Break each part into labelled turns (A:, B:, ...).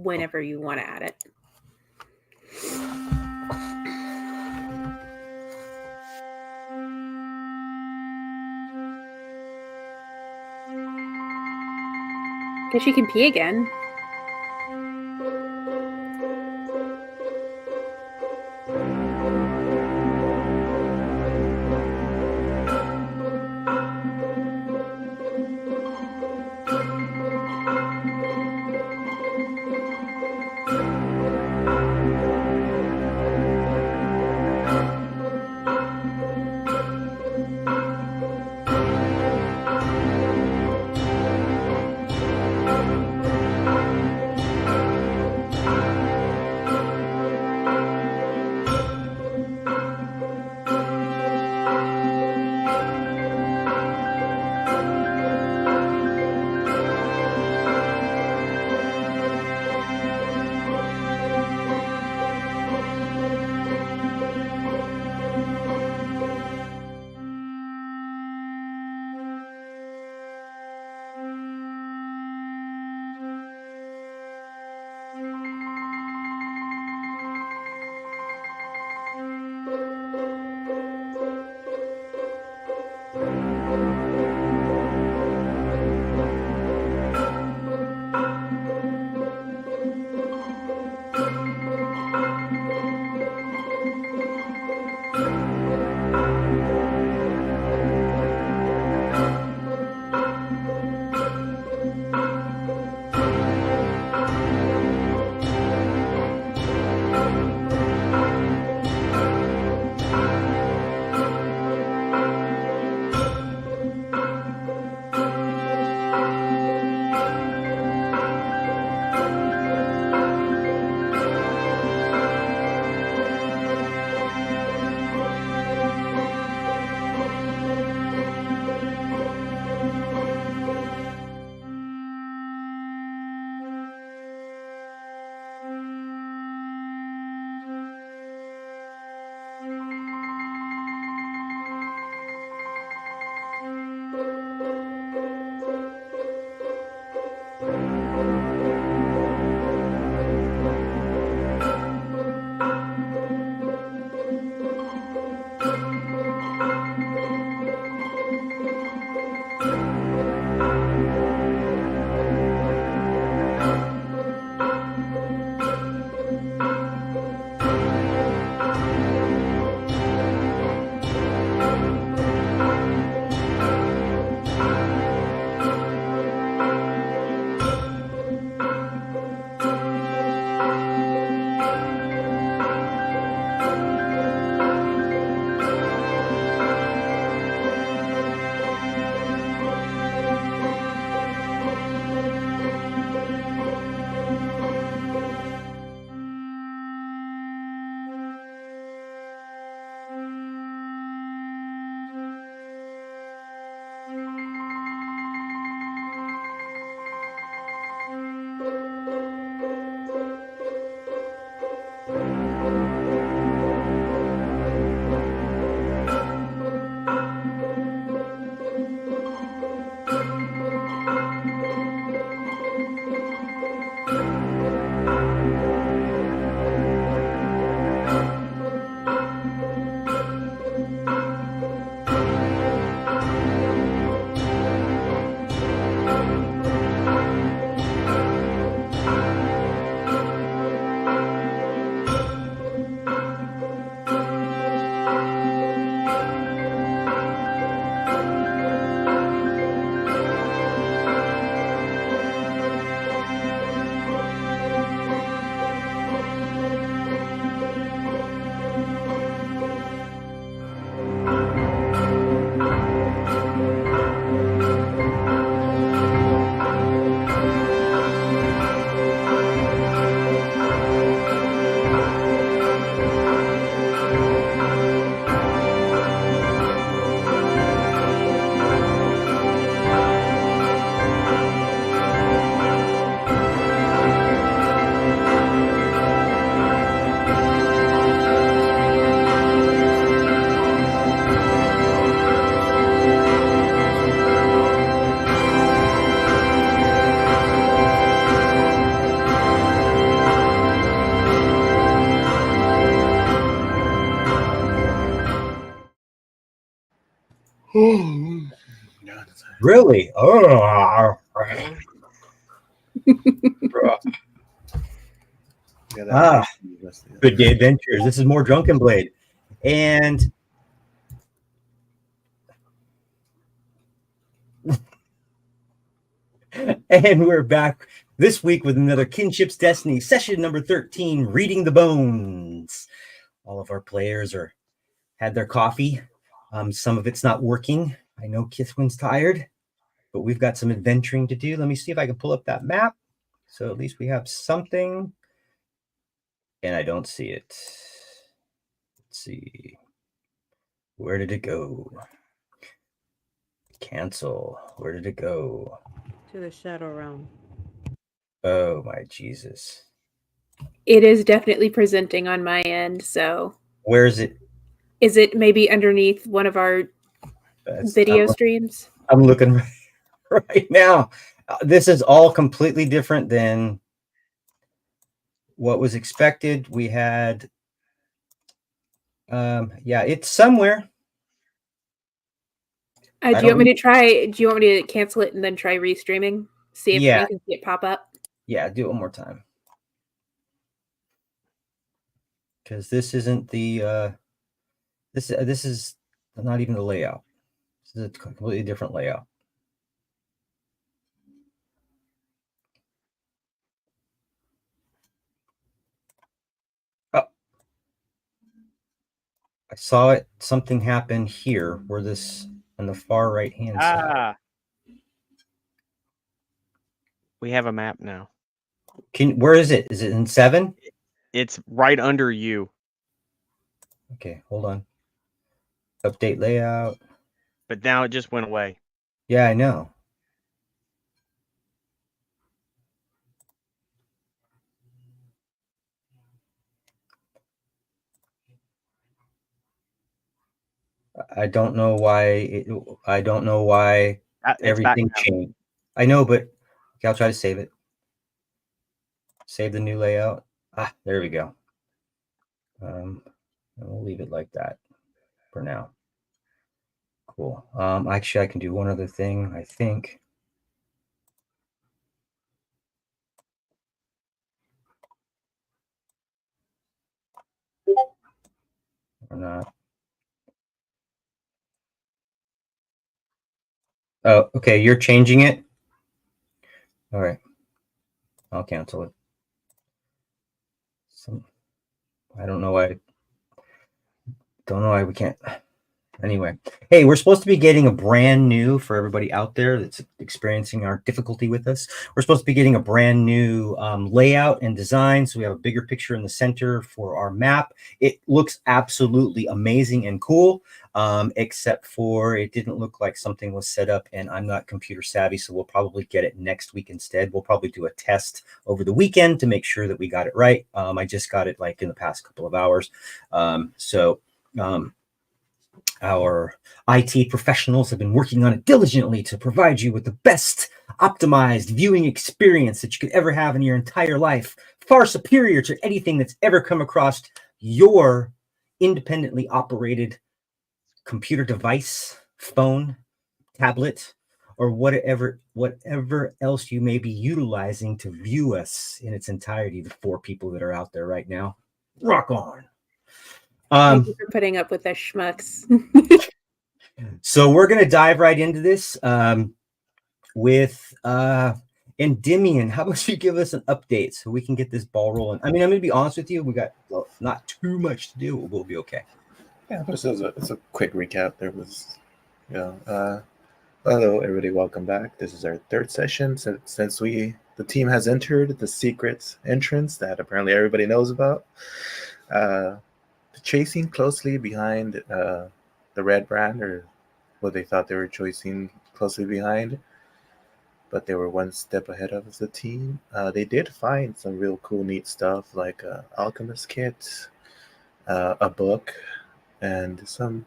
A: whenever you want to add it. Guess you can pee again.
B: Really? Good Day Adventures. This is more Drunken Blade. And we're back this week with another Kinship's Destiny, session number 13, Reading the Bones. All of our players had their coffee. Some of it's not working. I know Kithwin's tired, but we've got some adventuring to do. Let me see if I can pull up that map. So at least we have something. And I don't see it. Let's see. Where did it go? Cancel. Where did it go?
C: To the Shadow Realm.
B: Oh my Jesus.
A: It is definitely presenting on my end, so.
B: Where is it?
A: Is it maybe underneath one of our video streams?
B: I'm looking right now. This is all completely different than what was expected. We had, yeah, it's somewhere.
A: Do you want me to cancel it and then try restreaming? See if you can see it pop up?
B: Yeah, do it one more time. Because this isn't the, this is not even the layout. This is a completely different layout. Oh. I saw it. Something happened here where this on the far right hand side.
D: We have a map now.
B: Where is it? Is it in 7?
D: It's right under you.
B: Okay, hold on. Update layout.
D: But now it just went away.
B: Yeah, I know. I don't know why. Everything changed. I know, but okay, I'll try to save it. Save the new layout. There we go. We'll leave it like that for now. Cool. Actually, I can do one other thing, I think. Or not. Oh, okay. You're changing it. All right. I'll cancel it. I don't know why. Don't know why we can't. Anyway, hey, we're supposed to be getting a brand new, for everybody out there that's experiencing our difficulty with us, we're supposed to be getting a brand new layout and design. So we have a bigger picture in the center for our map. It looks absolutely amazing and cool, except for it didn't look like something was set up, and I'm not computer savvy, so we'll probably get it next week instead. We'll probably do a test over the weekend to make sure that we got it right. I just got it like in the past couple of hours. Our IT professionals have been working on it diligently to provide you with the best optimized viewing experience that you could ever have in your entire life, far superior to anything that's ever come across your independently operated computer device, phone, tablet, or whatever else you may be utilizing to view us in its entirety, the 4 people that are out there right now. Rock on.
A: Thank you for putting up with us schmucks.
B: So we're going to dive right into this with Endymion. How about you give us an update so we can get this ball rolling? I mean, I'm going to be honest with you. We got not too much to do. We'll be okay.
E: Yeah, it's a quick recap. There was, hello, everybody. Welcome back. This is our 3rd session since the team has entered the secret entrance that apparently everybody knows about. Chasing closely behind the red brand, or what they thought they were chasing closely behind, but they were one step ahead of the team. They did find some real cool, neat stuff like an alchemist kit, a book, and some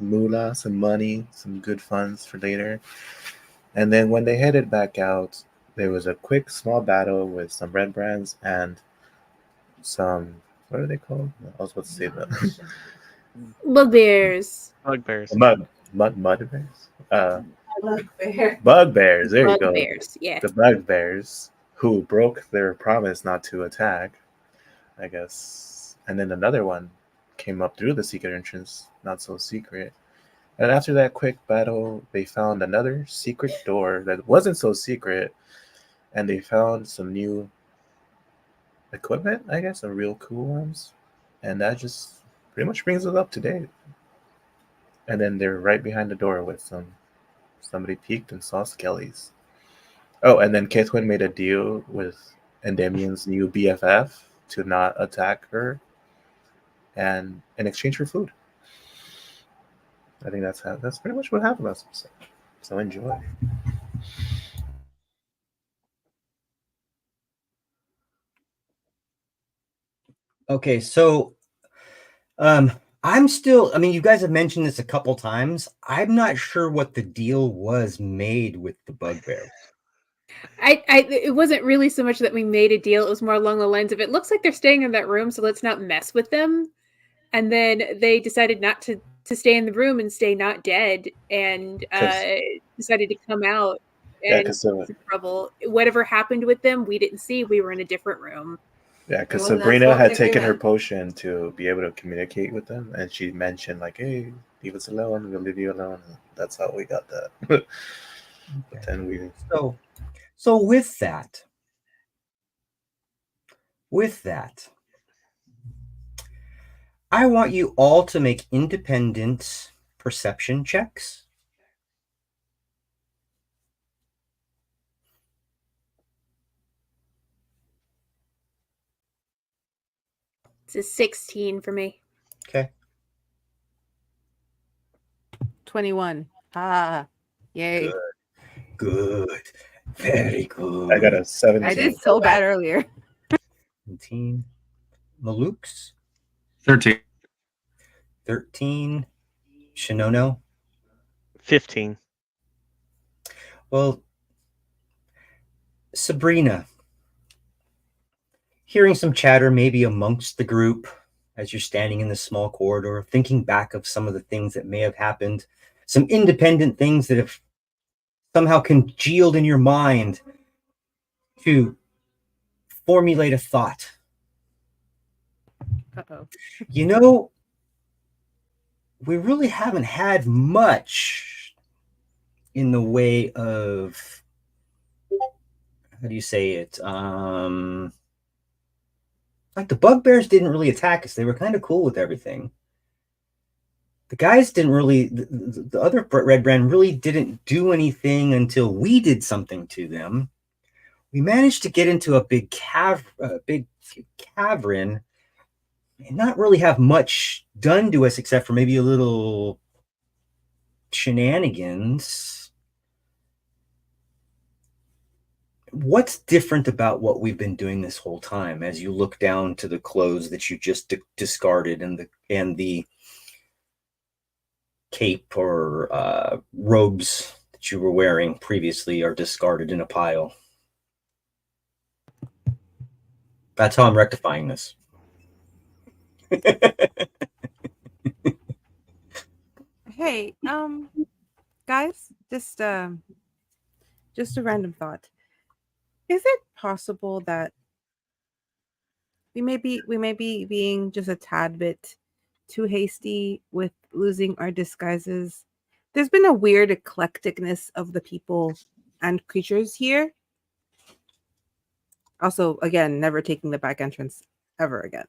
E: moolah, some money, some good funds for later. And then when they headed back out, there was a quick, small battle with some red brands and some, what are they called? I was about to say that.
A: Bugbears.
D: Bugbears.
E: Mudbears?
C: Bugbear.
E: Bugbears. There you go.
A: Bugbears, yeah.
E: The bugbears who broke their promise not to attack, I guess. And then another one came up through the secret entrance, not so secret. And after that quick battle, they found another secret door that wasn't so secret, and they found some new equipment, I guess, some real cool ones. And that just pretty much brings us up to date. And then they're right behind the door with somebody peeked and saw skellies. Oh, and then Kathleen made a deal with Endemion's new BFF to not attack her, and in exchange for food. I think that's pretty much what happened last episode. So enjoy.
B: Okay, so I'm still, I mean, you guys have mentioned this a couple times. I'm not sure what the deal was made with the bugbear.
A: It wasn't really so much that we made a deal. It was more along the lines of, it looks like they're staying in that room, so let's not mess with them. And then they decided not to stay in the room and stay not dead, and decided to come out and cause trouble. Whatever happened with them, we didn't see. We were in a different room.
E: Yeah, because Sabrina had taken her potion to be able to communicate with them, and she mentioned like, "Hey, leave us alone. We'll leave you alone." That's how we got that. But then we
B: so with that, I want you all to make independent perception checks.
A: It's a 16 for me.
B: Okay.
C: 21. Ah, yay.
B: Good. Very good.
E: I got a 17.
C: I did so bad earlier.
B: 17. Malukes?
F: 13.
B: 13. Shinono?
D: 15.
B: Well, Sabrina, hearing some chatter maybe amongst the group as you're standing in the small corridor, thinking back of some of the things that may have happened, some independent things that have somehow congealed in your mind to formulate a thought.
C: Uh-oh.
B: You know, we really haven't had much in the way of, how do you say it? Like the bugbears didn't really attack us. They were kind of cool with everything. The guys didn't really, the other Red Brand really didn't do anything until we did something to them. We managed to get into a big cavern and not really have much done to us except for maybe a little shenanigans. What's different about what we've been doing this whole time as you look down to the clothes that you just discarded and the cape or robes that you were wearing previously are discarded in a pile? That's how I'm rectifying this.
C: Hey, guys, just a random thought. Is it possible that we may be being just a tad bit too hasty with losing our disguises? There's been a weird eclecticness of the people and creatures here. Also, again, never taking the back entrance ever again.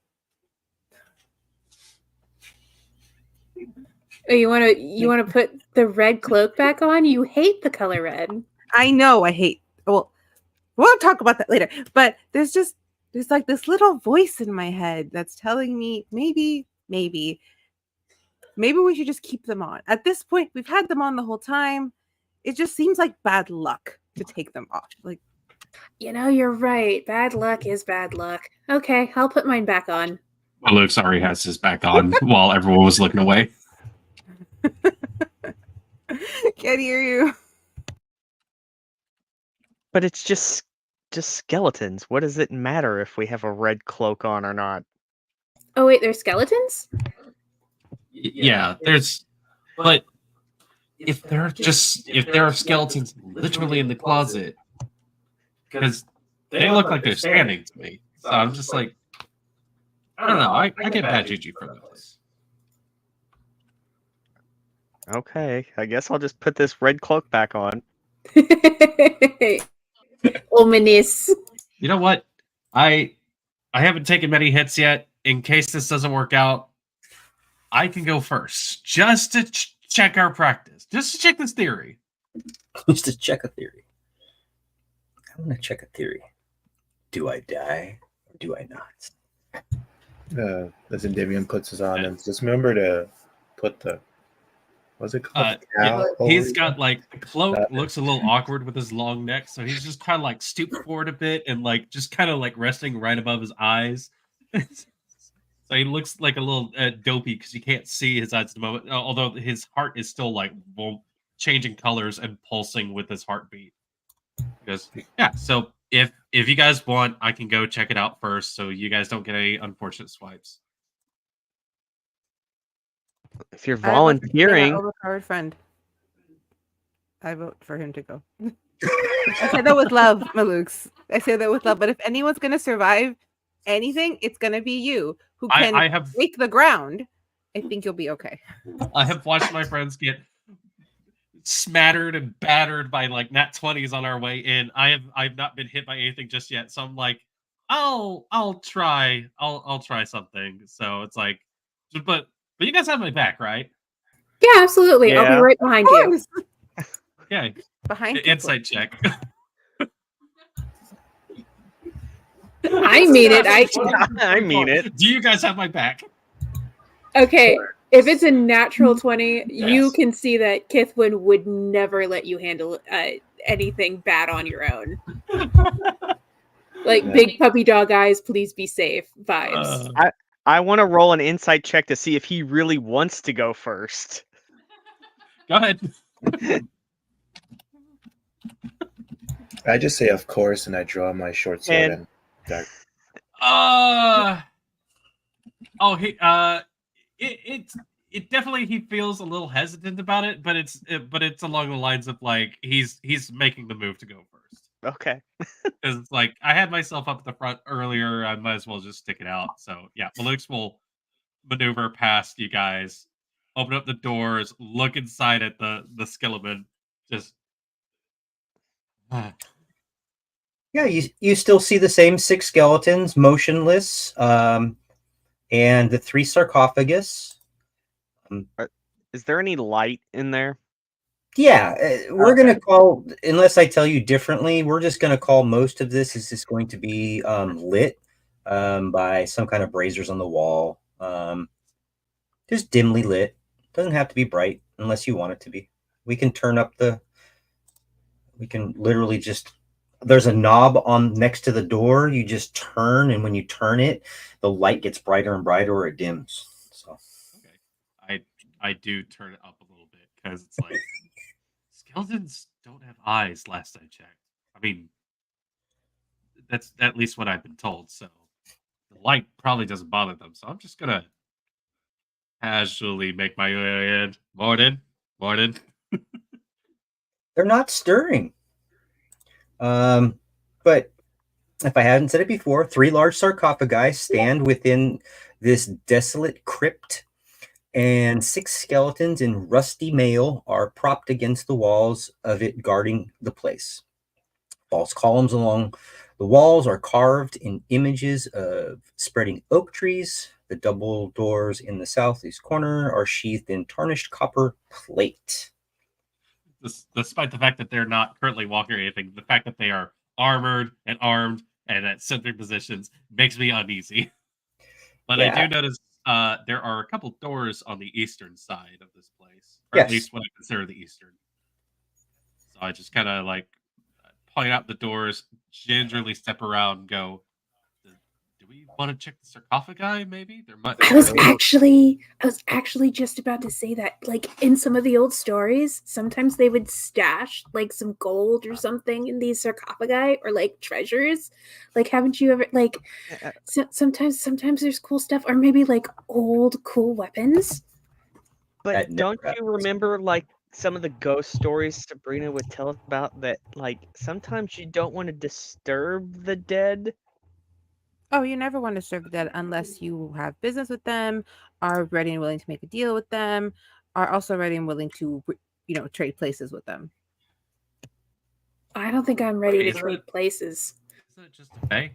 A: Oh, you want to put the red cloak back on? You hate the color red.
C: I know I hate. Well, we'll talk about that later. But there's like this little voice in my head that's telling me maybe we should just keep them on. At this point, we've had them on the whole time. It just seems like bad luck to take them off. Like,
A: you're right. Bad luck is bad luck. Okay, I'll put mine back on.
F: Well, Luke already has his back on while everyone was looking away.
C: Can't hear you.
D: But it's just skeletons. What does it matter if we have a red cloak on or not?
A: Oh wait, they're skeletons?
F: Yeah, but if there are skeletons literally in the closet, because they look like they're standing to me. So I'm just like, I don't know. I get bad juju from this.
D: Okay, I guess I'll just put this red cloak back on.
A: Ominous.
F: You know what? I haven't taken many hits yet. In case this doesn't work out, I can go first, just to check our practice, just to check this theory.
B: Just to check a theory. I want to check a theory. Do I die or do I not?
E: As Endymion puts his on, and just remember to put the what's it called?
F: He's got like the cloak looks a little awkward with his long neck, so he's just kind of like stooped forward a bit and like just kind of like resting right above his eyes. So he looks like a little dopey because you can't see his eyes at the moment. Although his heart is still like changing colors and pulsing with his heartbeat. Because yeah, so if you guys want, I can go check it out first, so you guys don't get any unfortunate swipes.
D: If you're
C: I vote for
D: volunteering,
C: our overpowered friend. I vote for him to go. I said that with love, Malukes. I say that with love. But if anyone's gonna survive anything, it's gonna be you who can
F: I have
C: break the ground. I think you'll be okay.
F: I have watched my friends get smattered and battered by like nat 20s on our way in. I've not been hit by anything just yet, so I'm like, I'll try something. So it's like, but you guys have my back, right?
A: Yeah, absolutely. I'll
D: Yeah.
A: be right behind you.
F: Okay,
C: Behind
F: insight check.
A: I mean it.
D: I mean it.
F: Do you guys have my back?
A: Okay. If it's a natural 20, you
F: Yes.
A: can see that Kithwin would never let you handle anything bad on your own. Like big puppy dog eyes, please be safe vibes.
D: I want to roll an insight check to see if he really wants to go first.
F: Go ahead.
E: I just say of course, and I draw my short sword and dart.
F: It definitely he feels a little hesitant about it, but it's along the lines of like he's making the move to go first.
D: Okay.
F: Because it's like I had myself up at the front earlier, I might as well just stick it out. So yeah, Malukes will maneuver past you guys, open up the doors, look inside at the skeleton, just
B: Yeah, you still see the same 6 skeletons motionless, and the 3 sarcophagus.
D: Is there any light in there?
B: Yeah, we're going to call, unless I tell you differently, we're just going to call most of this is just going to be lit by some kind of braziers on the wall. Just dimly lit. Doesn't have to be bright unless you want it to be. We can turn up we can literally just, there's a knob on next to the door. You just turn, and when you turn it, the light gets brighter and brighter or it dims. So
F: okay. I do turn it up a little bit because it's like skeletons don't have eyes. Last I checked, I mean that's at least what I've been told. So the light probably doesn't bother them. So I'm just gonna casually make my way in. Morning.
B: they're not stirring. But if I hadn't said it before, 3 large sarcophagi stand within this desolate crypt, and 6 skeletons in rusty mail are propped against the walls of it, guarding the place. False columns along the walls are carved in images of spreading oak trees. The double doors in the southeast corner are sheathed in tarnished copper plate.
F: Despite the fact that they're not currently walking or anything, the fact that they are armored and armed and at sentry positions makes me uneasy. But
B: Yeah.
F: I do notice there are a couple doors on the eastern side of this place, or
B: Yes.
F: at least what I consider the eastern. So I just kind of like point out the doors, gingerly step around, and go, "Do we want to check the sarcophagi? Maybe there might."
A: I was actually just about to say that. Like in some of the old stories, sometimes they would stash like some gold or something in these sarcophagi or like treasures. Like, haven't you ever like? Sometimes there's cool stuff, or maybe like old cool weapons.
D: But
B: That never
D: don't you
B: happens.
D: remember like some of the ghost stories Sabrina would tell us about that, like, sometimes you don't want to disturb the dead.
C: Oh, you never want to serve the dead unless you have business with them, are ready and willing to make a deal with them, are also ready and willing to, trade places with them.
A: I don't think I'm ready to
F: Isn't
A: trade
F: it-
A: places.
F: Isn't it just a bay?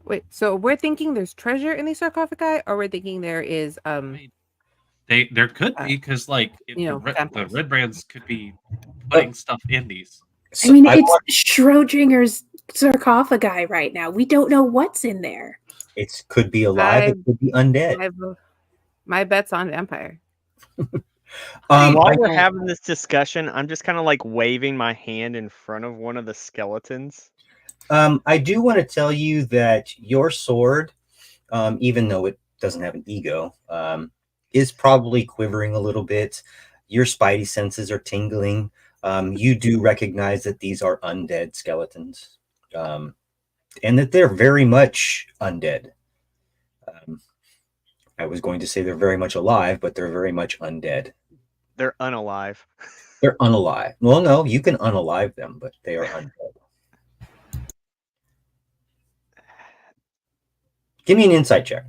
C: Wait, so we're thinking there's treasure in these sarcophagi, or we're thinking there is
F: I mean, there could be because like the
C: vampires.
F: red brands could be putting stuff in these.
A: I mean, it's
B: want-
A: Schrodinger's sarcophagi right now. We don't know what's in there.
B: it could be alive. It could be undead.
C: My bet's on vampire.
D: While
B: I
D: we're
B: don't-
D: having this discussion, I'm just kind of like waving my hand in front of one of the skeletons.
B: I do want to tell you that your sword, even though it doesn't have an ego, is probably quivering a little bit. Your spidey senses are tingling. You do recognize that these are undead skeletons, and that they're very much undead. I was going to say they're very much alive, but they're very much undead.
D: They're unalive.
B: They're unalive. Well, no, you can unalive them, but they are undead. Give me an insight check.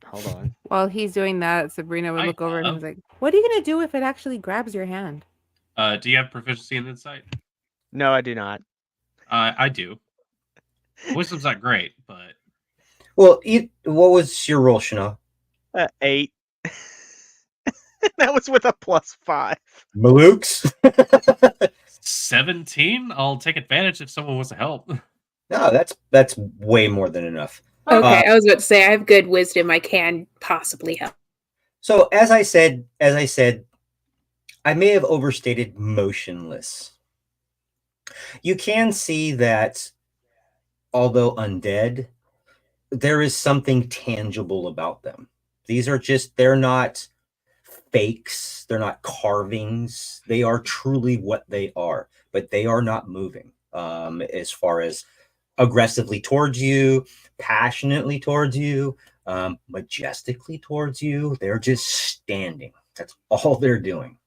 D: Hold on.
C: While he's doing that, Sabrina would
F: I
C: look over and
F: have-
C: he's like, "What are you gonna do if it actually grabs your hand?"
F: Do you have proficiency in insight?
D: No, I do not.
F: I do. Wisdom's not great, but
B: Well, what was your roll, Chanel?
D: 8. That was with a +5.
B: Malukes?
F: 17. I'll take advantage if someone wants to help.
B: No, that's way more than enough.
A: Okay, I was about to say I have good wisdom. I can possibly help.
B: So as I said, I may have overstated motionless. You can see that although undead, there is something tangible about them. They're not fakes, they're not carvings. They are truly what they are, but they are not moving. As far as aggressively towards you, passionately towards you, majestically towards you, they're just standing. That's all they're doing.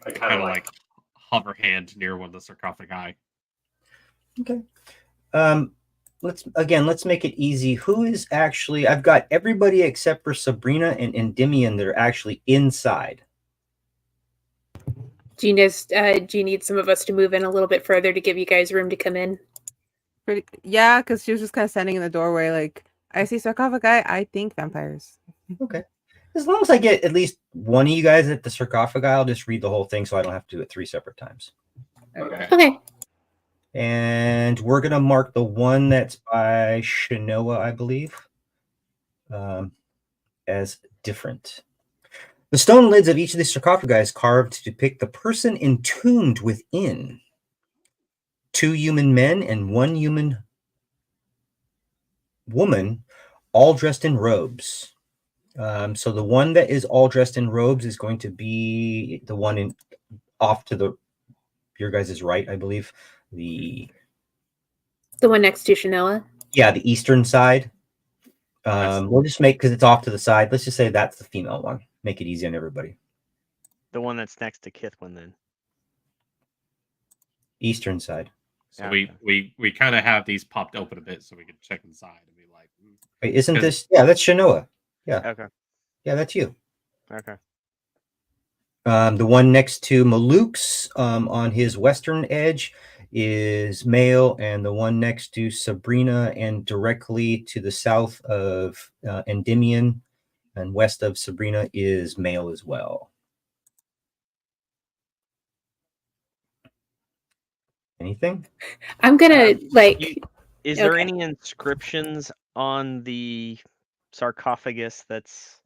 F: I kind of like hover hand near one of the sarcophagi.
B: Okay. Let's make it easy. Who is actually? I've got everybody except for Sabrina and Endymion that are actually inside.
A: Do you need some of us to move in a little bit further to give you guys room to come in?
C: Yeah, because she was just kind of standing in the doorway, like, I see sarcophagi. I think vampires.
B: Okay. As long as I get at least one of you guys at the sarcophagi, I'll just read the whole thing so I don't have to do it 3 separate times.
F: Okay.
A: Okay.
B: And we're going to mark the one that's by Shinoa, I believe, as different. The stone lids of each of these sarcophagi is carved to depict the person entombed within. 2 human men and 1 human woman, all dressed in robes. So the one that is all dressed in robes is going to be the one off to your guys' right, I believe. The
A: one next to Shanoa.
B: Yeah, the eastern side. We'll just make, because it's off to the side, let's just say that's the female one. Make it easy on everybody.
D: The one that's next to Kithwin, then.
B: Eastern side.
F: So we kind of have these popped open a bit so we can check inside and be like,
B: Wait, isn't this? Yeah, that's Shanoa. Yeah.
D: Okay.
B: Yeah, that's you.
D: Okay.
B: The one next to Malukes on his western edge is male, and the one next to Sabrina and directly to the south of Endymion and west of Sabrina is male as well. Anything?
A: I'm gonna
D: Is there
A: Okay.
D: any inscriptions on the sarcophagus that's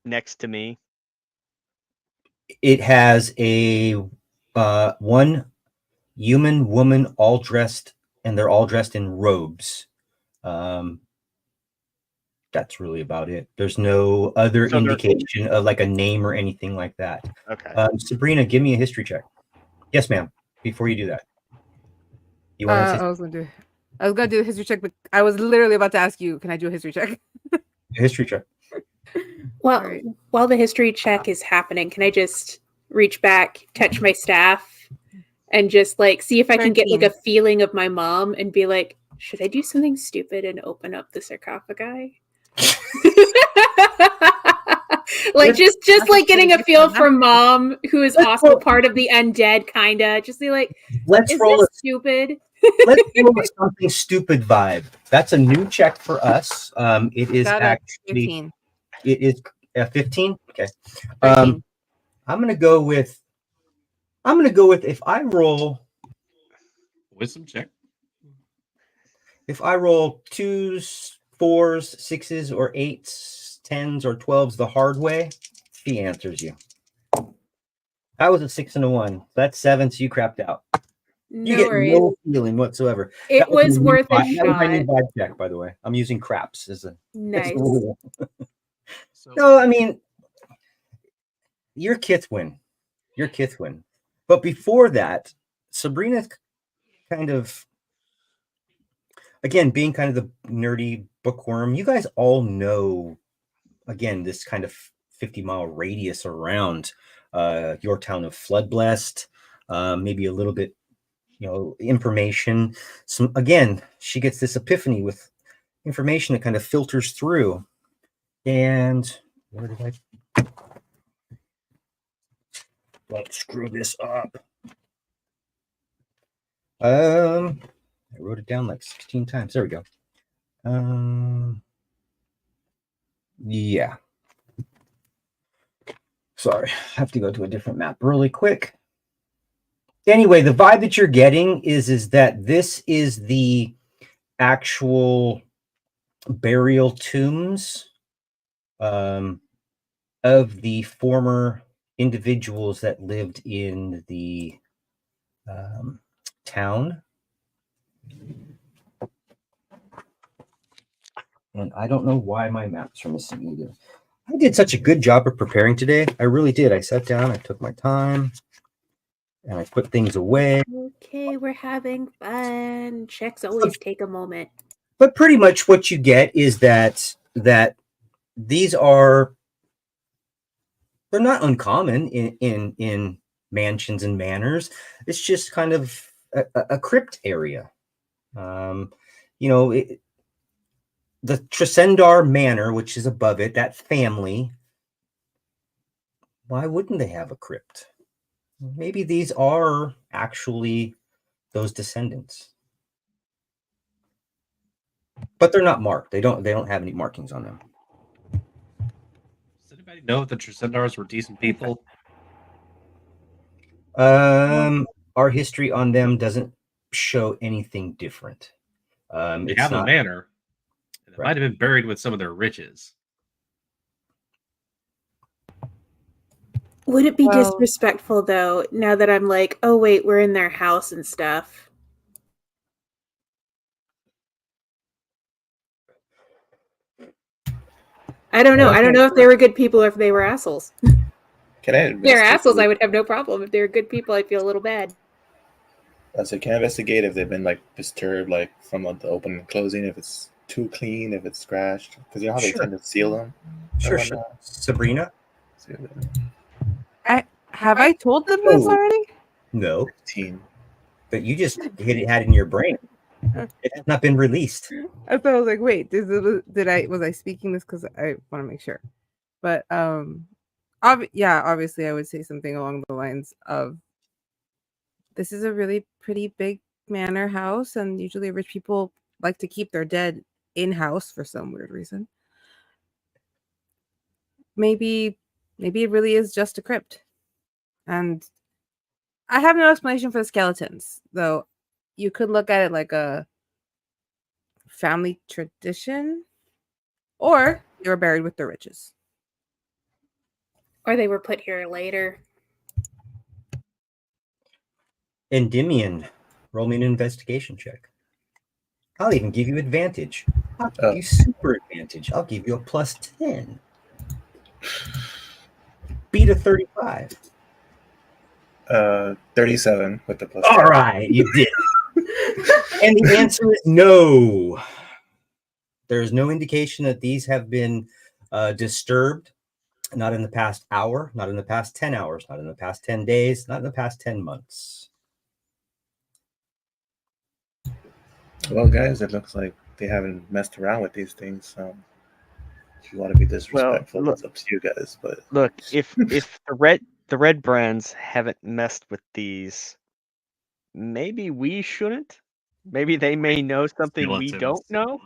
D: next to me?
B: It has a one human woman all dressed, and they're all dressed in robes. That's really about it. There's no other indication of like a name or anything like that.
D: Okay.
B: Sabrina, give me a history check. Yes, ma'am. Before you do that, you want
C: I was gonna do a history check, but I was literally about to ask you, can I do a history check?
B: history check.
A: Well,
C: Alright.
A: while the history check is happening, can I just reach back, touch my staff, and just like see if I can get like
C: 13.
A: a feeling of my mom and be like, should I do something stupid and open up the sarcophagi? Like just
C: That's
A: like
C: a
A: getting
C: pretty
A: a feel
C: good
A: from mom, who is
B: Let's
A: also
B: roll-
A: part of the undead, kinda. Just be like,
B: Let's
A: is
B: roll
A: this
B: a
A: stupid?
B: let's roll a something stupid vibe. That's a new check for us. It is
C: Got a
B: actually
C: 15.
B: it is 15. Okay.
C: 13.
B: I'm gonna go with if I roll
F: Wisdom check.
B: 2s, 4s, 6s, or 8s, 10s, or 12s the hard way, she answers you. That was a 6 and a 1. That's 7, so you crapped out. You
A: No
B: get
A: worries.
B: no feeling whatsoever.
A: It
B: That
A: was
B: my new
A: worth a
B: vibe- That was my new
A: shot.
B: vibe check, by the way. I'm using craps as a
A: Nice.
B: rule.
F: So
B: No, I mean, your kith win. Your kith win. But before that, Sabrina kind of, again, being kind of the nerdy bookworm, you guys all know, again, this kind of 50-mile radius around your town of Floodblessed, maybe a little bit, information. Again, she gets this epiphany with information that kind of filters through. And where did let's screw this up. I wrote it down like 16 times. There we go. Yeah. Sorry, I have to go to a different map really quick. Anyway, the vibe that you're getting is that this is the actual burial tombs of the former individuals that lived in the town. And I don't know why my maps are missing either. I did such a good job of preparing today. I really did. I sat down, I took my time, and I put things away.
A: Okay, we're having fun. Checks always take a moment.
B: But pretty much what you get is that these are, they're not uncommon in mansions and manors. It's just kind of a crypt area. The Tresendar Manor, which is above it, that family, why wouldn't they have a crypt? Maybe these are actually those descendants. But they're not marked. They don't have any markings on them.
F: Does anybody know if the Tresendars were decent people?
B: Our history on them doesn't show anything different.
F: They
B: It's
F: have a
B: not,
F: manor. And it
B: Right.
F: might have been buried with some of their riches.
A: Would it be
C: Well-
A: disrespectful though, now that I'm like, oh wait, we're in their house and stuff? I don't know. I don't know if they were good people or if they were assholes.
E: Can I
A: If they're assholes, I
E: investigate?
A: would have no problem. If they're good people, I'd feel a little bad.
E: So can I investigate if they've been like disturbed, like from the open and closing, if it's too clean, if it's scratched? Because you know how they
B: Sure.
E: tend to seal them.
B: Sure.
E: whatnot?
B: Sabrina?
C: Have I told them this
B: Oh.
C: already?
B: No,
E: 15.
B: but you just had it in your brain. It has not been released.
C: I thought I was like, wait, was I speaking this because I want to make sure. But obviously I would say something along the lines of, this is a really pretty big manor house, and usually rich people like to keep their dead in house for some weird reason. Maybe it really is just a crypt. And I have no explanation for the skeletons, though. You could look at it like a family tradition, or they were buried with their riches.
A: Or they were put here later.
B: Endymion, roll me an investigation check. I'll even give you advantage. I'll give you super advantage. I'll give you a plus 10. Beat a 35.
E: 37 with the plus.
B: All
E: 10.
B: right, you did. And the answer is no. There is no indication that these have been disturbed. Not in the past hour, not in the past 10 hours, not in the past 10 days, not in the past 10 months.
E: Well, guys, it looks like they haven't messed around with these things. So if you want to be disrespectful,
D: look-
E: it's up to you guys. But
D: Look, if the red brands haven't messed with these, maybe we shouldn't. Maybe they may know something we don't know.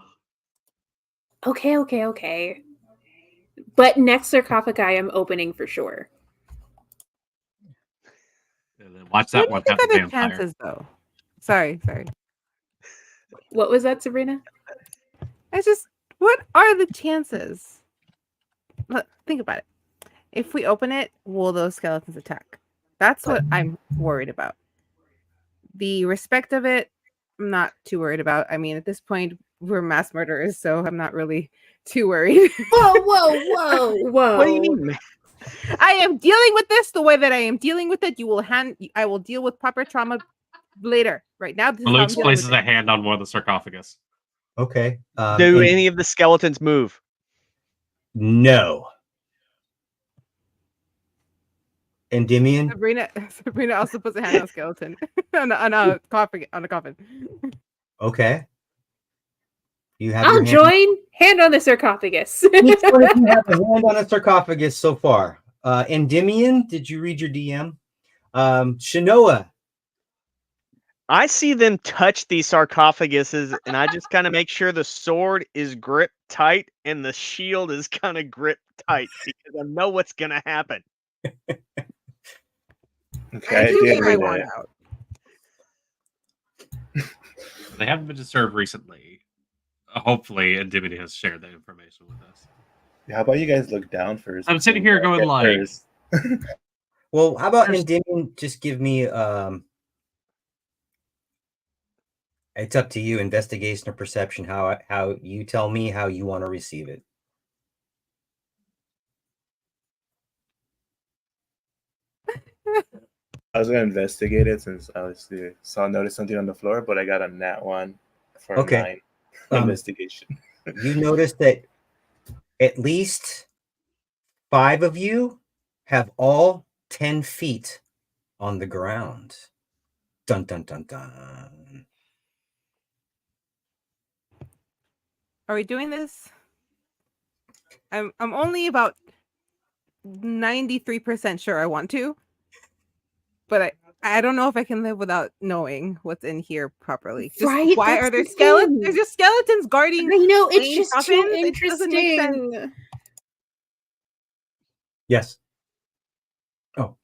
A: Okay. But next sarcophagi, I'm opening for sure.
F: And then watch
C: What
F: that
C: do you
F: one
C: think
F: have
C: are
F: the
C: the
F: vampire.
C: chances, though? Sorry.
A: What was that, Sabrina?
C: It's just, what are the chances? Think about it. If we open it, will those skeletons attack? That's what I'm worried about. The respect of it, I'm not too worried about. I mean, at this point, we're mass murderers, so I'm not really too worried.
A: Whoa.
D: What do you mean?
C: I am dealing with this the way that I am dealing with it. I will deal with proper trauma later. Right now, this is how I'm
F: Malukes
C: dealing
F: places
C: with
F: a
C: it.
F: hand on one of the sarcophagus.
B: Okay.
D: Do
B: and
D: any of the skeletons move?
B: no. Endymion?
C: Sabrina also puts a hand on a skeleton on a coffin.
B: Okay. You have
A: I'll
B: your hand.
A: join. Hand on the sarcophagus.
B: Each one of you have a hand on a sarcophagus so far. Endymion, did you read your DM? Shanoa.
D: I see them touch these sarcophaguses, and I just kind of make sure the sword is gripped tight and the shield is kind of gripped tight because I know what's gonna happen.
E: okay, I
C: I do
E: did
C: get my
E: read
C: wand
E: it.
C: out.
F: They haven't been disturbed recently. Hopefully, Endymion has shared that information with us.
E: How about you guys look down first?
F: I'm sitting here going
E: Get
F: like,
E: first.
B: Well, how about
F: There's-
B: Endymion just give me it's up to you, investigation or perception, how you tell me how you want to receive it.
E: I was gonna investigate it since obviously noticed something on the floor, but I got a nat one for
B: Okay.
E: 9 investigation.
B: You notice that at least 5 of you have all 10 feet on the ground. Dun dun dun dun.
C: Are we doing this? I'm only about 93% sure I want to, but I don't know if I can live without knowing what's in here properly. Just
A: Right,
C: why
A: that's
C: are there
A: the
C: skeletons?
A: thing.
C: There's just skeletons guarding.
A: I know, it's
C: plain
A: just
C: coffins?
A: too
C: It doesn't make sense.
A: interesting.
B: Yes. Oh,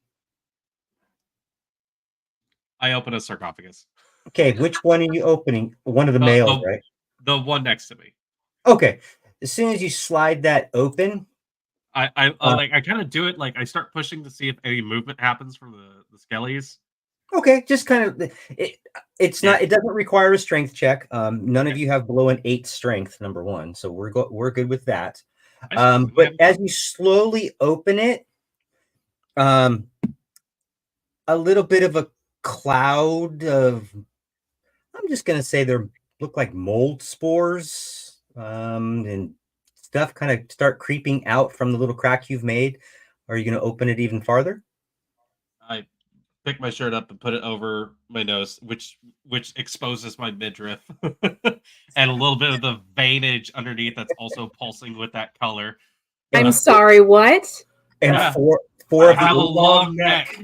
F: I open a sarcophagus.
B: okay. Which one are you opening? One of the males, right?
F: The one next to me.
B: Okay. As soon as you slide that open,
F: I kind of do it like I start pushing to see if any movement happens from the skellies.
B: okay, just kind of it's not. It doesn't require a strength check. None of you have below an 8 strength, number one, so we're good with that. But as you slowly open it, a little bit of a cloud of, I'm just gonna say, they look like mold spores, and stuff kind of start creeping out from the little crack you've made. Are you gonna open it even farther?
F: I pick my shirt up and put it over my nose, which exposes my midriff, and a little bit of the veinage underneath that's also pulsing with that color.
A: I'm sorry, what?
B: And
F: Yeah.
B: four
F: I
B: of
F: have a
B: the
F: long neck.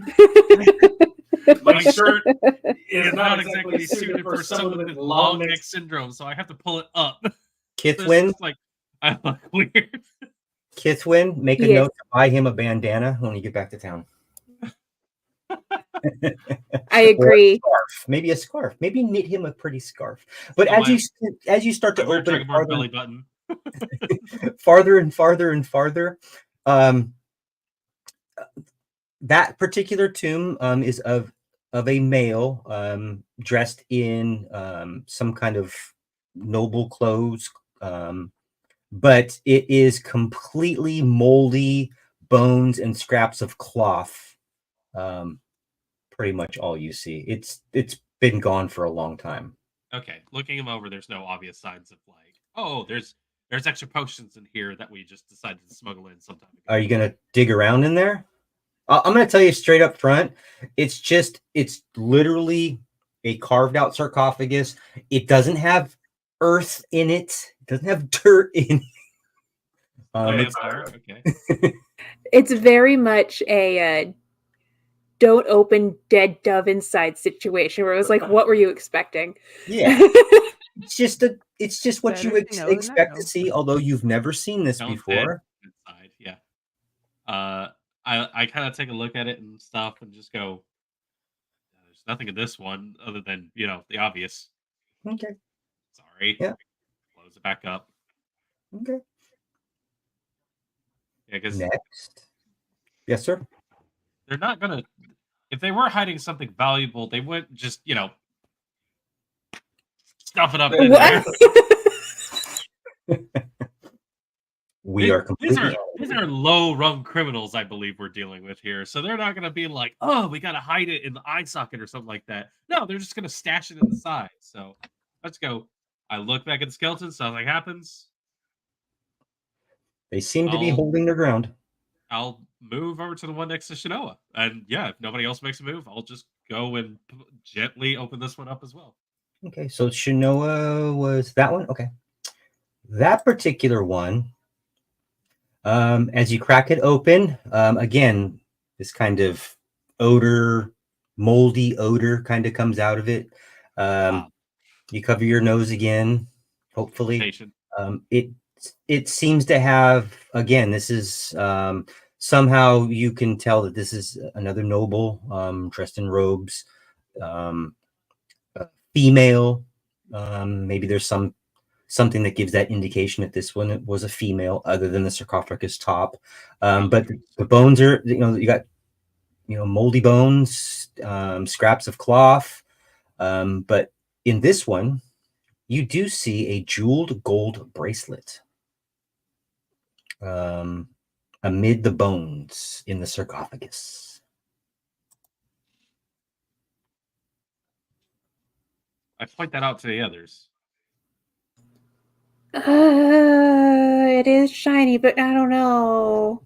F: My shirt is not exactly suited for someone with long neck syndrome, so I have to pull it up.
B: Kithwin,
F: It's like I look weird.
B: Kithwin, make a
A: Yes.
B: note to buy him a bandana when you get back to town.
A: I agree.
B: Maybe a scarf. Maybe knit him a pretty scarf. But
F: Oh,
B: as you start to
F: I wear
B: open it
F: Dragonborn belly button.
B: farther and farther and farther, that particular tomb is of a male, dressed in some kind of noble clothes, but it is completely moldy bones and scraps of cloth. Pretty much all you see. It's been gone for a long time.
F: Okay, looking him over, there's no obvious signs of like, oh, there's There's extra potions in here that we just decided to smuggle in sometime ago.
B: Are you gonna dig around in there? I'm gonna tell you straight up front. It's literally a carved out sarcophagus. It doesn't have earth in it. It doesn't have dirt in it.
F: Fire? Okay.
A: It's very much a don't open dead dove inside situation where it was like, what were you expecting?
B: Yeah. It's just what
C: Better
B: you
C: to know than not
B: expect to
C: know.
B: see, although you've never seen this
F: Don't
B: before.
F: dead inside. Yeah. I kind of take a look at it and stuff and just go, there's nothing in this one other than, the obvious.
B: Okay.
F: Sorry.
B: Yeah.
F: Close it back up.
B: Okay.
F: Yeah, because
B: Next. Yes, sir.
F: they're not gonna. If they were hiding something valuable, they wouldn't just, stuff it up in there.
B: We are completely.
F: These are low rung criminals, I believe we're dealing with here. So they're not gonna be like, oh, we gotta hide it in the eye socket or something like that. No, they're just gonna stash it in the side. So let's go. I look back at the skeletons, something happens.
B: They seem to be
F: I'll-
B: holding their ground.
F: I'll move over to the one next to Shinoa. And yeah, if nobody else makes a move, I'll just go and gently open this one up as well.
B: Okay, so Shinoa was that one? Okay. That particular one, as you crack it open, again, this kind of odor, moldy odor kind of comes out of it. You cover your nose again, hopefully.
F: Patient.
B: It seems to have, again, this is somehow you can tell that this is another noble dressed in robes, female. Maybe there's something that gives that indication that this one was a female, other than the sarcophagus top. But the bones are, you got, moldy bones, scraps of cloth. But in this one, you do see a jeweled gold bracelet amid the bones in the sarcophagus.
F: I point that out to the others.
A: It is shiny, but I don't know.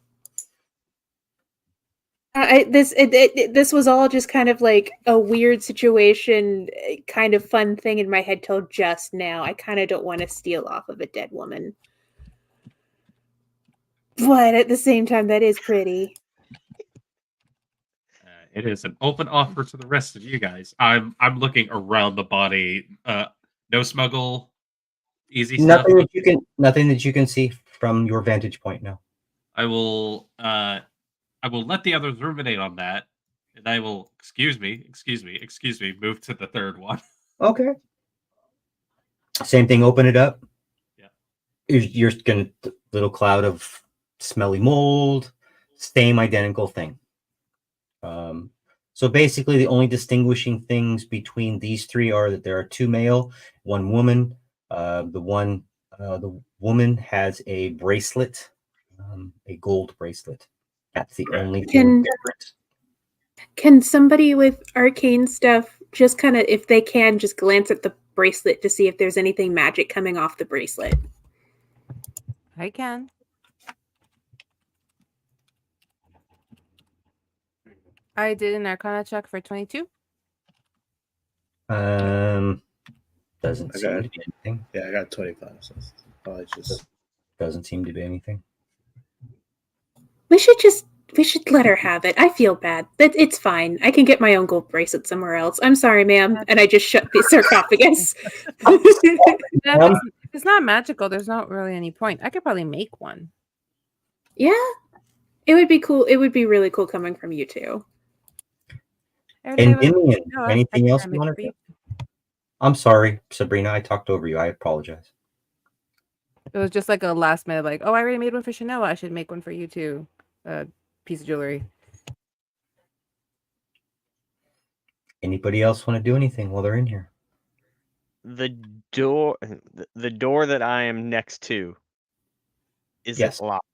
A: This was all just kind of like a weird situation, kind of fun thing in my head till just now. I kind of don't want to steal off of a dead woman, but at the same time, that is pretty.
F: It is an open offer to the rest of you guys. I'm looking around the body. No smuggle, easy stuff.
B: Nothing that you can see from your vantage point now.
F: I will let the others ruminate on that, and I will excuse me, move to the third one.
B: Okay. Same thing, open it up.
F: Yeah.
B: You're gonna little cloud of smelly mold, same identical thing. So basically the only distinguishing things between these three are that there are two male, one woman. The woman has a bracelet, a gold bracelet. That's the only thing different.
A: Can somebody with arcane stuff just kind of, if they can, just glance at the bracelet to see if there's anything magic coming off the bracelet?
C: I can. I did an Arcana check for 22.
B: Doesn't
E: I
B: seem
E: got-
B: to be anything.
E: Yeah, I got 25. So it's probably just
B: Doesn't seem to be anything.
A: We should let her have it. I feel bad. It's fine. I can get my own gold bracelet somewhere else. I'm sorry, ma'am. And I just shut the sarcophagus.
C: Yeah, if it's not magical, there's not really any point. I could probably make one.
A: Yeah. It would be cool. It would be really cool coming from you two.
B: And anything else you want to do? I'm sorry, Sabrina. I talked over you. I apologize.
C: It was just like a last minute, like, oh, I already made one for Shinoa. I should make one for you too. Piece of jewelry.
B: Anybody else want to do anything while they're in here?
D: The door that I am next to, is
B: Yes.
D: it locked?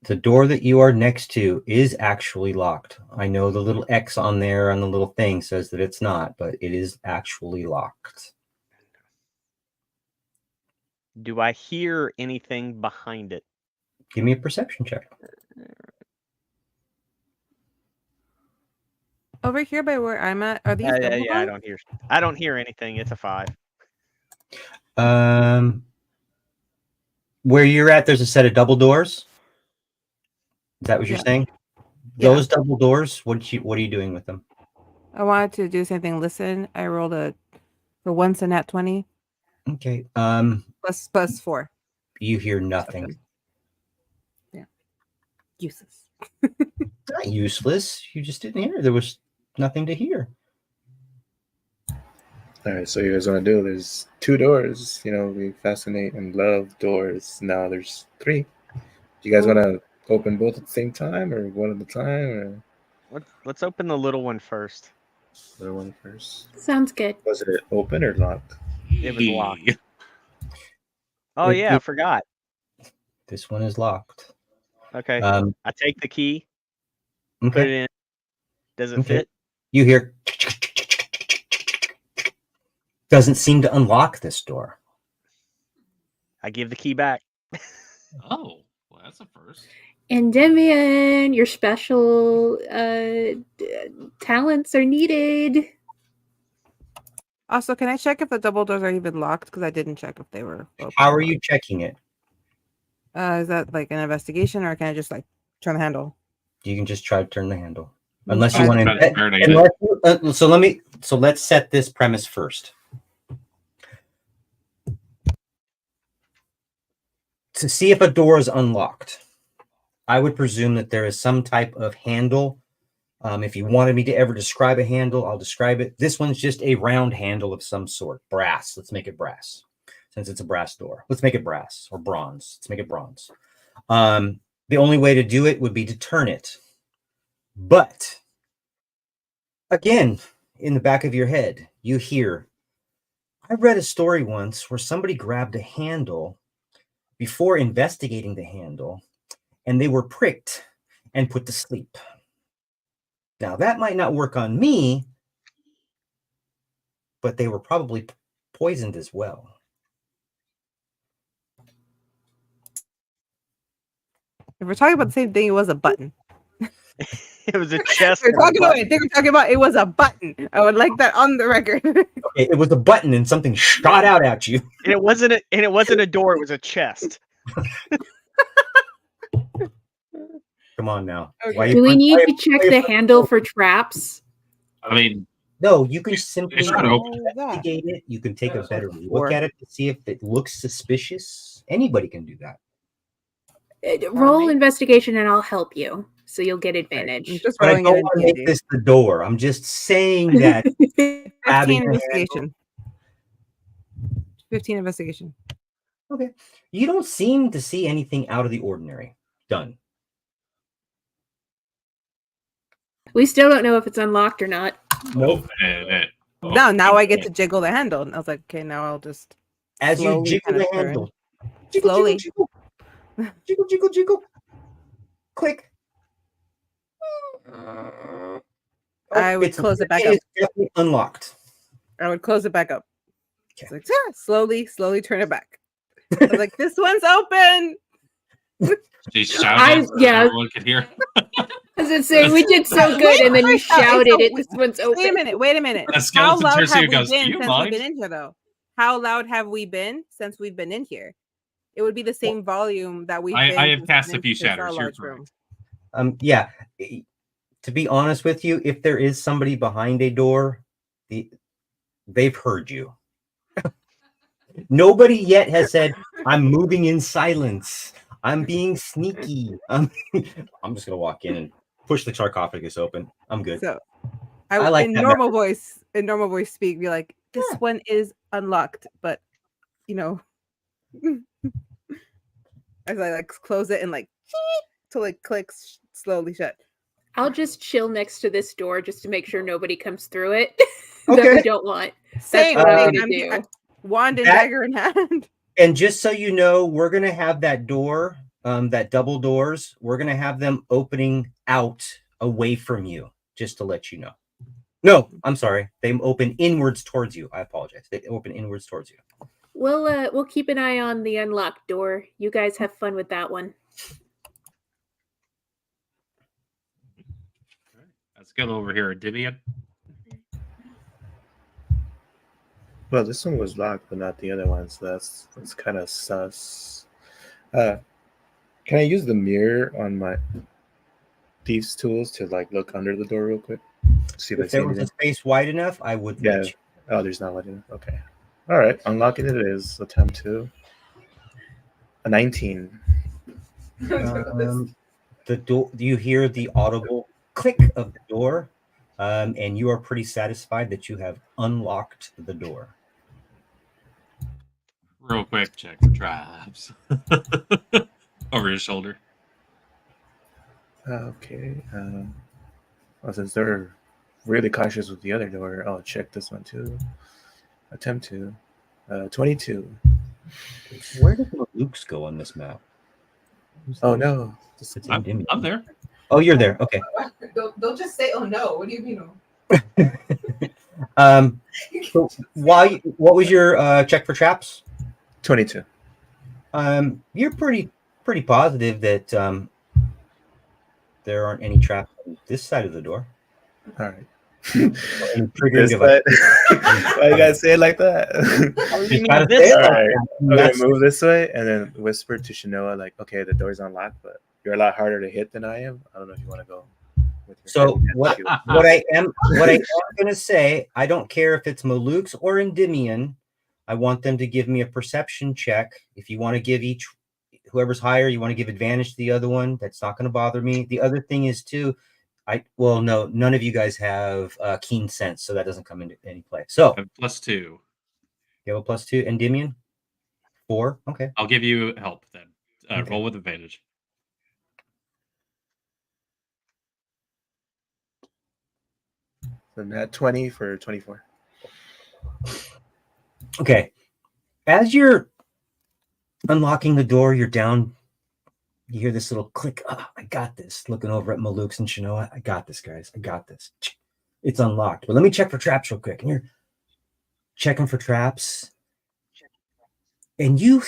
B: The door that you are next to is actually locked. I know the little X on there on the little thing says that it's not, but it is actually locked.
D: Do I hear anything behind it?
B: Give me a perception check.
C: Over here by where I'm at, are these double
D: Yeah,
C: doors?
D: I don't hear anything. It's a 5.
B: Where you're at, there's a set of double doors. Is that what you're
C: Yeah.
B: saying?
C: Yeah.
B: Those double doors. What are you doing with them?
C: I wanted to do something. Listen, I rolled for once a nat 20
B: Okay.
C: plus 4.
B: You hear nothing.
C: Yeah. Useless.
B: It's not useless. You just didn't hear. There was nothing to hear.
E: All right, so you guys want to do? There's 2 doors. You know, we fascinate and love doors. Now there's 3. You guys want to open both at the same time, or one at a time, or
D: Let's open the little one first.
E: the one first?
A: Sounds good.
E: Was it open or locked?
D: It was locked. Oh yeah, I forgot.
B: This one is locked.
D: Okay. I take the key, put it
B: Okay.
D: in. Does it fit?
B: You hear. Doesn't seem to unlock this door.
D: I give the key back.
F: Oh, well, that's a first.
A: Endymion, your special talents are needed.
C: Also, can I check if the double doors are even locked? Because I didn't check if they were open.
B: How are you checking it?
C: Is that like an investigation, or can I just like turn the handle?
B: You can just try to turn the handle,
C: Mm,
B: unless
C: I
B: you want
F: Try to
B: to.
F: turn it.
B: So let's set this premise first. To see if a door is unlocked, I would presume that there is some type of handle. If you wanted me to ever describe a handle, I'll describe it. This one's just a round handle of some sort. Brass. Let's make it brass. Since it's a brass door. Let's make it brass or bronze. Let's make it bronze. The only way to do it would be to turn it. But, again, in the back of your head, you hear, I read a story once where somebody grabbed a handle before investigating the handle, and they were pricked and put to sleep. Now, that might not work on me, but they were probably poisoned as well.
C: If we're talking about the same thing, it was a button.
D: It was a chest.
C: They were talking about it was a button. I would like that on the record.
B: It was a button and something shot out at you.
D: And it wasn't a door, it was a chest.
B: Come on now.
C: Okay.
A: Do we need to check the handle for traps?
F: I mean,
B: No, you can simply
F: It's not open.
B: investigate it. You can take a better look at it to see if it looks suspicious. Anybody can do that.
A: Roll investigation and I'll help you. So you'll get advantage.
C: I'm just
B: But I
C: rolling
B: don't
C: it
B: want to
C: in
B: make
C: D&D.
B: this the door. I'm just saying that
C: 15
B: having a
C: investigation. 15 investigation.
B: Okay. You don't seem to see anything out of the ordinary. Done.
A: We still don't know if it's unlocked or not.
B: Nope.
C: Now I get to jiggle the handle. And I was like, okay, now I'll just
B: As you
C: slowly
B: jiggle
C: kinda
B: the
C: turn.
B: handle. Jiggle,
C: Slowly.
B: jiggle, jiggle. Jiggle, jiggle, jiggle. Click.
C: I would
B: It's
C: close it back up.
B: definitely unlocked.
C: I would close it back up.
B: Okay.
C: It's like, slowly turn it back. I was like, this one's open.
F: She shouted.
A: yeah.
F: Everyone could hear.
A: As I say, we did so good, and then you shouted it. This one's open.
C: Wait a minute.
F: A
C: How
F: skeleton
C: loud
F: turns to
C: have
F: you
C: we
F: and goes, "Do
C: been
F: you
C: since we've
F: mind?"
C: been in here, though? How loud have we been since we've been in here? It would be the same volume that we've been.
F: I have
C: since
F: cast
C: we've
F: a
C: been
F: few
C: into our
F: shatters. You're
C: large room.
F: correct.
B: Yeah. To be honest with you, if there is somebody behind a door, they've heard you. Nobody yet has said, I'm moving in silence. I'm being sneaky. I'm just gonna walk in and push the sarcophagus open. I'm good.
C: So
B: I like
C: in
B: that
C: normal voice, speak, be like, this
B: Yeah.
C: one is unlocked, but you know, as I like close it and like till it clicks slowly shut.
A: I'll just chill next to this door just to make sure nobody comes through it that
B: Okay.
A: we don't want.
C: Same
A: what I'm
C: thing.
A: gonna do.
C: I'm wand and
B: That-
C: dagger in hand.
B: And just so you know, we're gonna have that door, that double doors, we're gonna have them opening out away from you, just to let you know. No, I'm sorry. They open inwards towards you. I apologize. They open inwards towards you.
A: We'll keep an eye on the unlocked door. You guys have fun with that one.
F: Let's go over here, Endymion.
E: Well, this one was locked, but not the other one, so that's kind of sus. Can I use the mirror on my thieves' tools to like look under the door real quick? See if I
B: If
E: see
B: there was a
E: anything.
B: space wide enough, I would
E: Yeah.
B: let you.
E: Oh, there's not one. Okay. All right. Unlocking it is attempt 2. A 19.
B: The door. You hear the audible click of the door, and you are pretty satisfied that you have unlocked the door.
F: Real quick, check for traps. Over his shoulder.
E: Okay. Well, since they're really cautious with the other door, I'll check this one too. Attempt 2. 22.
B: Where did the Luke's go on this map?
E: Oh no.
B: It's
F: I'm
B: Endymion.
F: there.
B: Oh, you're there. Okay.
G: Don't just say, oh no. What do you mean?
B: So what was your check for traps?
E: 22.
B: You're pretty positive that there aren't any traps on this side of the door.
E: All right.
B: Any triggering
E: This
B: device.
E: Why you gotta say it like that?
B: You gotta
D: this
B: say it
E: All
B: like
E: right.
B: that.
E: I'm gonna
B: That's-
E: move this way and then whisper to Shanoa, like, okay, the door's unlocked, but you're a lot harder to hit than I am. I don't know if you want to go with your
B: So
E: heavy
B: what
E: shield.
B: I am going to say, I don't care if it's Maluk's or Endymion. I want them to give me a perception check. If you want to give whoever's higher, you want to give advantage to the other one. That's not going to bother me. The other thing is too, no, none of you guys have keen sense, so that doesn't come into any play. So
F: +2.
B: you have a +2. Endymion 4. Okay.
F: I'll give you help then.
B: Okay.
F: Roll with advantage.
E: So net 20 for 24.
B: Okay. As you're unlocking the door, you're down. You hear this little click. Oh, I got this. Looking over at Maluk's and Shanoa. I got this, guys. I got this. It's unlocked. But let me check for traps real quick. And you're checking for traps. And you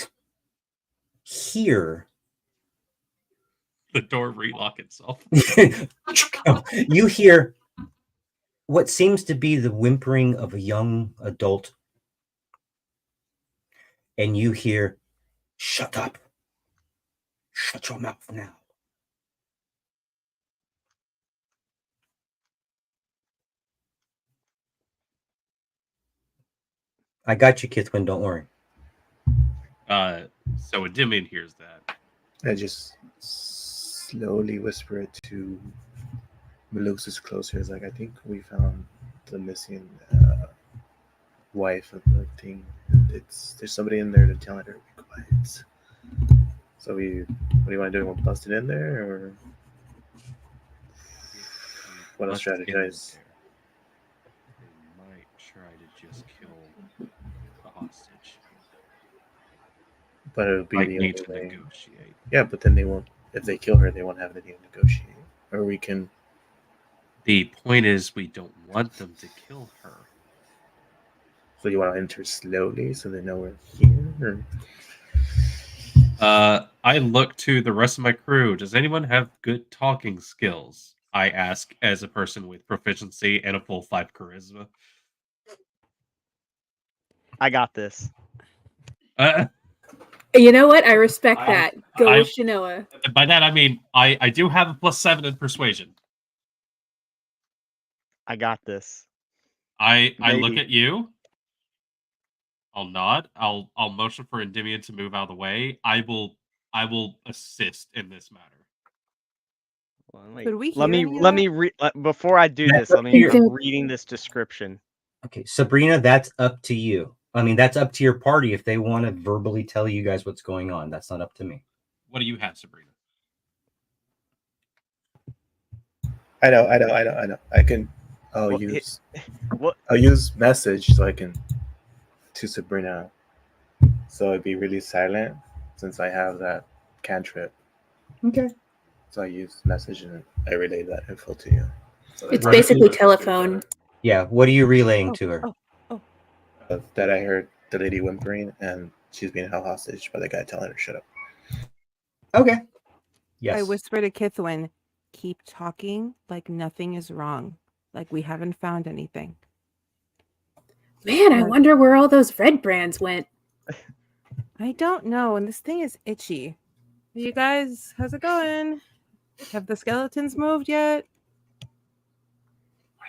B: hear
F: The door relock itself.
B: you hear what seems to be the whimpering of a young adult. And you hear, shut up. Shut your mouth now. I got you, Kithwin. Don't worry.
F: So Endymion hears that.
E: I just slowly whisper it to Malux is closer. It's like, I think we found the missing wife of the thing. There's somebody in there to tell her to be quiet. So what do you want to do? Want to bust it in there, or want to strategize?
F: They might try to just kill the hostage.
E: But it'll be
F: Might
E: the
F: need
E: only
F: to
E: way.
F: negotiate.
E: Yeah, but then they won't. If they kill her, they won't have anything to negotiate. Or we can.
F: The point is, we don't want them to kill her.
E: So you want to enter slowly so they know we're here. Or?
F: I look to the rest of my crew. Does anyone have good talking skills? I ask as a person with proficiency and a full 5 charisma.
D: I got this.
A: You know what? I respect that. Go
F: I-
A: with Shanoa.
F: By that I mean I do have a +7 in persuasion.
D: I got this.
F: I look
D: Maybe.
F: at you. I'll nod. I'll motion for Endymion to move out of the way. I will assist in this matter.
C: Could we
D: Let
C: hear
D: me
C: any of
D: let
C: that?
D: me read before I do
B: That's
D: this. Let me.
B: here.
D: I'm reading this description.
B: Okay, Sabrina, that's up to you. I mean, that's up to your party if they want to verbally tell you guys what's going on. That's not up to me.
F: What do you have, Sabrina?
E: I know. I can. I'll
D: Well,
E: use.
D: What?
E: I'll use message so I can to Sabrina. So it'd be really silent since I have that cantrip.
B: Okay.
E: So I use message and I relay that info to you. So
A: It's
E: that-
A: basically telephone.
B: Yeah, what are you relaying to her?
C: Oh.
E: that I heard the lady whimpering, and she's being held hostage by the guy telling her shut up.
B: Okay.
C: I
B: Yes.
C: whisper to Kithwin, keep talking like nothing is wrong, like we haven't found anything.
A: Man, I
C: Like-
A: wonder where all those red brands went.
C: I don't know, and this thing is itchy. You guys, how's it going? Have the skeletons moved yet?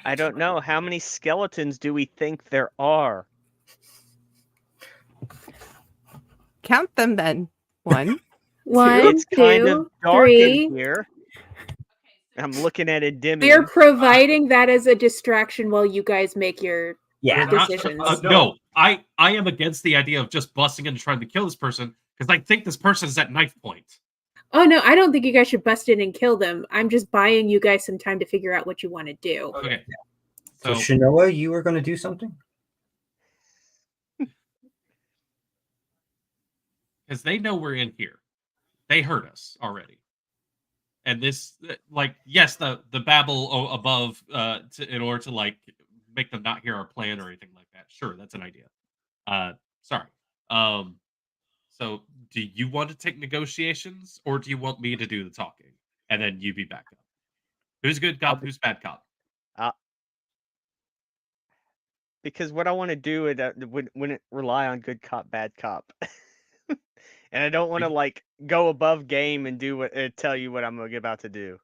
D: I don't know. How many skeletons do we think there are?
C: Count them then. 1.
A: One,
D: It's kind of
A: two,
D: dark
A: three.
D: in here. I'm looking at it dimming.
A: We're providing that as a distraction while you guys make your
B: Yeah.
F: We're not-
A: decisions.
F: no, I am against the idea of just busting in and trying to kill this person because I think this person is at knife point.
A: Oh no, I don't think you guys should bust in and kill them. I'm just buying you guys some time to figure out what you want to do.
F: Okay.
B: So,
F: So
B: Shanoa, you were going to do something?
F: because they know we're in here, they heard us already, and this, like, yes, the babble above, in order to like make them not hear our plan or anything like that. Sure, that's an idea. Sorry. So do you want to take negotiations, or do you want me to do the talking and then you be back up? Who's good cop? Who's bad cop?
D: Because what I want to do is wouldn't rely on good cop, bad cop. And I don't want to like go above game and do what tell you what I'm about to do.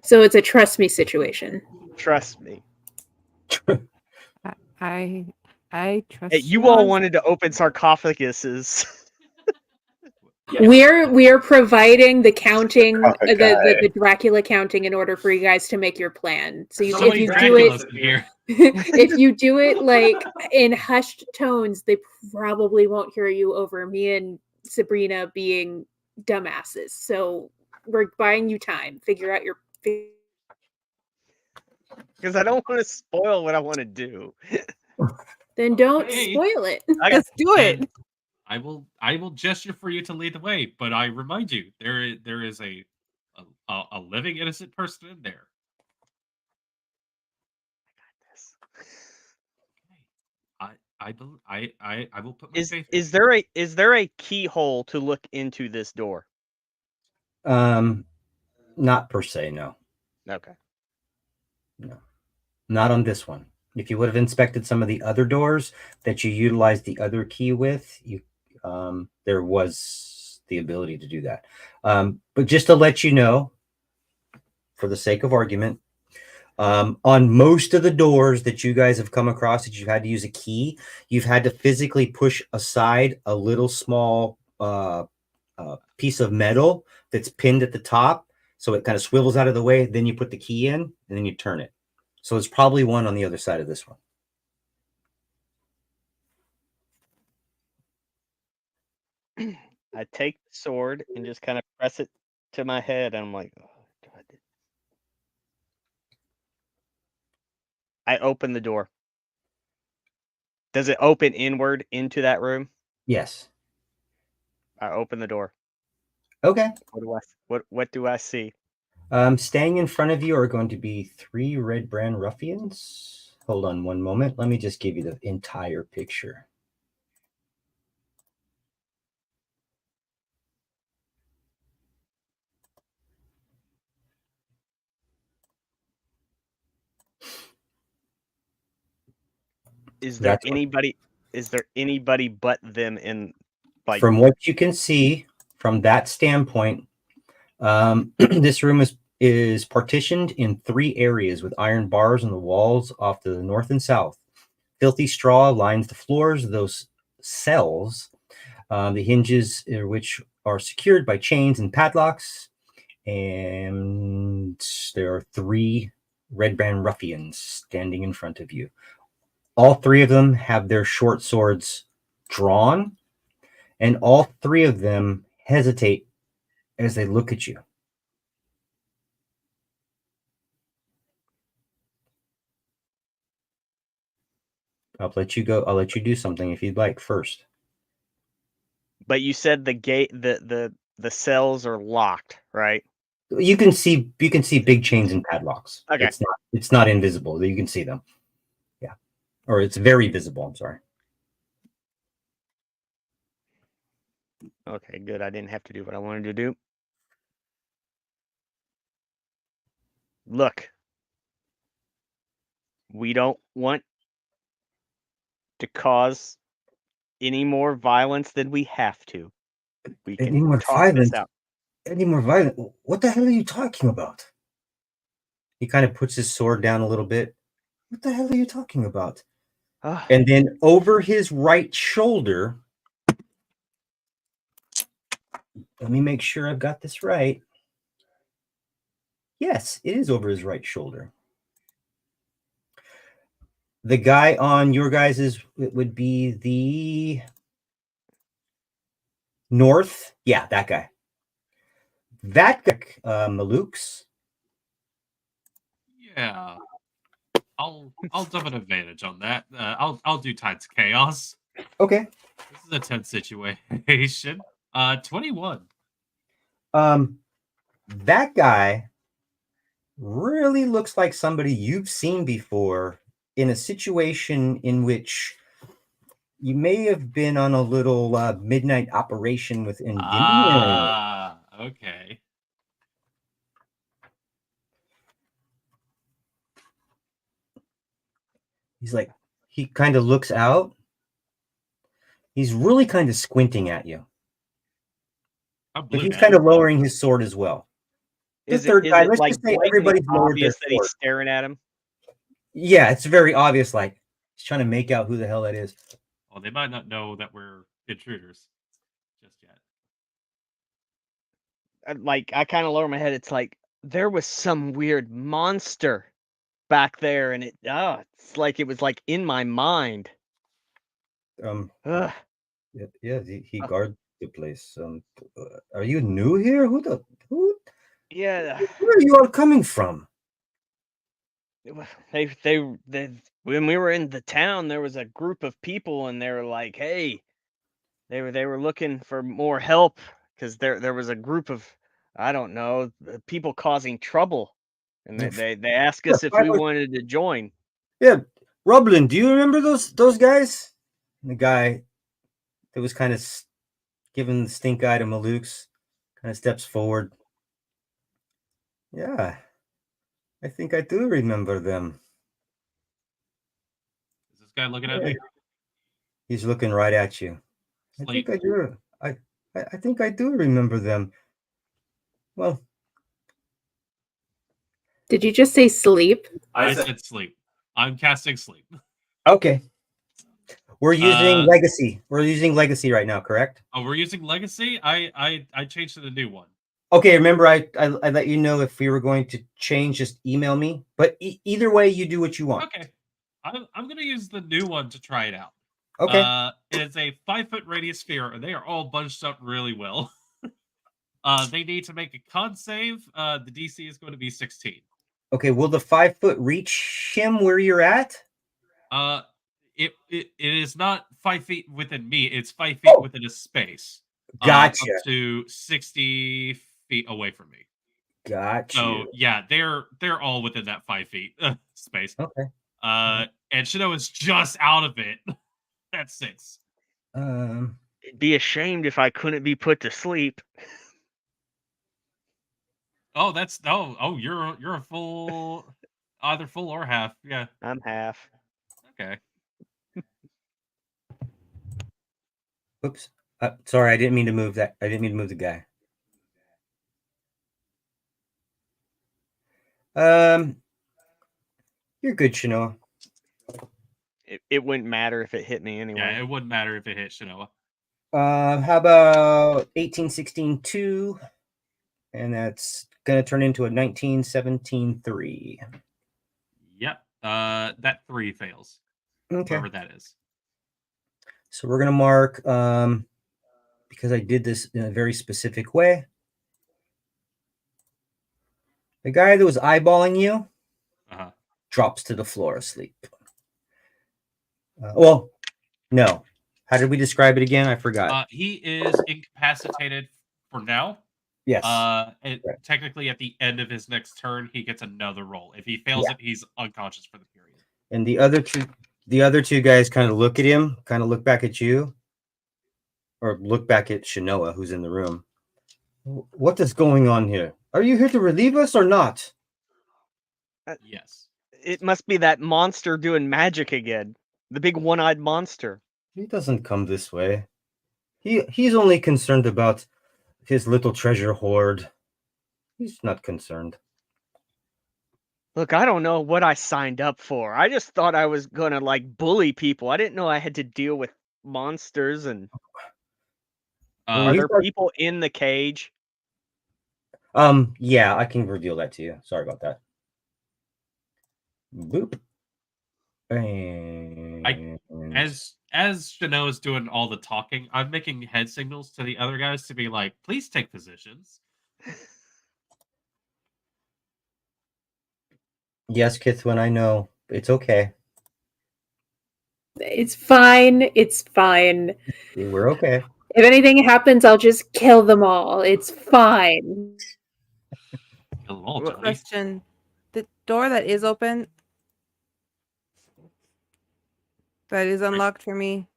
A: So it's a trust me situation.
D: Trust me.
C: I trust
D: Hey, you all
C: on-
D: wanted to open sarcophaguses.
A: We're providing the counting,
E: Sarcophagi.
A: the Dracula counting in order for you guys to make your plan. So
F: So
A: if
F: many
A: you do
F: Draculas
A: it,
F: in here.
A: if you do it like in hushed tones, they probably won't hear you over me and Sabrina being dumbasses. So we're buying you time. Figure out your.
D: Because I don't want to spoil what I want to do.
A: Then don't
F: Okay.
A: spoil it.
C: Let's do it.
F: And I will gesture for you to lead the way, but I remind you there is a living innocent person in there. I will put my faith in
D: Is
F: you.
D: there a keyhole to look into this door?
B: Not per se, no.
D: Okay.
B: Not on this one. If you would have inspected some of the other doors that you utilized the other key with, there was the ability to do that. But just to let you know, for the sake of argument, on most of the doors that you guys have come across that you've had to use a key, you've had to physically push aside a little small piece of metal that's pinned at the top, so it kind of swivels out of the way. Then you put the key in, and then you turn it. So there's probably one on the other side of this one.
D: I take the sword and just kind of press it to my head, and I'm like, oh, God. I open the door. Does it open inward into that room?
B: Yes.
D: I open the door.
B: Okay.
D: What do I see?
B: Staying in front of you are going to be 3 red brand ruffians. Hold on one moment. Let me just give you the entire picture.
D: Is there
B: That's what-
D: anybody? Is there anybody but them in? Like,
B: From what you can see from that standpoint, this room is partitioned in 3 areas with iron bars on the walls off to the north and south. Filthy straw lines the floors of those cells, the hinges which are secured by chains and padlocks. And there are 3 red band ruffians standing in front of you. All 3 of them have their short swords drawn, and all 3 of them hesitate as they look at you. I'll let you go. I'll let you do something if you'd like first.
D: but you said the gate, the cells are locked, right?
B: You can see big chains and padlocks.
D: Okay.
B: It's not invisible. You can see them. Yeah. Or it's very visible. I'm sorry.
D: Okay, good. I didn't have to do what I wanted to do. Look, we don't want to cause any more violence than we have to. We
B: Any
D: can
B: more
D: talk this
B: violent?
D: out.
B: Any more violent? What the hell are you talking about? He kind of puts his sword down a little bit. What the hell are you talking about?
D: Ah,
B: And then over his right shoulder, let me make sure I've got this right. Yes, it is over his right shoulder. The guy on your guys's it would be the north. Yeah, that guy. That guy, Maluk's.
F: Yeah. I'll dump an advantage on that. I'll do Tides of Chaos.
B: Okay.
F: This is a tense situation. 21.
B: That guy really looks like somebody you've seen before in a situation in which you may have been on a little midnight operation with Endymion.
F: Okay.
B: He's like, he kind of looks out. He's really kind of squinting at you.
F: I'm
B: But
F: blue
B: he's
F: now.
B: kind of lowering his sword as well. The
D: is
B: third
D: it
B: guy, let's
D: like
B: just say
D: blatantly
B: everybody's lowered their
D: obvious that he's
B: sword.
D: staring at him?
B: Yeah, it's very obvious. Like he's trying to make out who the hell that is.
F: Well, they might not know that we're intruders just yet.
D: I kind of lower my head. It's like there was some weird monster back there, and it's like it was like in my mind. Ugh.
B: Yeah, he
D: Oh.
B: guards the place. Are you new here? Who?
D: Yeah,
B: Where are you all coming from?
D: they when we were in the town, there was a group of people, and they were like, "Hey," they were looking for more help because there was a group of, I don't know, people causing trouble, and they asked us if we wanted to join.
B: Yeah, Roblin, do you remember those guys? And the guy that was kind of giving the stink eye to Maluk's kind of steps forward. Yeah, I think I do remember them.
F: Is this guy looking at me?
B: He's looking right at you. I
F: Sleep.
B: think I do. I think I do remember them. Well,
A: Did you just say sleep?
F: I said sleep. I'm casting sleep.
B: okay. We're using legacy. We're using legacy right now, correct?
F: Oh, we're using legacy. I changed to the new one.
B: Okay, remember I let you know if we were going to change, just email me. But either way, you do what you want.
F: Okay, I'm gonna use the new one to try it out.
B: Okay.
F: It's a 5-foot radius sphere, and they are all bunched up really well. They need to make a con save. The DC is going to be 16.
B: Okay, will the 5 foot reach him where you're at?
F: It is not 5 feet within me. It's 5 feet within a space.
B: Gotcha.
F: Up to 60 feet away from me.
B: Gotcha.
F: So yeah, they're all within that 5 feet space.
B: Okay.
F: And Shino is just out of it. That's 6.
D: It'd be a shame if I couldn't be put to sleep.
F: Oh, you're a full, either full or half. Yeah,
D: I'm half.
F: okay.
B: Oops. Sorry, I didn't mean to move that. I didn't mean to move the guy. You're good, Shinoa.
D: It wouldn't matter if it hit me anyway.
F: Yeah, it wouldn't matter if it hit Shinoa.
B: How about 18, 16, 2? And that's going to turn into a 19, 17, 3.
F: Yep. That 3 fails.
B: Okay.
F: Whatever that is.
B: So we're going to mark, because I did this in a very specific way. The guy that was eyeballing you drops to the floor asleep. Well, no. How did we describe it again? I forgot.
F: He is incapacitated for now.
B: Yes.
F: Technically, at the end of his next turn, he gets another roll. If he fails it, he's unconscious for the period.
B: And the other two The other two guys kind of look at him, kind of look back at you, or look back at Shanoa, who's in the room. What is going on here? Are you here to relieve us or not?
F: Yes.
D: It must be that monster doing magic again. The big one-eyed monster.
B: He doesn't come this way. He's only concerned about his little treasure hoard. He's not concerned.
D: Look, I don't know what I signed up for. I just thought I was gonna like bully people. I didn't know I had to deal with monsters and are there people in the cage?
B: Yeah, I can reveal that to you. Sorry about that. Boop. And
F: As Shano is doing all the talking, I'm making head signals to the other guys to be like, please take positions.
B: yes, Kithwin, I know. It's okay.
A: It's fine. It's fine.
B: We're okay.
A: If anything happens, I'll just kill them all. It's fine.
F: Kill them all, Johnny.
C: Question: the door that is open, that is unlocked for me,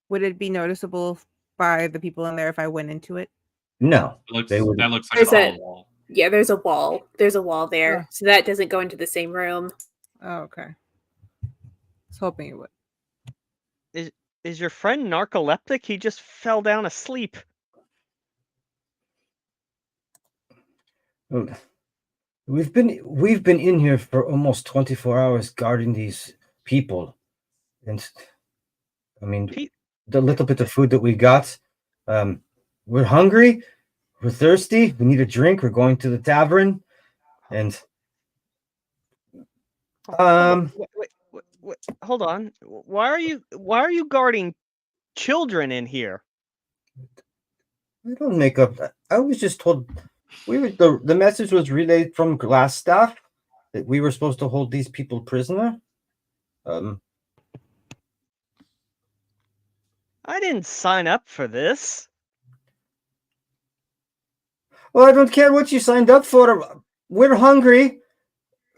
C: would it be noticeable by the people in there if I went into it?
B: No,
F: That looks like
A: There's
F: a
A: a-
F: hollow wall.
A: Yeah, there's a wall. There's a wall there.
C: Oh.
A: So that doesn't go into the same room.
C: Oh, okay. I was hoping it would.
D: Is your friend narcoleptic? He just fell down asleep.
B: We've been in here for almost 24 hours guarding these people, and I mean, the little bit of food that we got, we're hungry, we're thirsty, we need a drink. We're going to the tavern, and
D: Wait, hold on. Why are you guarding children in here?
B: I don't make up. I was just told the message was relayed from Glass staff that we were supposed to hold these people prisoner.
D: I didn't sign up for this.
B: Well, I don't care what you signed up for. We're hungry.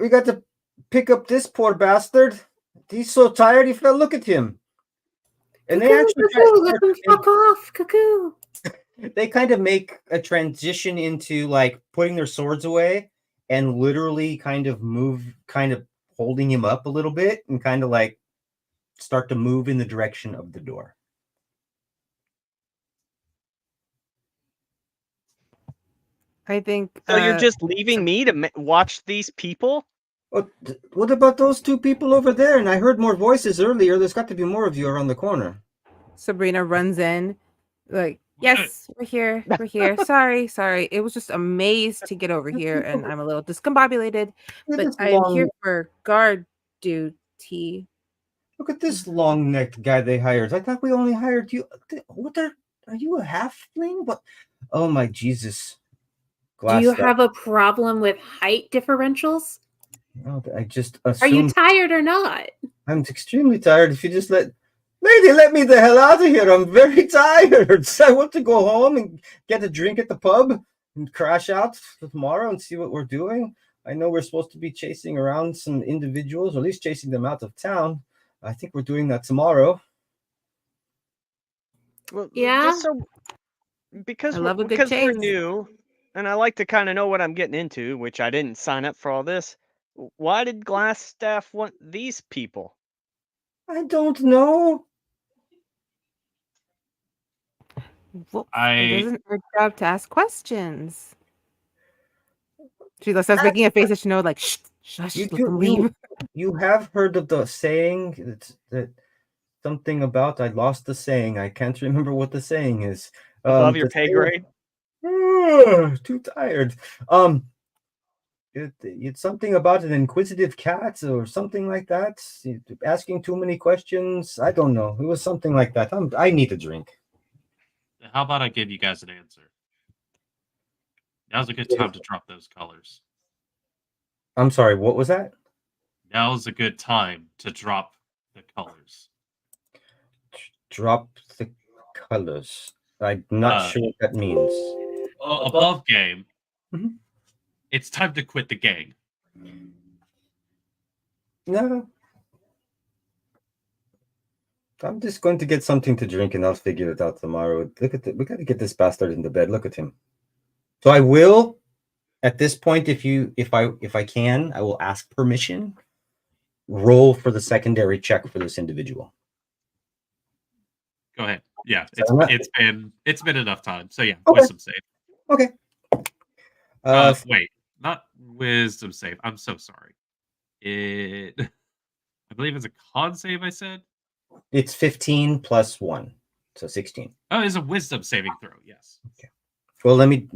B: We got to pick up this poor bastard. He's so tired. He fell. Look at him. And
A: Cuckoo, let them fuck off. Cuckoo.
B: They kind of make a transition into like putting their swords away and literally kind of holding him up a little bit and kind of like start to move in the direction of the door.
C: I think.
D: So you're just leaving me to watch these people?
B: What about those two people over there? And I heard more voices earlier. There's got to be more of you around the corner.
C: Sabrina runs in, like, yes, we're here. We're here. Sorry. It was just a maze to get over here, and I'm a little discombobulated. But I am here for guard duty.
B: Look at this long-necked guy they hired. I thought we only hired you. What are you, a halfling? What? Oh my Jesus!
A: Do you have a problem with height differentials?
B: No, I just assumed.
A: Are you tired or not?
B: I'm extremely tired. If you just let me the hell out of here. I'm very tired. I want to go home and get a drink at the pub and crash out tomorrow and see what we're doing. I know we're supposed to be chasing around some individuals, or at least chasing them out of town. I think we're doing that tomorrow.
D: Well,
A: yeah.
D: Just so, because we're new, and I like to kind of know what I'm getting into, which I didn't sign up for all this. Why did Glass staff want these people?
B: I don't know.
C: Well, it isn't her job to ask questions. She starts making a face that she knows, like, shh, shush, let them leave.
B: You have heard of the saying that something about, I lost the saying. I can't remember what the saying is.
D: Above your pay grade?
B: Too tired. It's something about an inquisitive cat or something like that. Asking too many questions. I don't know. It was something like that. I need a drink.
F: How about I give you guys an answer? Now's a good time to drop those colors.
B: I'm sorry, what was that?
F: Now's a good time to drop the colors.
B: Drop the colors. I'm not sure what that means.
F: Above game.
B: Mm-hmm.
F: It's time to quit the gang.
B: No. I'm just going to get something to drink and I'll figure it out tomorrow. Look at we got to get this bastard into bed. Look at him. So I will, at this point, if I can, I will ask permission. Roll for the secondary check for this individual.
F: Go ahead. Yeah,
B: So
F: it's been enough time. So yeah,
B: Okay.
F: wisdom save.
B: Okay.
F: Wait, not wisdom save. I'm so sorry. I believe it's a con save. I said
B: It's 15 plus 1, so 16.
F: oh, it's a wisdom saving throw. Yes.
B: Well, let me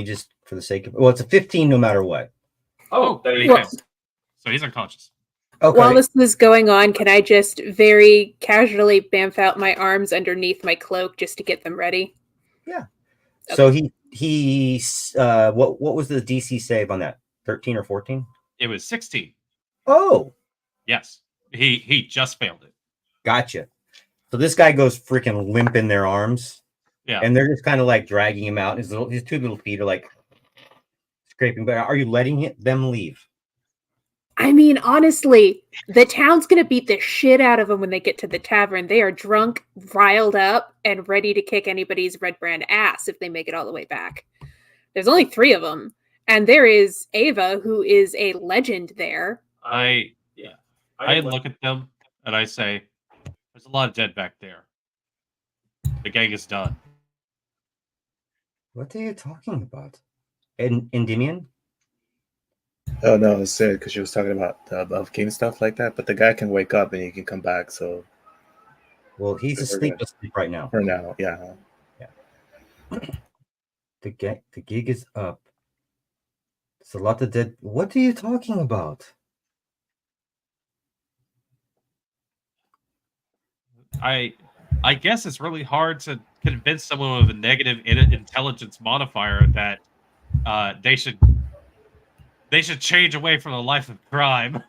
B: just for the sake of it's a 15 no matter what.
F: Oh,
A: Well,
F: he failed. So he's unconscious.
B: Okay.
A: While this is going on, can I just very casually bamf out my arms underneath my cloak just to get them ready?
B: Yeah. So he's what was the DC save on that? 13 or 14?
F: It was 16.
B: Oh,
F: Yes. He just failed it.
B: gotcha. So this guy goes freaking limp in their arms.
F: Yeah.
B: And they're just kind of like dragging him out. His 2 little feet are like scraping. But are you letting them leave?
A: I mean, honestly, the town's gonna beat the shit out of them when they get to the tavern. They are drunk, riled up, and ready to kick anybody's red brand ass if they make it all the way back. There's only 3 of them, and there is Ava, who is a legend there.
F: I look at them and I say, "There's a lot of dead back there. The gang is done."
B: What are you talking about? Endymion?
E: Oh no, it's it because she was talking about the above king stuff like that. But the guy can wake up and he can come back. So,
B: Well, he's asleep right now.
E: For now, yeah.
B: The gig is up. It's a lot of dead. What are you talking about?
F: I guess it's really hard to convince someone with a negative intelligence modifier that they should change away from a life of crime.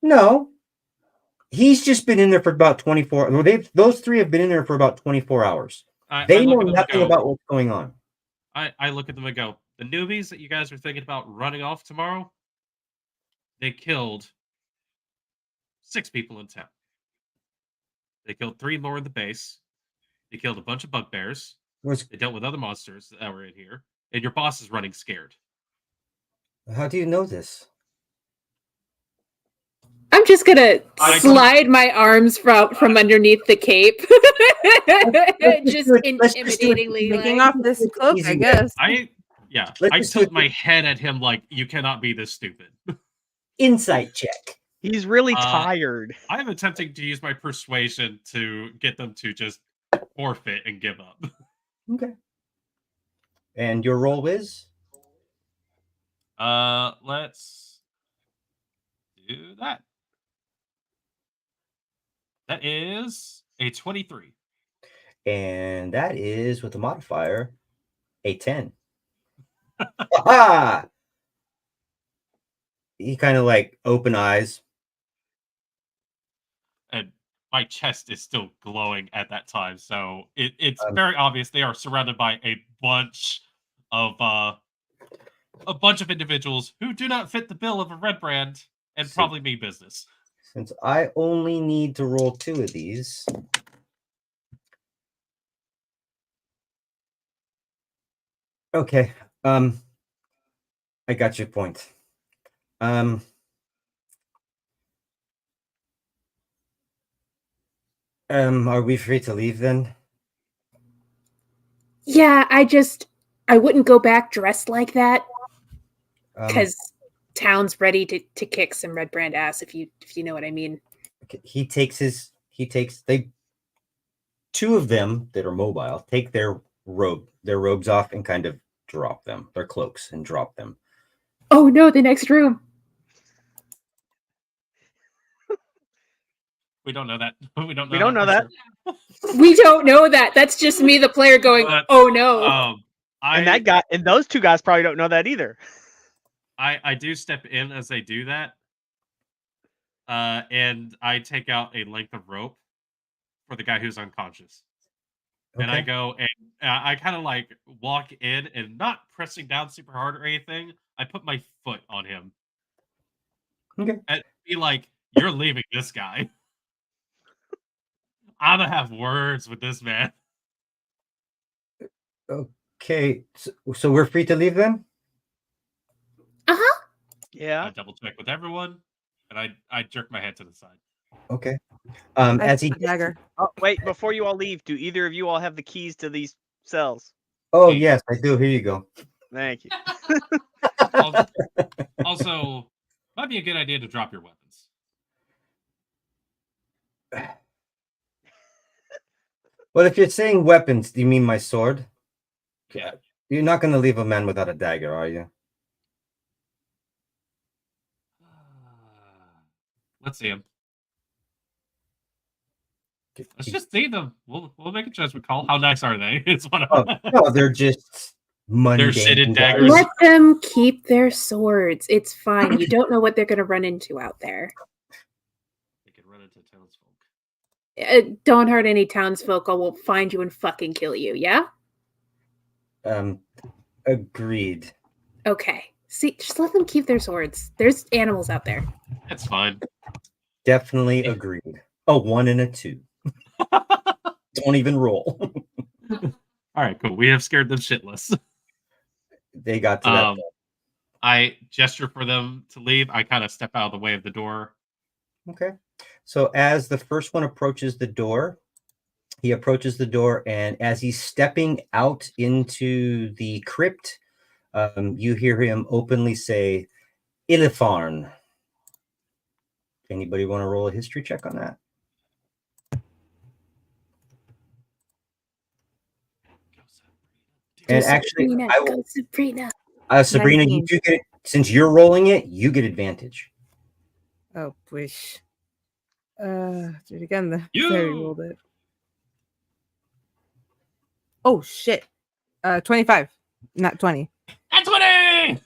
B: No. He's just been in there for about 24. Well, those 3 have been in there for about 24 hours. They know nothing about what's going on.
F: I look at them and go, the newbies that you guys are thinking about running off tomorrow, they killed 6 people in town. They killed 3 more in the base. They killed a bunch of bugbears. They dealt with other monsters that were in here. And your boss is running scared.
B: How do you know this?
A: I'm just gonna slide my arms from underneath the cape. Just intimidatingly.
C: Taking off this cloak, I guess.
F: I tilt my head at him like, you cannot be this stupid.
B: Insight check.
D: He's really tired.
F: I'm attempting to use my persuasion to get them to just forfeit and give up.
B: Okay. And your roll is?
F: Let's do that. That is a 23.
B: And that is with the modifier a 10. Aha! He kind of like open eyes.
F: And my chest is still glowing at that time, so it's very obvious they are surrounded by a bunch of individuals who do not fit the bill of a red brand and probably mean business.
B: Since I only need to roll 2 of these. Okay. I got your point. Are we free to leave then?
A: Yeah, I wouldn't go back dressed like that. Because town's ready to kick some red brand ass, if you know what I mean.
B: Okay. He takes 2 of them that are mobile take their robes off and kind of drop them, their cloaks, and drop them.
A: Oh no, the next room.
F: We don't know that. We don't
D: know that.
F: Sure.
A: We don't know that. That's just me, the player, going, oh no.
D: And that guy and those 2 guys probably don't know that either.
F: I do step in as they do that. And I take out a length of rope for the guy who's unconscious. Okay. And I go and I kind of like walk in and not pressing down super hard or anything. I put my foot on him.
B: Okay.
F: And be like, You're leaving this guy. I'm gonna have words with this man.
B: Okay, so we're free to leave then?
A: Uh-huh.
D: Yeah.
F: I double check with everyone, and I jerk my head to the side.
B: Okay.
C: I
B: As
C: took
B: he
C: the dagger.
D: Oh, wait, before you all leave, do either of you all have the keys to these cells?
B: Oh
F: Hey.
B: yes, I do. Here you go.
D: Thank you.
F: Also, might be a good idea to drop your weapons.
B: Well, if you're saying weapons, do you mean my sword?
F: Yeah.
B: You're not going to leave a man without a dagger, are you?
F: Let's see him. Let's just see them. We'll make a judgment call. How nice are they? It's one
B: Oh,
F: of
B: no, they're just mundane.
F: They're shitted
B: guys.
F: daggers.
A: Let them keep their swords. It's fine. You don't know what they're going to run into out there.
F: They could run into townsfolk.
A: Don't hurt any townsfolk or we'll find you and fucking kill you, yeah?
B: Agreed.
A: Okay. See, just let them keep their swords. There's animals out there.
F: It's fine.
B: Definitely agreed. Oh, 1 and a 2. Don't even roll.
F: All right, cool. We have scared them shitless.
B: They got to that.
F: I gesture for them to leave. I kind of step out of the way of the door.
B: Okay. So as the first one approaches the door, he approaches the door, and as he's stepping out into the crypt, you hear him openly say, Illifarn. Anybody want to roll a history check on that? And actually,
A: Sabrina,
B: I will,
A: go Sabrina.
B: Sabrina,
C: 19.
B: you do get, since you're rolling it, you get advantage.
C: Oh, wish. Do it again. The
F: You!
C: fairy rolled it. Oh shit. 25, not 20.
F: That's 20!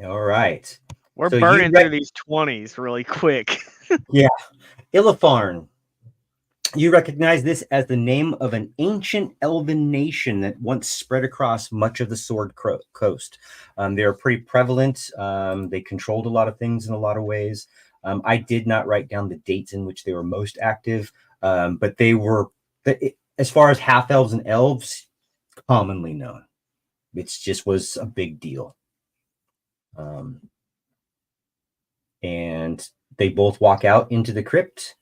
B: All right.
D: We're
B: So you
D: burning
B: rec-
D: through these 20s really quick.
B: Illifarn. You recognize this as the name of an ancient elven nation that once spread across much of the Sword Coast. They are pretty prevalent. They controlled a lot of things in a lot of ways. I did not write down the dates in which they were most active, but they were, as far as half elves and elves, commonly known. It just was a big deal. And they both walk out into the crypt.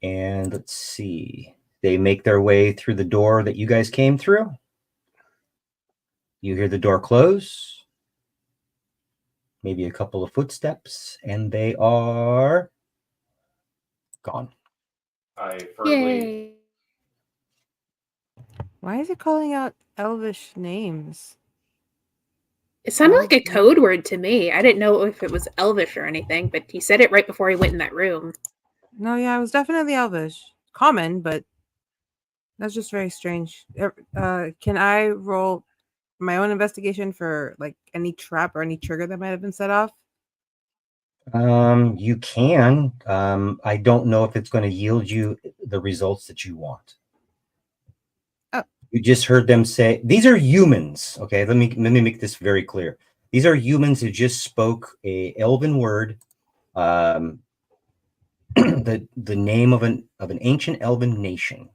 B: And let's see. They make their way through the door that you guys came through. You hear the door close. Maybe a couple of footsteps, and they are gone.
F: I firmly...
A: Yay.
C: Why is he calling out elvish names?
A: It sounded like a code word to me. I didn't know if it was Elvish or anything, but he said it right before he went in that room.
C: No, yeah, it was definitely elvish. Common, but that's just very strange. Can I roll my own investigation for like any trap or any trigger that might have been set off?
B: You can. I don't know if it's going to yield you the results that you want.
C: Oh.
B: You just heard them say these are humans. Okay, let me make this very clear. These are humans who just spoke a elven word, the name of an ancient elven nation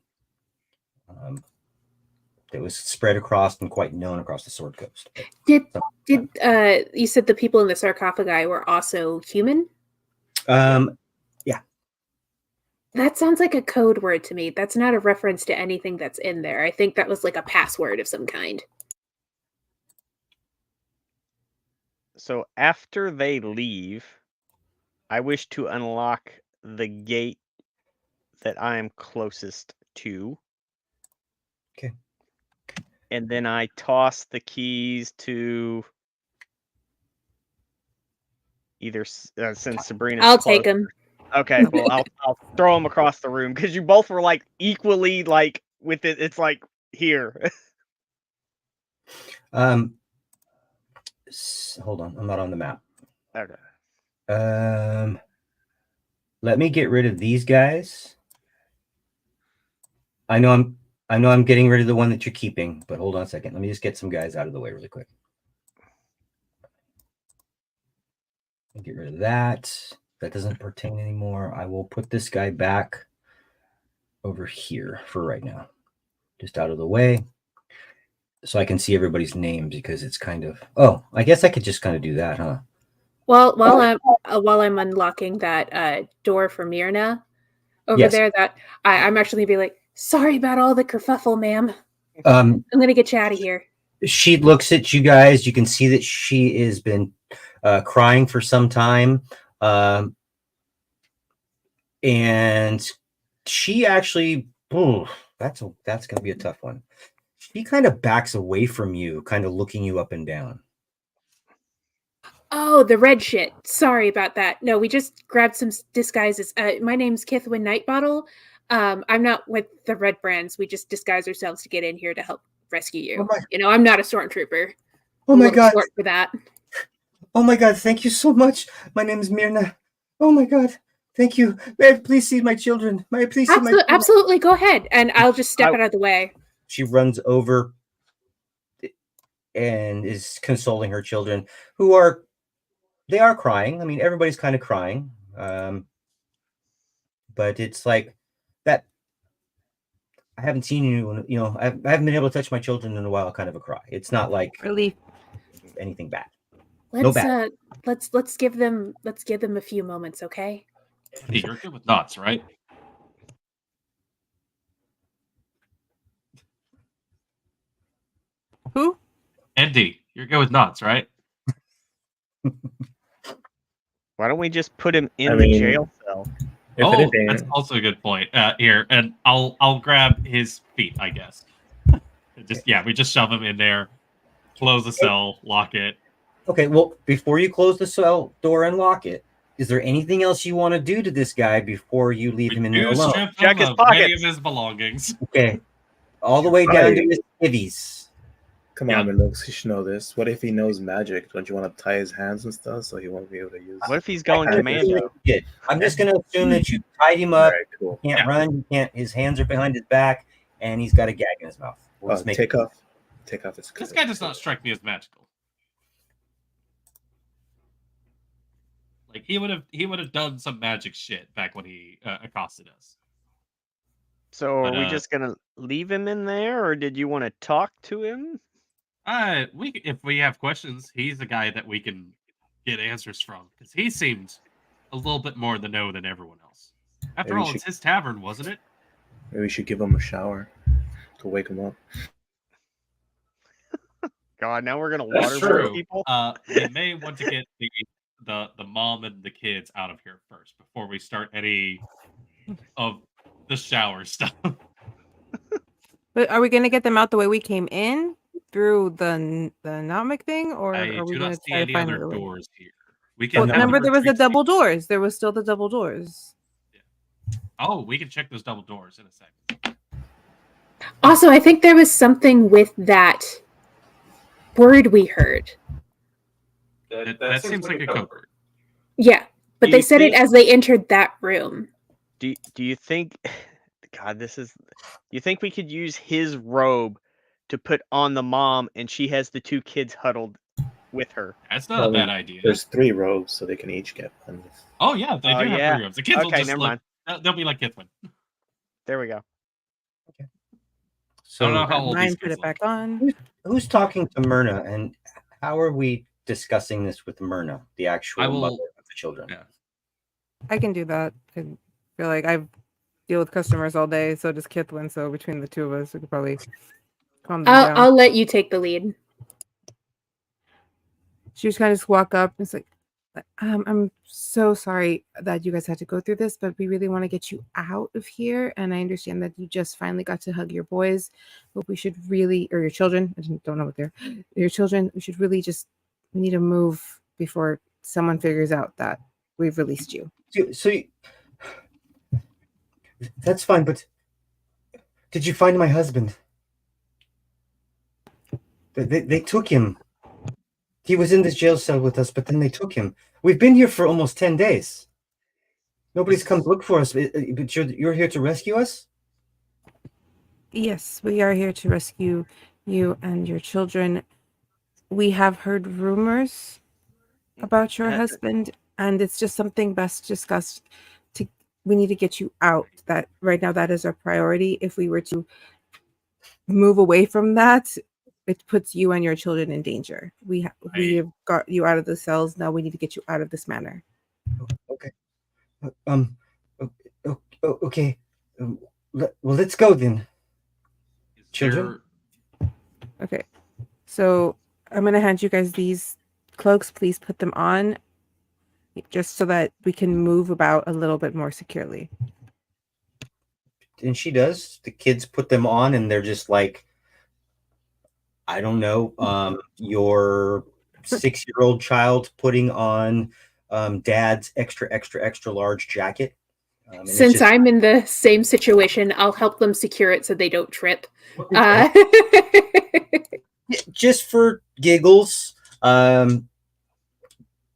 B: that was spread across and quite known across the Sword Coast.
A: Did you said the people in the sarcophagi were also human?
B: Yeah.
A: That sounds like a code word to me. That's not a reference to anything that's in there. I think that was like a password of some kind.
D: So after they leave, I wish to unlock the gate that I am closest to.
B: Okay.
D: And then I toss the keys to either since Sabrina's
A: I'll take
D: closer.
A: them.
D: Okay, well I'll throw them across the room because you both were like equally like with it. It's like here.
B: Hold on, I'm not on the map.
D: Okay.
B: Let me get rid of these guys. I know I'm getting rid of the one that you're keeping, but hold on a second. Let me just get some guys out of the way really quick. Get rid of that. that doesn't pertain anymore. I will put this guy back over here for right now, just out of the way, so I can see everybody's names because it's kind of. Oh, I guess I could just kind of do that, huh?
A: Well, while I'm unlocking that door for Myrna over
B: Yes.
A: there, that I'm actually gonna be like, sorry about all the kerfuffle, ma'am.
B: Um,
A: I'm gonna get you out of here.
B: she looks at you guys. You can see that she has been crying for some time, and she actually. Ooh, that's going to be a tough one. She kind of backs away from you, kind of looking you up and down.
A: Oh, the red shit. Sorry about that. No, we just grabbed some disguises. My name's Kithwin Nightbottle. I'm not with the red brands. We just disguise ourselves to get in here to help rescue you. I'm not a stormtrooper.
B: Oh
A: I'm a
B: my
A: little
B: god!
A: short for that.
B: Oh my god! Thank you so much. My name is Myrna. Oh my god! Thank you. May I please see my children? May I please see my children?
A: Absolutely, go ahead, and I'll just step out of the way.
B: She runs over and is consoling her children, who are crying. I mean, everybody's kind of crying, but it's like that. I haven't seen you. I haven't been able to touch my children in a while. Kind of a cry. It's not like
C: Relief.
B: anything bad.
A: Let's
B: bad.
A: let's give them a few moments, okay?
F: Hey, you're good with knots, right?
C: Who?
F: Andy, you're good with knots, right?
D: Why don't we just put him in the jail cell?
E: If anything,
F: That's also a good point. Here, and I'll grab his feet, I guess. We just shove him in there, close the cell, lock it.
B: Okay, well, before you close the cell door and lock it, is there anything else you want to do to this guy before you leave him in there alone?
F: Strip
D: Check
F: him
D: his
F: of many
D: pockets.
F: of his belongings.
B: Okay, all the way down to his civvies.
E: come on, Looks, he should know this. What if he knows magic? Don't you want to tie his hands and stuff so he won't be able to use?
D: What if he's going commando?
B: I'm just going to assume that you tied him up.
E: All right, cool.
B: He can't run. He can't. His hands are behind his back, and he's got a gag in his mouth. We'll just
E: Take off his.
F: This guy does not strike me as magical. Like he would have done some magic shit back when he accosted us.
D: So are we just gonna leave him in there, or did you want to talk to him?
F: If we have questions, he's the guy that we can get answers from because he seemed a little bit more in the know than everyone else. After all, it's his tavern, wasn't it?
E: Maybe we should give him a shower to wake him up.
D: God, now we're gonna
F: That's
D: water
F: true.
D: people.
F: We may want to get the mom and the kids out of here first before we start any of the shower stuff.
C: But are we going to get them out the way we came in through the nomic thing, or are we going to try to find
F: other
C: the
F: doors here? We can.
C: remember, there was the double doors. There was still the double doors.
F: Yeah. Oh, we can check those double doors in a second.
A: Also, I think there was something with that word we heard.
F: That seems like a code word.
A: Yeah, but they said it as they entered that room.
D: Do you think? God, do you think we could use his robe to put on the mom, and she has the two kids huddled with her?
F: That's not a bad idea.
E: There's 3 robes, so they can each get one.
F: Oh yeah, they do have 3 robes. The kids will just
D: never mind.
F: They'll be like Kithwin.
D: There we go.
B: Okay.
F: So I don't know how old these
C: put
F: kids
C: it back on.
B: Who's talking to Myrna, and how are we discussing this with Myrna, the actual mother of the children?
F: Yeah.
C: I can do that. I feel like I deal with customers all day, so does Kithwin. So between the two of us, we could probably calm them down.
A: I'll let you take the lead.
C: She just kind of just walk up and it's like, I'm so sorry that you guys had to go through this, but we really want to get you out of here. And I understand that you just finally got to hug your boys, but we should really, or your children, I don't know what they're, your children, we should really just, we need to move before someone figures out that we've released you.
B: That's fine, but did you find my husband? They took him. He was in this jail cell with us, but then they took him. We've been here for almost 10 days. Nobody's come to look for us, but you're here to rescue us?
C: Yes, we are here to rescue you and your children. We have heard rumors about your husband, and it's just something best discussed. We need to get you out. That right now, that is our priority. If we were to move away from that, it puts you and your children in danger. We have got you out of the cells. Now we need to get you out of this manor.
B: Okay. Okay. Well, let's go then. Children?
C: Okay. So I'm going to hand you guys these cloaks. Please put them on just so that we can move about a little bit more securely.
B: And she does. The kids put them on and they're just like, I don't know, your 6-year-old child putting on dad's extra large jacket.
A: Since I'm in the same situation, I'll help them secure it so they don't trip.
B: Just for giggles,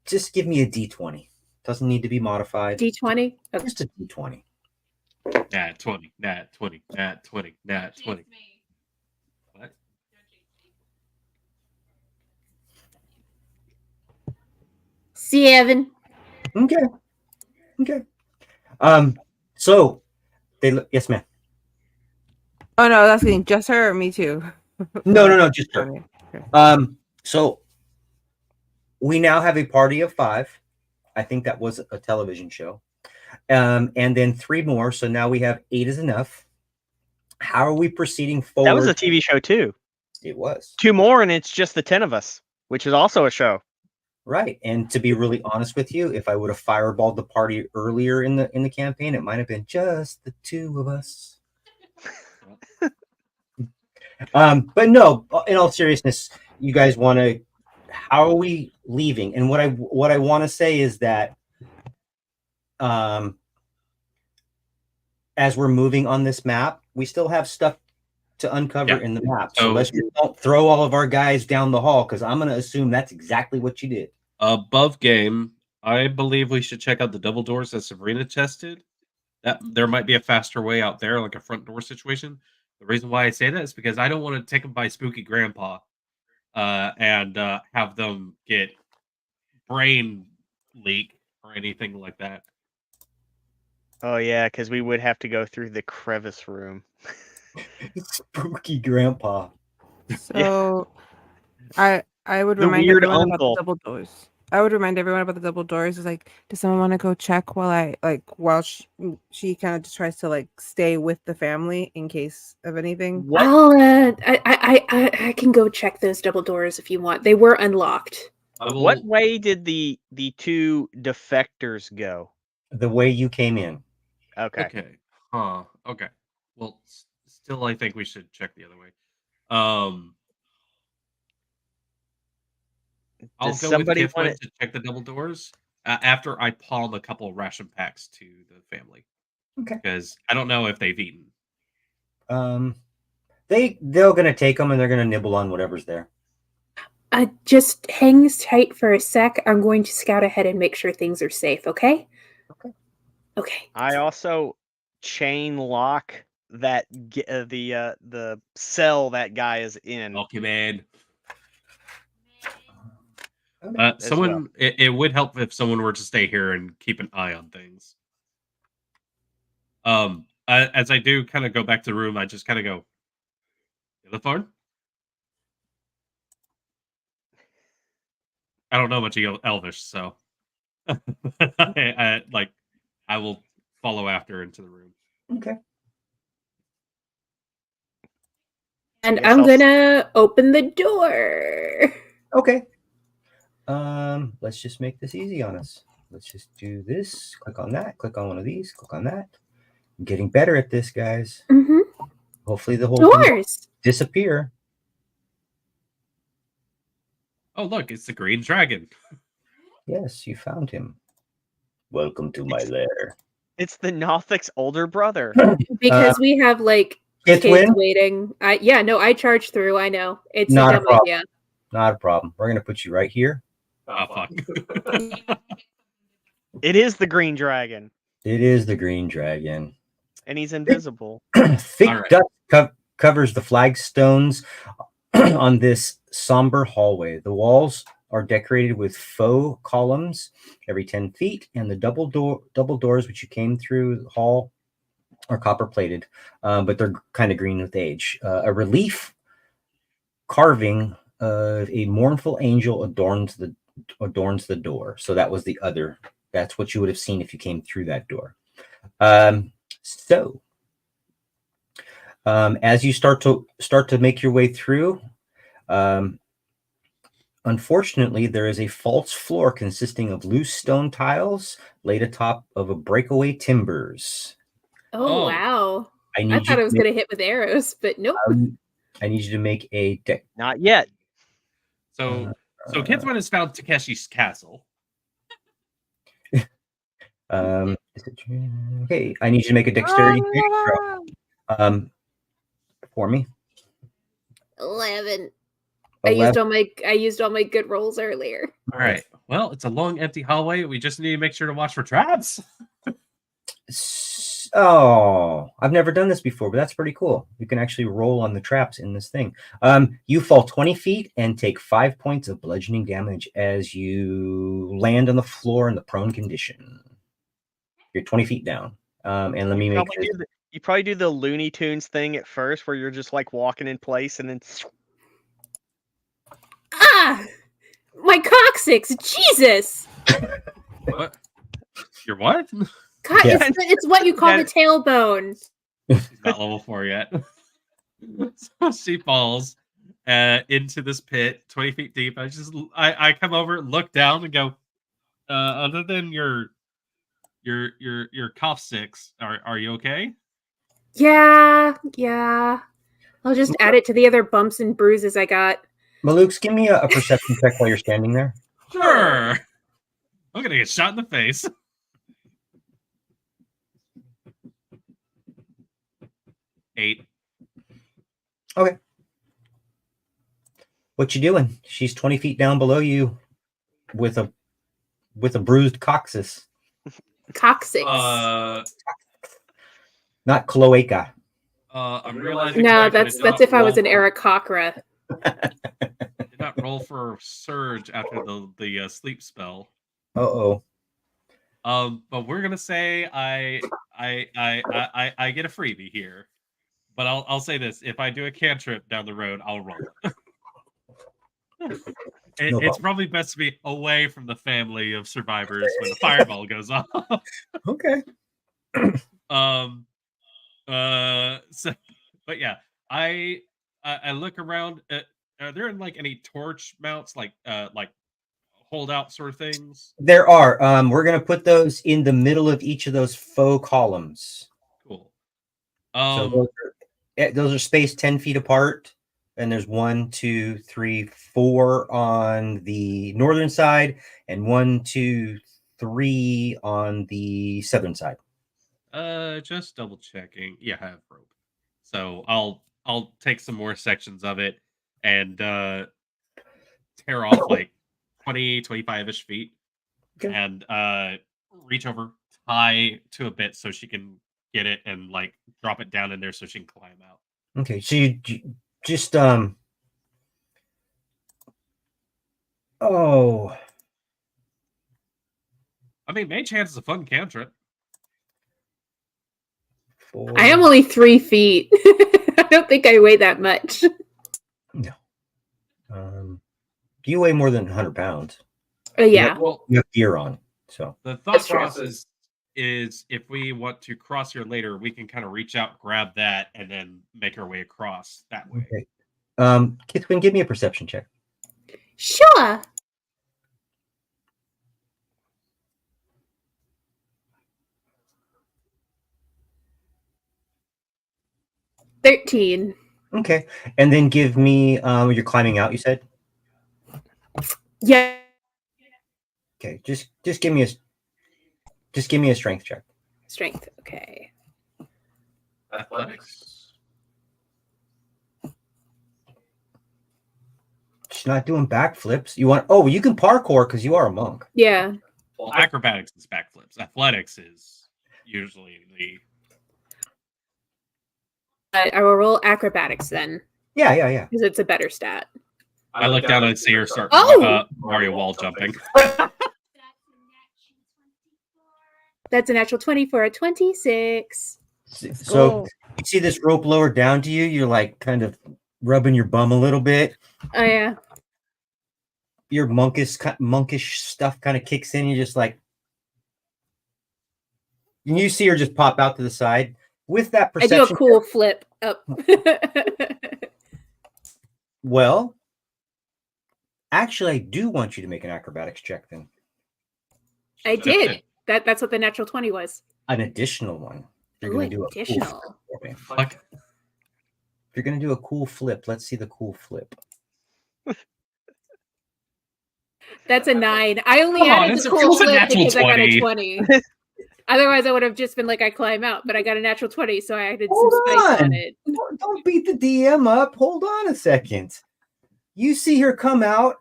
B: just give me a D20. Doesn't need to be modified.
A: D20? Okay.
B: Just a D20.
F: Nat 20, nat 20, nat 20, nat 20. What?
A: Seven.
B: Okay. So they look. Yes, ma'am.
C: Oh no, that's getting just her or me too.
B: No, just her.
C: Okay.
B: So we now have a party of 5. I think that was a television show. And then 3 more. So now we have 8 is enough. How are we proceeding forward?
D: That was a TV show too.
B: It was
D: 2 more, and it's just the 10 of us, which is also a show.
B: right. And to be really honest with you, if I would have fireballed the party earlier in the campaign, it might have been just the 2 of us. But no, in all seriousness, you guys want to. How are we leaving? And what I want to say is that, as we're moving on this map, we still have stuff to uncover in the map. So let's just don't throw all of our guys down the hall, because I'm going to assume that's exactly what you did.
F: Above game, I believe we should check out the double doors that Sabrina tested. That there might be a faster way out there, like a front door situation. The reason why I say that is because I don't want to take them by spooky grandpa and have them get brain leak or anything like that.
D: Oh yeah, because we would have to go through the crevice room.
B: Spooky grandpa.
C: So I would
D: The
C: remind
D: weird
C: everyone about
D: uncle.
C: the double doors. I would remind everyone about the double doors. Is like, does someone want to go check while she kind of just tries to like stay with the family in case of anything?
D: What?
A: I can go check those double doors if you want. They were unlocked.
D: What way did the 2 defectors go?
B: The way you came in.
D: Okay.
F: Okay. Huh. Okay. Well, still, I think we should check the other way. I'll
D: Does
F: go
D: somebody
F: with
D: want
F: Kithwood to check the double doors after I palm a couple of ration packs to the family.
B: Okay.
F: Because I don't know if they've eaten.
B: They're gonna take them and they're gonna nibble on whatever's there.
A: Just hang tight for a sec. I'm going to scout ahead and make sure things are safe. Okay. Okay.
D: I also chain lock that the cell that guy is in.
F: Okay, man.
D: As
F: Someone, it would help if someone were to stay here and keep an eye on things. As I do kind of go back to the room, I just kind of go, Illithorn? I don't know much Elvish, so I will follow after into the room.
B: Okay.
A: And I'm gonna open the door.
B: Okay. Let's just make this easy on us. Let's just do this. Click on that. Click on one of these. Click on that. I'm getting better at this, guys.
A: Mm-hmm.
B: Hopefully the whole thing
A: Doors.
B: disappear.
F: Oh, look, it's the green dragon.
B: Yes, you found him. Welcome to my lair.
D: It's the Nothic's older brother.
A: Because we have like
B: Kids
A: waiting. I charged through. I know it's
B: Not
A: a
B: a
A: dumb
B: problem.
A: idea.
B: Not a problem. We're gonna put you right here.
F: Oh, fuck.
D: It is the green dragon,
B: It is the green dragon.
D: and he's invisible.
B: Thick
F: All right.
B: dust covers the flagstones on this somber hallway. The walls are decorated with faux columns every 10 feet, and the double doors which you came through the hall are copper plated, but they're kind of green with age. A relief carving of a mournful angel adorns the door. So that was that's what you would have seen if you came through that door. As you start to make your way through, unfortunately, there is a false floor consisting of loose stone tiles laid atop of a breakaway timbers.
A: Oh, wow. I thought I was going to hit with arrows, but nope.
B: I need you to make a deck.
D: Not yet.
F: So Kithwin has found Takeshi's castle.
B: Okay, I need you to make a dexterity throw. For me.
A: 11.
B: 11.
A: I used all my good rolls earlier.
F: All right. Well, it's a long, empty hallway. We just need to make sure to watch for traps.
B: Oh, I've never done this before, but that's pretty cool. You can actually roll on the traps in this thing. You fall 20 feet and take 5 points of bludgeoning damage as you land on the floor in the prone condition. You're 20 feet down. And let me make this.
D: You probably do the Looney Tunes thing at first, where you're just like walking in place and then.
A: Ah, my coccyx! Jesus.
F: What? Your what?
A: God, yeah. It's what you call the tailbone.
F: She's not level 4 yet. So she falls into this pit, 20 feet deep. I come over, look down, and go. Other than your coccyx, are you okay?
A: Yeah. I'll just add it to the other bumps and bruises I got.
B: Malukes, give me a perception check while you're standing there.
F: Sure. I'm gonna get shot in the face. Eight.
B: Okay. What you doing? She's 20 feet down below you with a bruised coccyx.
A: Coccyx.
B: Not cloaca.
F: I'm realizing.
A: No, that's if I was an Eric Cochra.
F: Did not roll for surge after the sleep spell.
B: Uh-oh.
F: But we're gonna say I get a freebie here. But I'll say this: if I do a cantrip down the road, I'll roll it. It's probably best to be away from the family of survivors when the fireball goes off.
B: Okay.
F: So, but yeah, I look around. Are there like any torch mounts, like holdout sort of things?
B: There are. We're gonna put those in the middle of each of those faux columns.
F: Cool.
B: So those are spaced 10 feet apart, and there's 1, 2, 3, 4 on the northern side, and 1, 2, 3 on the southern side.
F: Just double checking. Yeah, I have rope. So I'll take some more sections of it and tear off like 20, 25-ish feet. Okay. And reach over, tie to a bit so she can get it and like drop it down in there so she can climb out.
B: Okay, so you just oh.
F: I mean, Mage Hand is a fun cantrip.
B: 4.
A: I am only 3 feet. I don't think I weigh that much.
B: No. You weigh more than 100 pounds.
A: Yeah.
B: You have gear on. So
F: the thought process is if we want to cross here later, we can kind of reach out, grab that, and then make our way across that way.
B: Okay. Kithwin, give me a perception check.
A: Sure. $13.
B: Okay. And then give me you're climbing out, you said?
A: Yeah.
B: Okay. Just give me a strength check.
A: Strength. Okay.
F: Athletics.
B: She's not doing backflips. You can parkour because you are a monk.
A: Yeah.
F: Well, acrobatics is backflips. Athletics is usually the.
A: I will roll acrobatics then.
B: Yeah.
A: Because it's a better stat.
F: I look down and see her start Mario wall jumping.
A: That's a natural 20 for a 26.
B: So you see this rope lowered down to you. You're like kind of rubbing your bum a little bit.
A: Oh yeah.
B: Your monkish stuff kind of kicks in. You're just like, and you see her just pop out to the side with that perception.
A: I do a cool flip up.
B: Well, actually, I do want you to make an acrobatics check then.
A: I did. That's what the natural 20 was.
B: An additional one. You're going to do
A: additional.
B: A cool flip for me. If you're going to do a cool flip, let's see the cool flip.
A: That's a 9. I only added the cool flip because 20. I got a 20. Otherwise, I would have just been like, I climb out, but I got a natural 20, so I added some spice on it.
B: Don't beat the DM up. Hold on a second. You see her come out,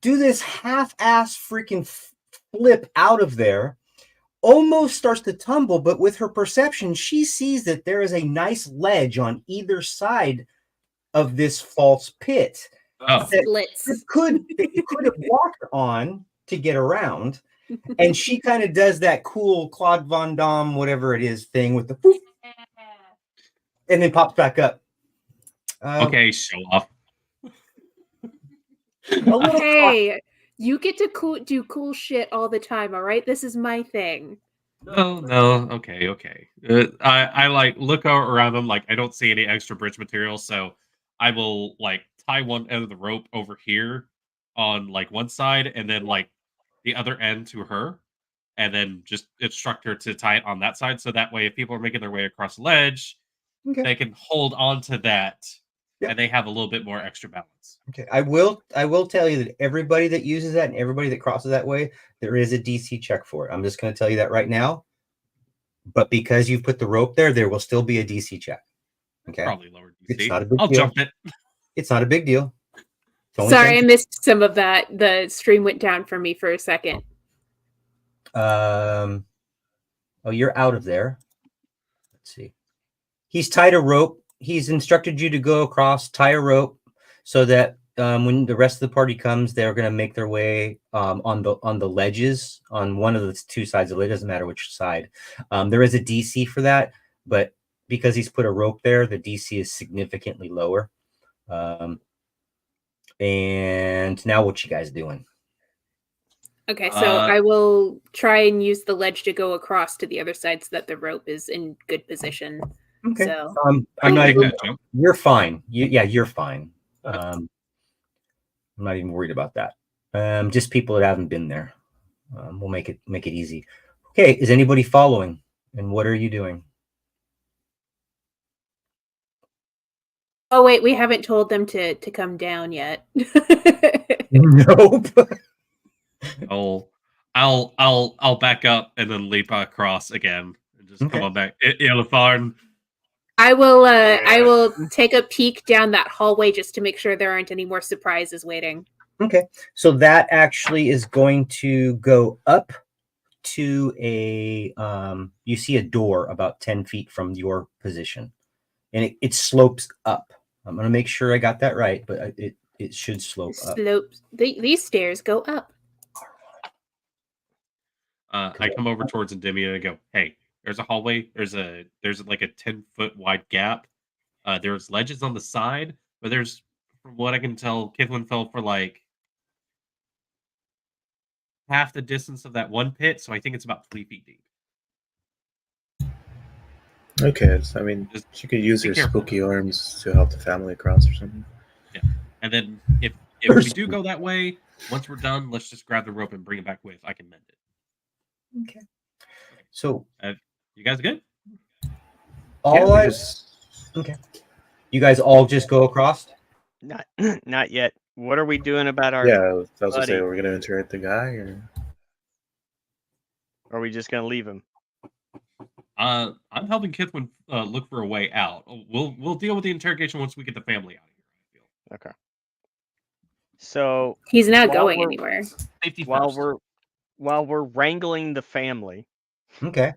B: do this half-ass freaking flip out of there, almost starts to tumble, but with her perception, she sees that there is a nice ledge on either side of this false pit. That you could have walked on to get around. And she kind of does that cool Claude Van Damme, whatever it is, thing with the poof, and then pops back up.
F: Okay, show off.
A: Hey, you get to do cool shit all the time, all right? This is my thing.
F: No. Okay. I like look around them, like I don't see any extra bridge material, so I will like tie one end of the rope over here on like one side, and then like the other end to her, and then just instruct her to tie it on that side, so that way if people are making their way across the ledge, they can hold on to that, and they have a little bit more extra balance.
B: Okay, I will tell you that everybody that uses that and everybody that crosses that way, there is a DC check for it. I'm just going to tell you that right now. But because you've put the rope there, there will still be a DC check. Okay,
F: probably lower DC.
B: It's not a big
F: I'll
B: deal.
F: Jump it.
B: It's not a big deal.
A: Sorry, I missed some of that. The stream went down for me for a second.
B: Oh, you're out of there. Let's see. He's tied a rope. He's instructed you to go across, tie a rope, so that when the rest of the party comes, they're going to make their way on the ledges on one of the two sides of it. It doesn't matter which side. There is a DC for that, but because he's put a rope there, the DC is significantly lower. And now what you guys doing?
A: Okay, so I will try and use the ledge to go across to the other side so that the rope is in good position.
B: Okay.
A: So
B: I'm not even. You're fine. You're fine. I'm not even worried about that. Just people that haven't been there. We'll make it easy. Okay. Is anybody following? And what are you doing?
A: Oh wait, we haven't told them to come down yet.
B: Nope.
F: I'll back up and then leap across again and just come on back. Ilitharn.
A: I will take a peek down that hallway just to make sure there aren't any more surprises waiting.
B: Okay. So that actually is going to go up to a you see a door about 10 feet from your position. And it slopes up. I'm going to make sure I got that right, but it should slope up.
A: These stairs go up.
F: I come over towards Endemia and go, hey, there's a hallway. There's like a 10-foot wide gap. There's ledges on the side, but there's, from what I can tell, Kithlin fell for like half the distance of that one pit, so I think it's about 3 feet deep.
E: Okay, so I mean, she could use her spooky arms to help the family across or something.
F: Yeah, and then if we do go that way, once we're done, let's just grab the rope and bring it back with. I can mend it.
B: Okay. So,
F: you guys good?
B: Okay. You guys all just go across?
D: Not yet. What are we doing about our?
E: Yeah, I was gonna say, are we gonna interrogate the guy, or
D: are we just gonna leave him?
F: I'm helping Kithlin look for a way out. We'll deal with the interrogation once we get the family out of here, I feel.
D: Okay. So
A: he's not going anywhere.
F: Safety
D: while we're wrangling the family.
B: Okay.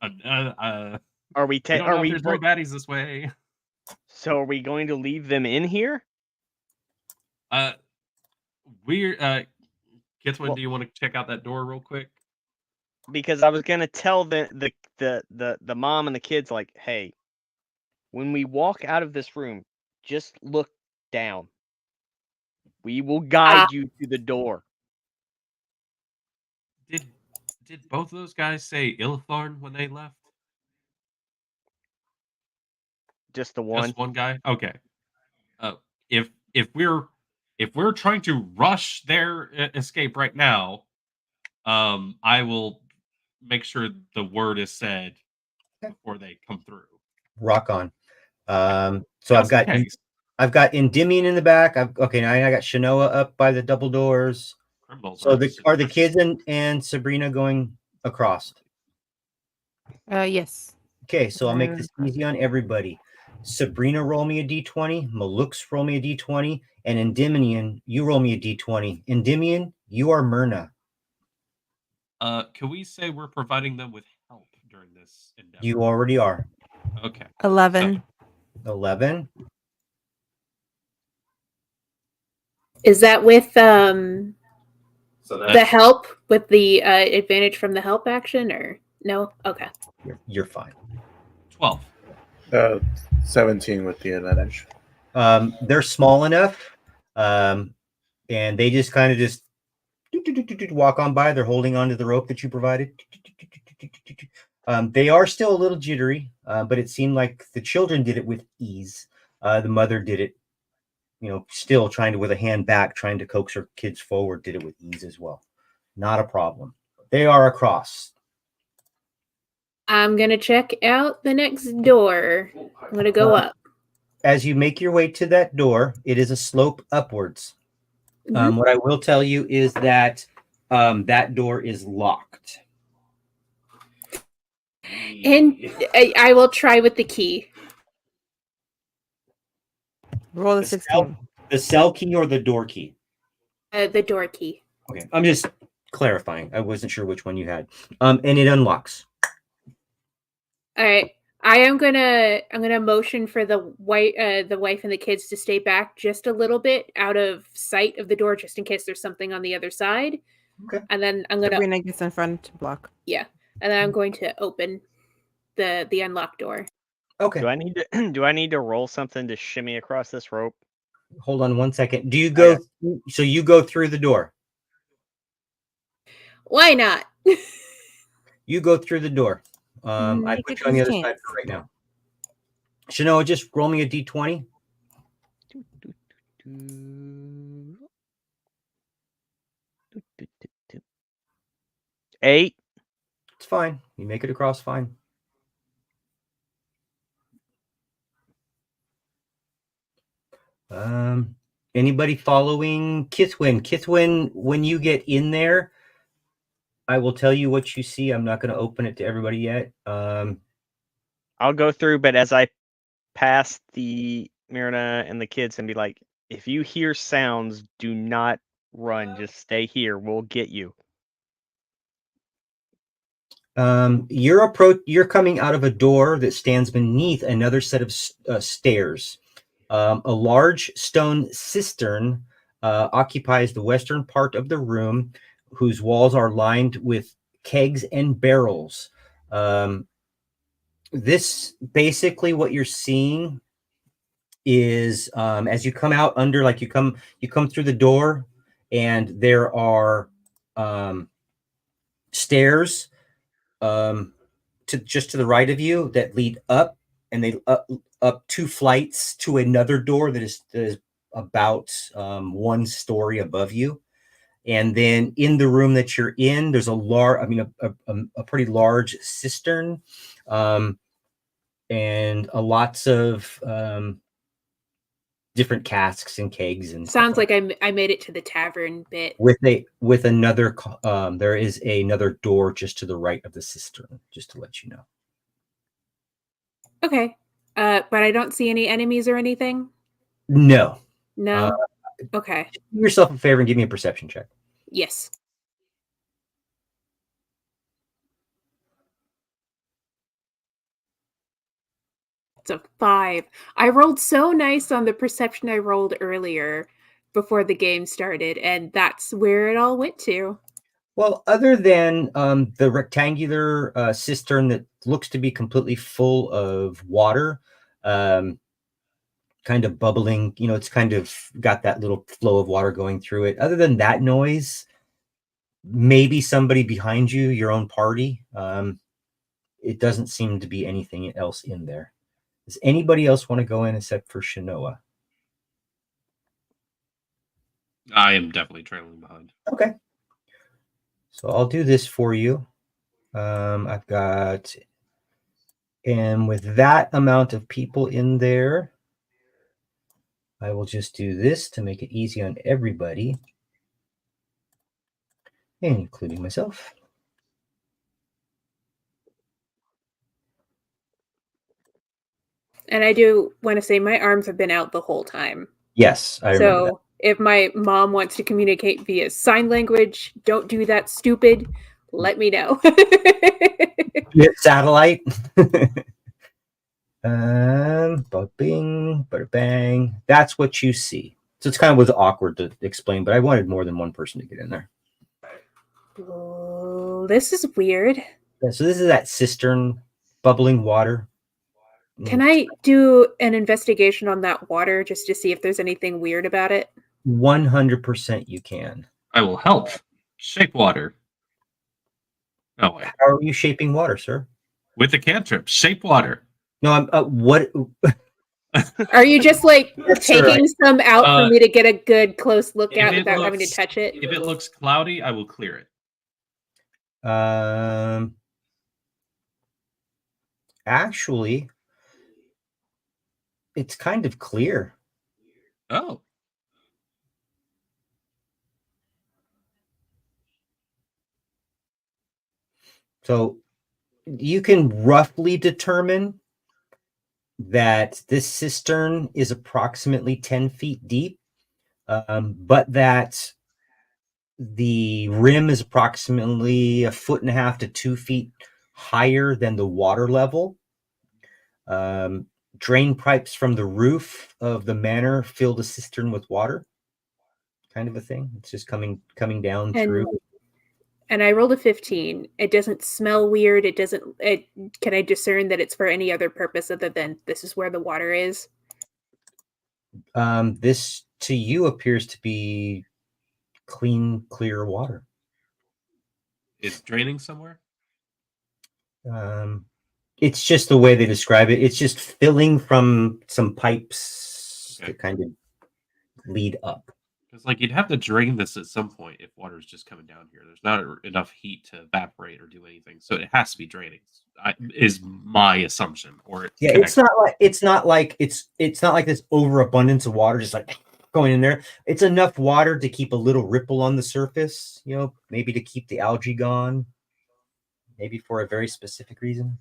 D: Are we
F: there's more baddies this way?
D: So are we going to leave them in here?
F: We're Kitswin,
D: Well-
F: do you want to check out that door real quick?
D: Because I was gonna tell the mom and the kids, like, hey, when we walk out of this room, just look down. We will guide you to the door.
F: Did both of those guys say Iltharn when they left?
D: Just the one.
F: Just one guy? Okay. Uh, if if we're trying to rush their escape right now, I will make sure the word is said before they come through.
B: Rock on. So
F: Just in case.
B: I've got Endymion in the back. Okay, now I got Shanoa up by the double doors.
F: Criminals
B: So
F: are
B: are the kids and Sabrina going across?
C: Yes.
B: Okay, so I'll make this easy on everybody. Sabrina, roll me a d20. Malux, roll me a d20. And Endymion, you roll me a d20. Endymion, you are Myrna.
F: Can we say we're providing them with help during this endeavor?
B: You already are.
F: Okay.
C: 11.
B: 11.
A: Is that with
F: So
A: the help, with the advantage from the help action, or no? Okay.
B: You're fine.
F: 12.
E: 17 with the advantage.
B: They're small enough, and they just kind of just walk on by. They're holding onto the rope that you provided. They are still a little jittery, but it seemed like the children did it with ease. The mother did it, still trying to, with a hand back, trying to coax her kids forward, did it with ease as well. Not a problem. They are across.
A: I'm gonna check out the next door. I'm gonna go up.
B: As you make your way to that door, it is a slope upwards.
A: Mhm.
B: What I will tell you is that that door is locked.
A: And I will try with the key.
C: Roll a
B: The
C: 16.
B: The cell key or the door key?
A: The door key.
B: Okay, I'm just clarifying. I wasn't sure which one you had. And it unlocks.
A: All right. I'm gonna motion for the wife and the kids to stay back just a little bit out of sight of the door, just in case there's something on the other side.
B: Okay.
A: And then I'm gonna
C: Sabrina gets in front to block.
A: and then I'm going to open the unlocked door.
B: Okay.
D: Do I need to do I need to roll something to shimmy across this rope?
B: Hold on one second. Do you go?
D: Okay.
B: So you go through the door.
A: Why not?
B: You go through the door. I
C: Take
B: put
C: it
B: you on the
C: as
B: other
C: a
B: side
C: chance.
B: for right now. Shanoa, just roll me a d20.
D: Eight.
B: It's fine. You make it across fine. Anybody following Kithwin? Kithwin, when you get in there, I will tell you what you see. I'm not going to open it to everybody yet.
D: I'll go through, but as I pass the Myrna and the kids and be like, if you hear sounds, do not run. Just stay here. We'll get you.
B: You're coming out of a door that stands beneath another set of stairs. A large stone cistern occupies the western part of the room, whose walls are lined with kegs and barrels. This basically what you're seeing is, as you come out under, like you come through the door, and there are stairs to the right of you that lead up, and they up 2 flights to another door that is about 1 story above you. And then in the room that you're in, there's a pretty large cistern, and lots of different casks and kegs and
A: Sounds
B: stuff
A: like I made it to the tavern bit.
B: with another there is another door just to the right of the cistern, just to let you know.
A: Okay. But I don't see any enemies or anything.
B: No.
A: No. Okay.
B: Do yourself a favor and give me a perception check.
A: Yes. It's a 5. I rolled so nice on the perception I rolled earlier before the game started, and that's where it all went to.
B: Well, other than the rectangular cistern that looks to be completely full of water, kind of bubbling, it's kind of got that little flow of water going through it. Other than that noise, maybe somebody behind you, your own party. It doesn't seem to be anything else in there. Does anybody else want to go in except for Shinoa?
F: I am definitely trailing behind.
B: Okay. So I'll do this for you. I've got, and with that amount of people in there, I will just do this to make it easy on everybody, including myself.
A: And I do want to say my arms have been out the whole time.
B: Yes, I remember that.
A: So if my mom wants to communicate via sign language, don't do that, stupid. Let me know.
B: Satellite. Bing, bada bang. That's what you see. So it's kind of was awkward to explain, but I wanted more than one person to get in there.
A: Oh, this is weird.
B: Yeah, so this is that cistern, bubbling water.
A: Can I do an investigation on that water just to see if there's anything weird about it?
B: 100% you can.
F: I will help shape water. Oh, wait.
B: How are you shaping water, sir?
F: With the cantrip, shape water.
B: No, I'm what?
A: Are you just like
B: Yes, sir.
A: taking some out for me to get a good close look
F: If
A: at
F: it
A: without having to
F: looks-
A: touch it?
F: If it looks cloudy, I will clear it.
B: Actually, it's kind of clear.
F: Oh.
B: So you can roughly determine that this cistern is approximately 10 feet deep, but that the rim is approximately 1.5 to 2 feet higher than the water level. Drain pipes from the roof of the manor fill the cistern with water, kind of a thing. It's just coming down through.
A: And I rolled a 15. It doesn't smell weird. It doesn't. Can I discern that it's for any other purpose other than this is where the water is?
B: This to you appears to be clean, clear water.
F: It's draining somewhere?
B: It's just the way they describe it. It's just filling from some pipes that kind of lead up.
F: Because like you'd have to drain this at some point if water's just coming down here. There's not enough heat to evaporate or do anything, so it has to be draining. Is my assumption. Or
B: Yeah, it's not like this overabundance of water just like going in there. It's enough water to keep a little ripple on the surface. Maybe to keep the algae gone. Maybe for a very specific reason.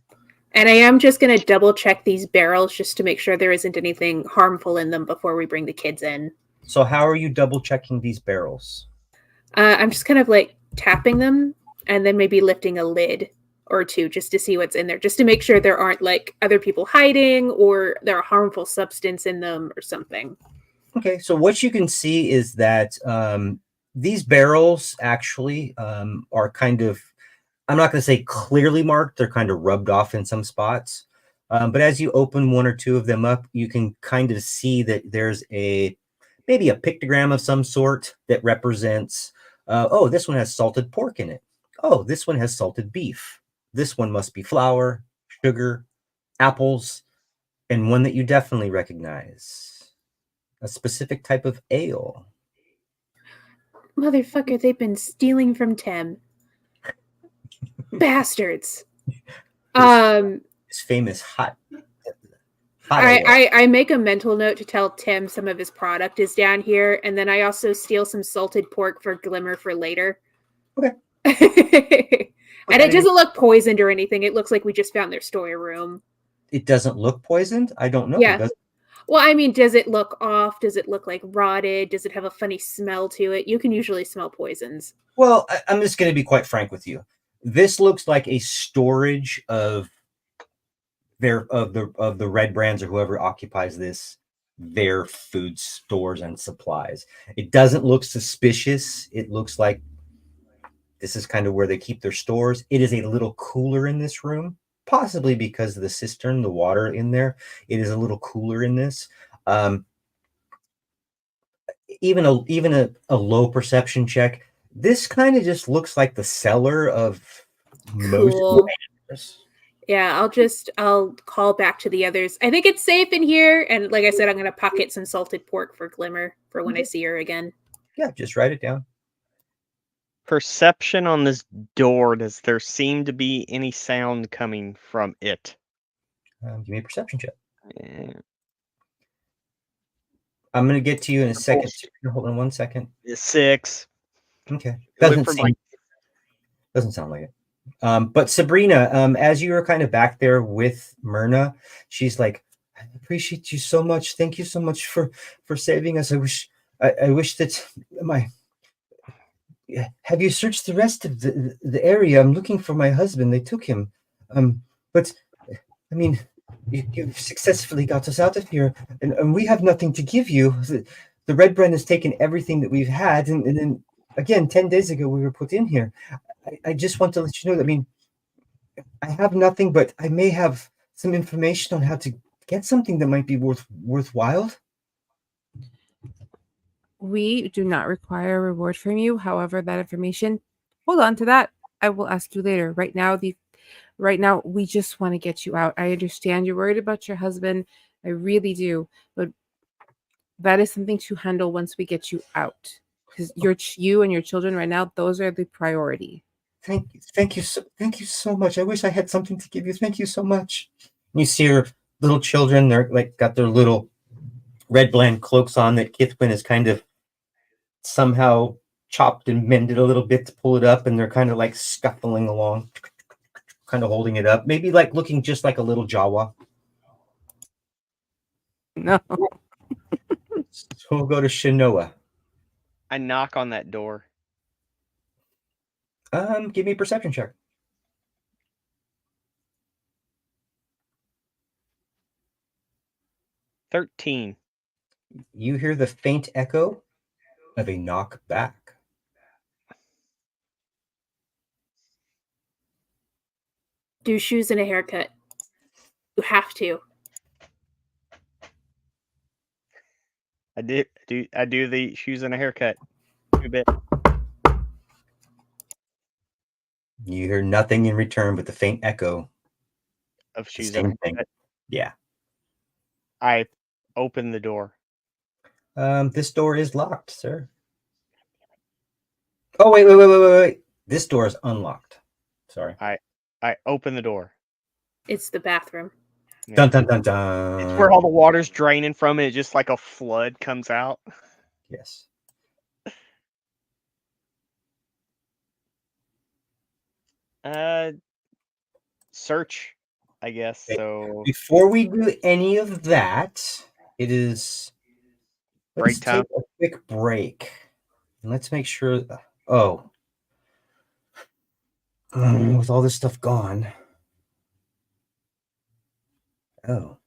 A: And I am just going to double check these barrels just to make sure there isn't anything harmful in them before we bring the kids in.
B: So how are you double checking these barrels?
A: I'm just kind of like tapping them and then maybe lifting a lid or two just to see what's in there, just to make sure there aren't like other people hiding or there are harmful substance in them or something.
B: Okay, so what you can see is that these barrels actually are kind of, I'm not going to say clearly marked. They're kind of rubbed off in some spots. But as you open one or two of them up, you can kind of see that there's maybe a pictogram of some sort that represents, oh, this one has salted pork in it. Oh, this one has salted beef. This one must be flour, sugar, apples, and one that you definitely recognize. A specific type of ale.
A: Motherfucker, they've been stealing from Tim. Bastards.
B: His famous hot
A: I make a mental note to tell Tim some of his product is down here, and then I also steal some salted pork for Glimmer for later.
B: Okay.
A: And it doesn't look poisoned or anything. It looks like we just found their storeroom.
B: It doesn't look poisoned? I don't know.
A: Yeah. Well, I mean, does it look off? Does it look like rotted? Does it have a funny smell to it? You can usually smell poisons.
B: Well, I'm just going to be quite frank with you. This looks like a storage of the red brands or whoever occupies this their food stores and supplies. It doesn't look suspicious. It looks like this is kind of where they keep their stores. It is a little cooler in this room, possibly because of the cistern, the water in there. It is a little cooler in this. Even a low perception check. This kind of just looks like the cellar of most
A: Cool.
B: banners.
A: Yeah, I'll call back to the others. I think it's safe in here, and like I said, I'm gonna pocket some salted pork for Glimmer for when I see her again.
B: Yeah, just write it down.
D: Perception on this door. Does there seem to be any sound coming from it?
B: Give me a perception check.
D: Eh,
B: I'm gonna get to you in a second. Hold on 1 second.
D: 6.
B: Okay.
D: It went from like
B: Doesn't sound like it. But Sabrina, as you were kind of back there with Myrna, she's like, I appreciate you so much. Thank you so much for saving us. I wish that have you searched the rest of the area? I'm looking for my husband. They took him. But I mean, you've successfully got us out of here, and we have nothing to give you. The Red Brand has taken everything that we've had, and then again, 10 days ago we were put in here. I just want to let you know that, I mean, I have nothing, but I may have some information on how to get something that might be worthwhile.
C: We do not require a reward from you. However, that information, hold on to that. I will ask you later. Right now, we just want to get you out. I understand you're worried about your husband. I really do. But that is something to handle once we get you out. Because you and your children right now, those are the priority.
B: Thank you so much. I wish I had something to give you. Thank you so much. You see her little children, they're like got their little Red Brand cloaks on that Kithwin has kind of somehow chopped and mended a little bit to pull it up, and they're kind of like scuffling along, kind of holding it up, maybe like looking just like a little Jawa.
C: No.
B: So we'll go to Shinoa.
D: I knock on that door.
B: Give me a perception check.
D: $13.
B: You hear the faint echo of a knock back.
A: Do shoes and a haircut. You have to.
D: I do the shoes and a haircut. A bit.
B: You hear nothing in return but the faint echo
D: Of shoes
B: same
D: and a
B: thing.
D: haircut.
B: Yeah.
D: I open the door.
B: This door is locked, sir. Oh, wait. This door is unlocked. Sorry.
D: I open the door.
A: It's the bathroom.
D: Yeah.
B: Dun dun dun dun.
D: It's where all the water's draining from it. Just like a flood comes out.
B: Yes.
D: Search, I guess.
B: Okay.
D: So
B: Before we do any of that, it is
D: break time.
B: Take a quick break. And let's make sure. With all this stuff gone. Oh.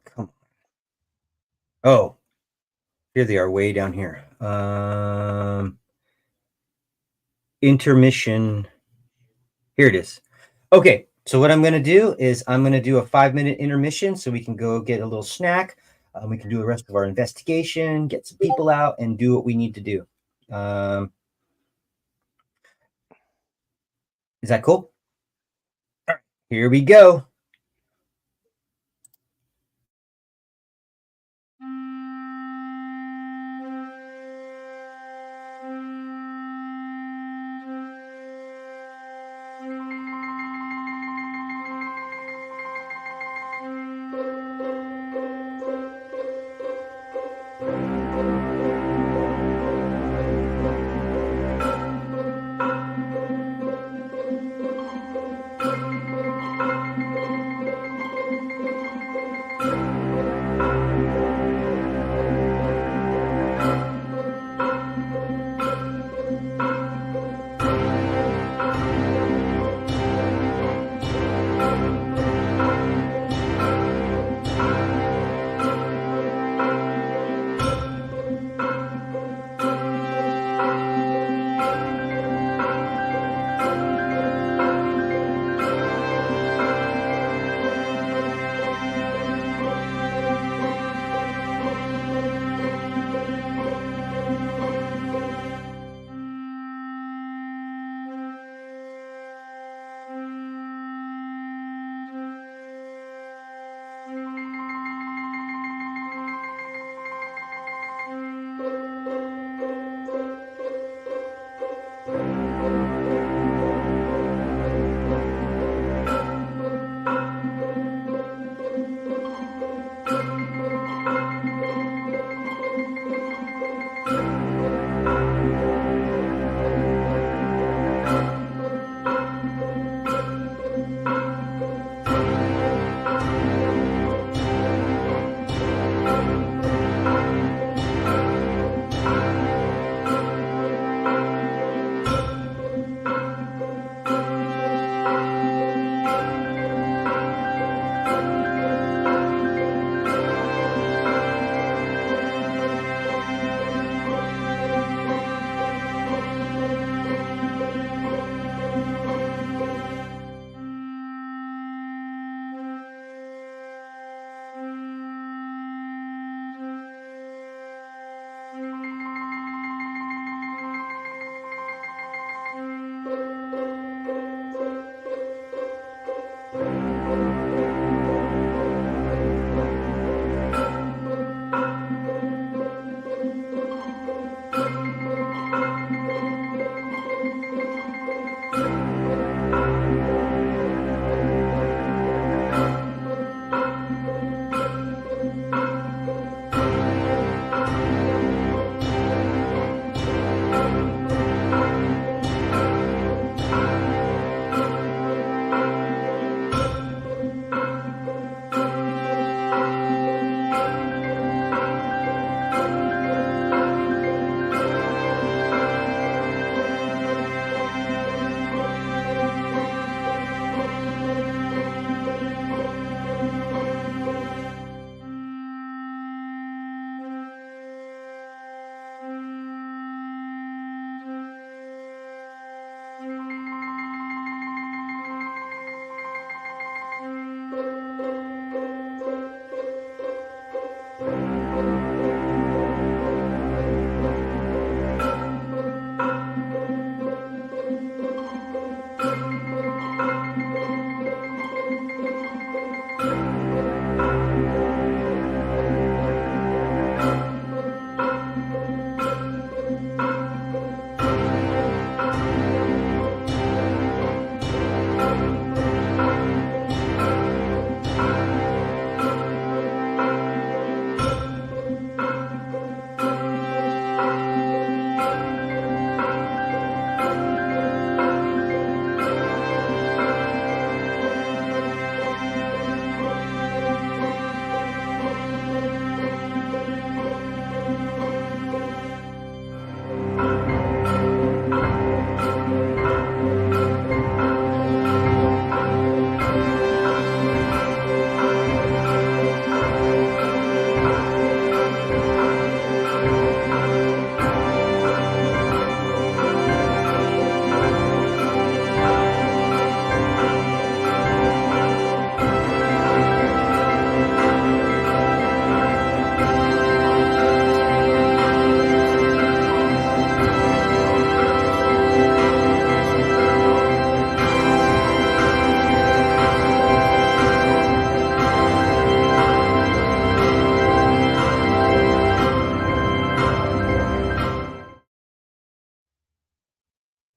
B: Come on. Oh. Here they are, way down here. Intermission. Here it is. Okay, so what I'm going to do is I'm going to do a 5-minute intermission so we can go get a little snack. We can do the rest of our investigation, get some people out, and do what we need to do. Is that cool? All right, here we go.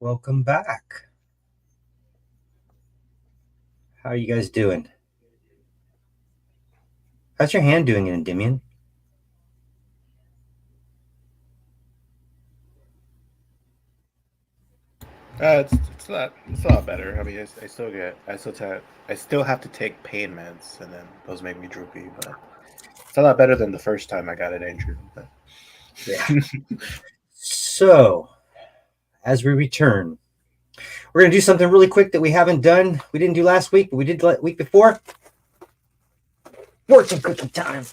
B: Welcome back. How are you guys doing? How's your hand doing, Endymion?
E: It's a lot better. I mean, I still have to take pain meds, and then those make me droopy. But it's a lot better than the first time I got it injured. But
B: Yeah. So, as we return, we're going to do something really quick that we haven't done. We didn't do last week, but we did the week before. Fortune cookie time.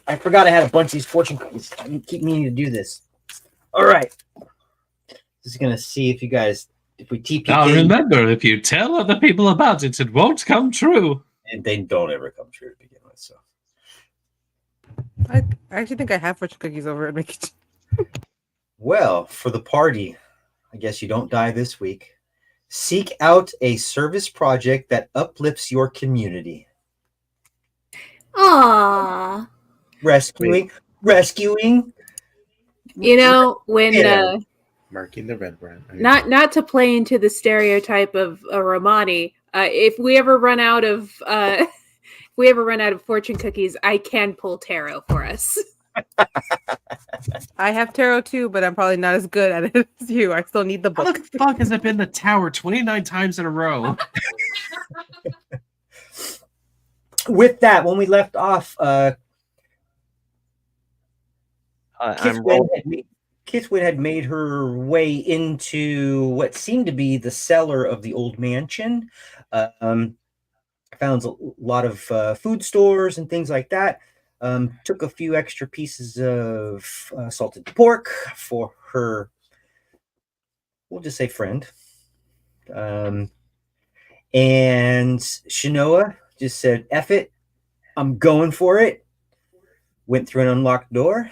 B: I forgot I had a bunch of these fortune cookies. I keep meaning to do this. All right. Just going to see if you guys, if we TPK.
F: Now remember, if you tell other people about it, it won't come true.
B: And they don't ever come true to begin with. So,
C: I actually think I have fortune cookies over at my kitchen.
B: well, for the party, I guess you don't die this week. Seek out a service project that uplifts your community.
A: Aww.
B: Rescuing.
A: You know, when
B: Yeah.
E: marking the red brand.
A: not to play into the stereotype of a Romani, if we ever run out of fortune cookies, I can pull tarot for us.
C: I have tarot too, but I'm probably not as good at it as you. I still need the
F: How
C: book.
F: the fuck has it been the tower 29 times in a row?
B: With that, when we left off,
D: I'm rolling.
B: Kithwin had made her way into what seemed to be the cellar of the old mansion. Found a lot of food stores and things like that. Took a few extra pieces of salted pork for her, we'll just say friend. And Shinoa just said, F it, I'm going for it. Went through an unlocked door.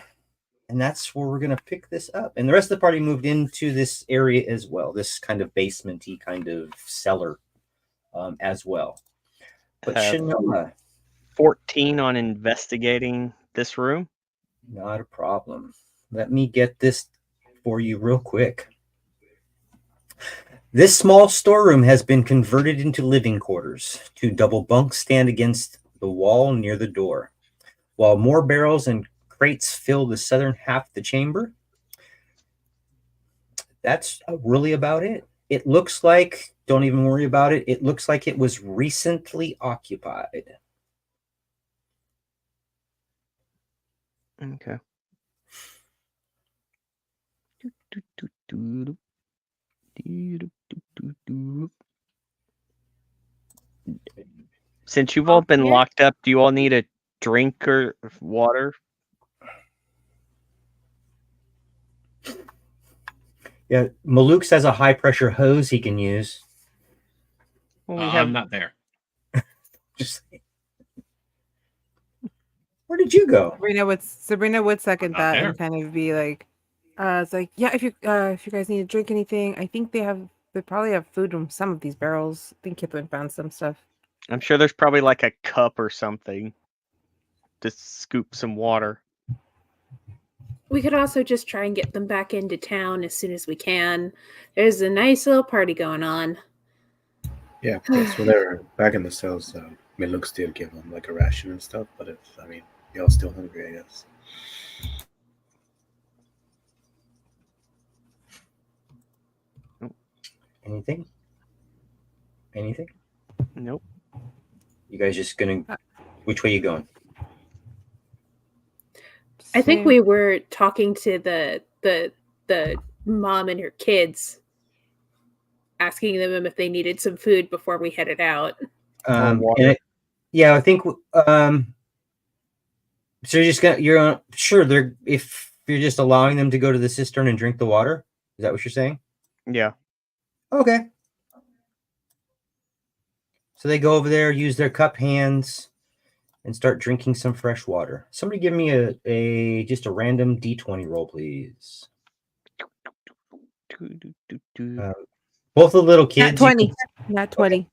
B: And that's where we're going to pick this up. And the rest of the party moved into this area as well, this kind of basement-y kind of cellar as well. But Shinoa,
D: 14 on investigating this room.
B: not a problem. Let me get this for you real quick. This small storeroom has been converted into living quarters. 2 double bunks stand against the wall near the door, while more barrels and crates fill the southern half of the chamber. That's really about it. It looks like, don't even worry about it, it looks like it was recently occupied.
D: Okay. Since you've all been
A: Yeah.
D: locked up, do you all need a drink or water?
B: Yeah, Maluk has a high pressure hose he can use.
D: Well, we
F: I'm
D: have
F: not there.
B: Just where did you go?
C: Sabrina would second
F: Not
C: that
F: there.
C: and kind of be like, it's like, yeah, if you guys need to drink anything, I think they probably have food in some of these barrels. I think Kithwin found some stuff.
D: I'm sure there's probably like a cup or something to scoop some water.
A: We could also just try and get them back into town as soon as we can. There's a nice little party going on.
E: Yeah, because when they're back in the cells, Miluk still give them like a ration and stuff. But y'all still hungry, I guess.
B: Anything?
D: Nope.
B: You guys just gonna? Which way you going?
A: I think
C: Same.
A: we were talking to the mom and her kids, asking them if they needed some food before we headed out.
D: water.
B: Yeah, I think. So you're sure they're if you're just allowing them to go to the cistern and drink the water. Is that what you're saying?
D: Yeah.
B: Okay. So they go over there, use their cup hands, and start drinking some fresh water. Somebody give me a just a random D20 roll, please. Both the little kids.
C: Not 20. Not 20.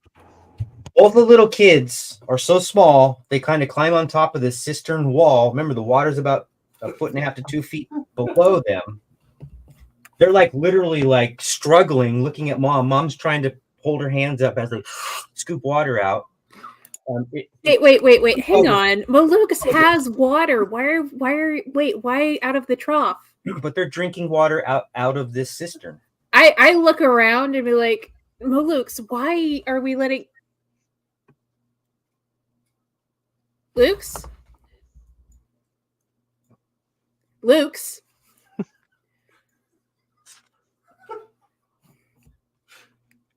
B: Both the little kids are so small, they kind of climb on top of this cistern wall. Remember, the water's about 1.5 to 2 feet below them. They're like literally like struggling, looking at mom. Mom's trying to hold her hands up as they scoop water out.
A: Wait. Hang
B: Oh,
A: on. Malukis has water. Why out of the trough?
B: but they're drinking water out of this cistern.
A: I look around and be like, Malukes, why are we letting Luke's?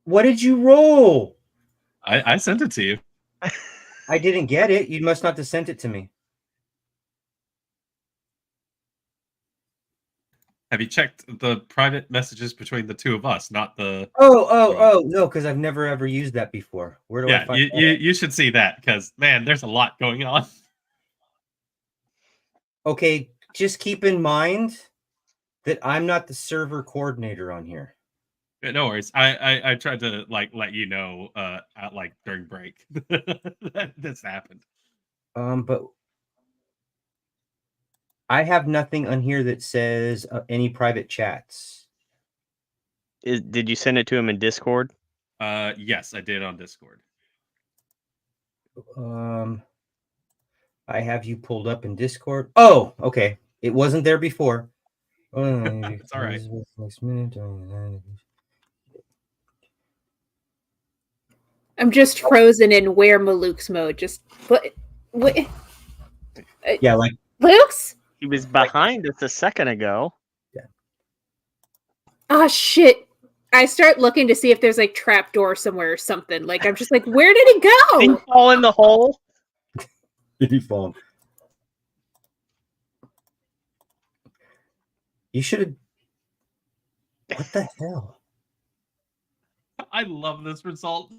B: What did you roll?
F: I sent it to you.
B: I didn't get it. You must not have sent it to me.
F: Have you checked the private messages between the two of us, not the?
B: Oh, no, because I've never ever used that before. Where do I
F: Yeah,
B: find
F: you should see that because man, there's a lot going on.
B: Okay, just keep in mind that I'm not the server coordinator on here.
F: No worries. I tried to like let you know at like during break that this happened.
B: But I have nothing on here that says any private chats.
D: Did you send it to him in Discord?
F: Yes, I did on Discord.
B: I have you pulled up in Discord. Oh, okay. It wasn't there before.
F: It's all right.
B: Next minute.
A: I'm just frozen in where Maluk's mode. Just what?
B: Yeah, like
A: Luke's?
D: He was behind us a second ago.
A: Oh shit. I start looking to see if there's like trapdoor somewhere or something. Like I'm just like, where did it
D: Did he
A: go?
D: fall in the hole?
B: did he fall? You should have. What the hell?
F: I love this result.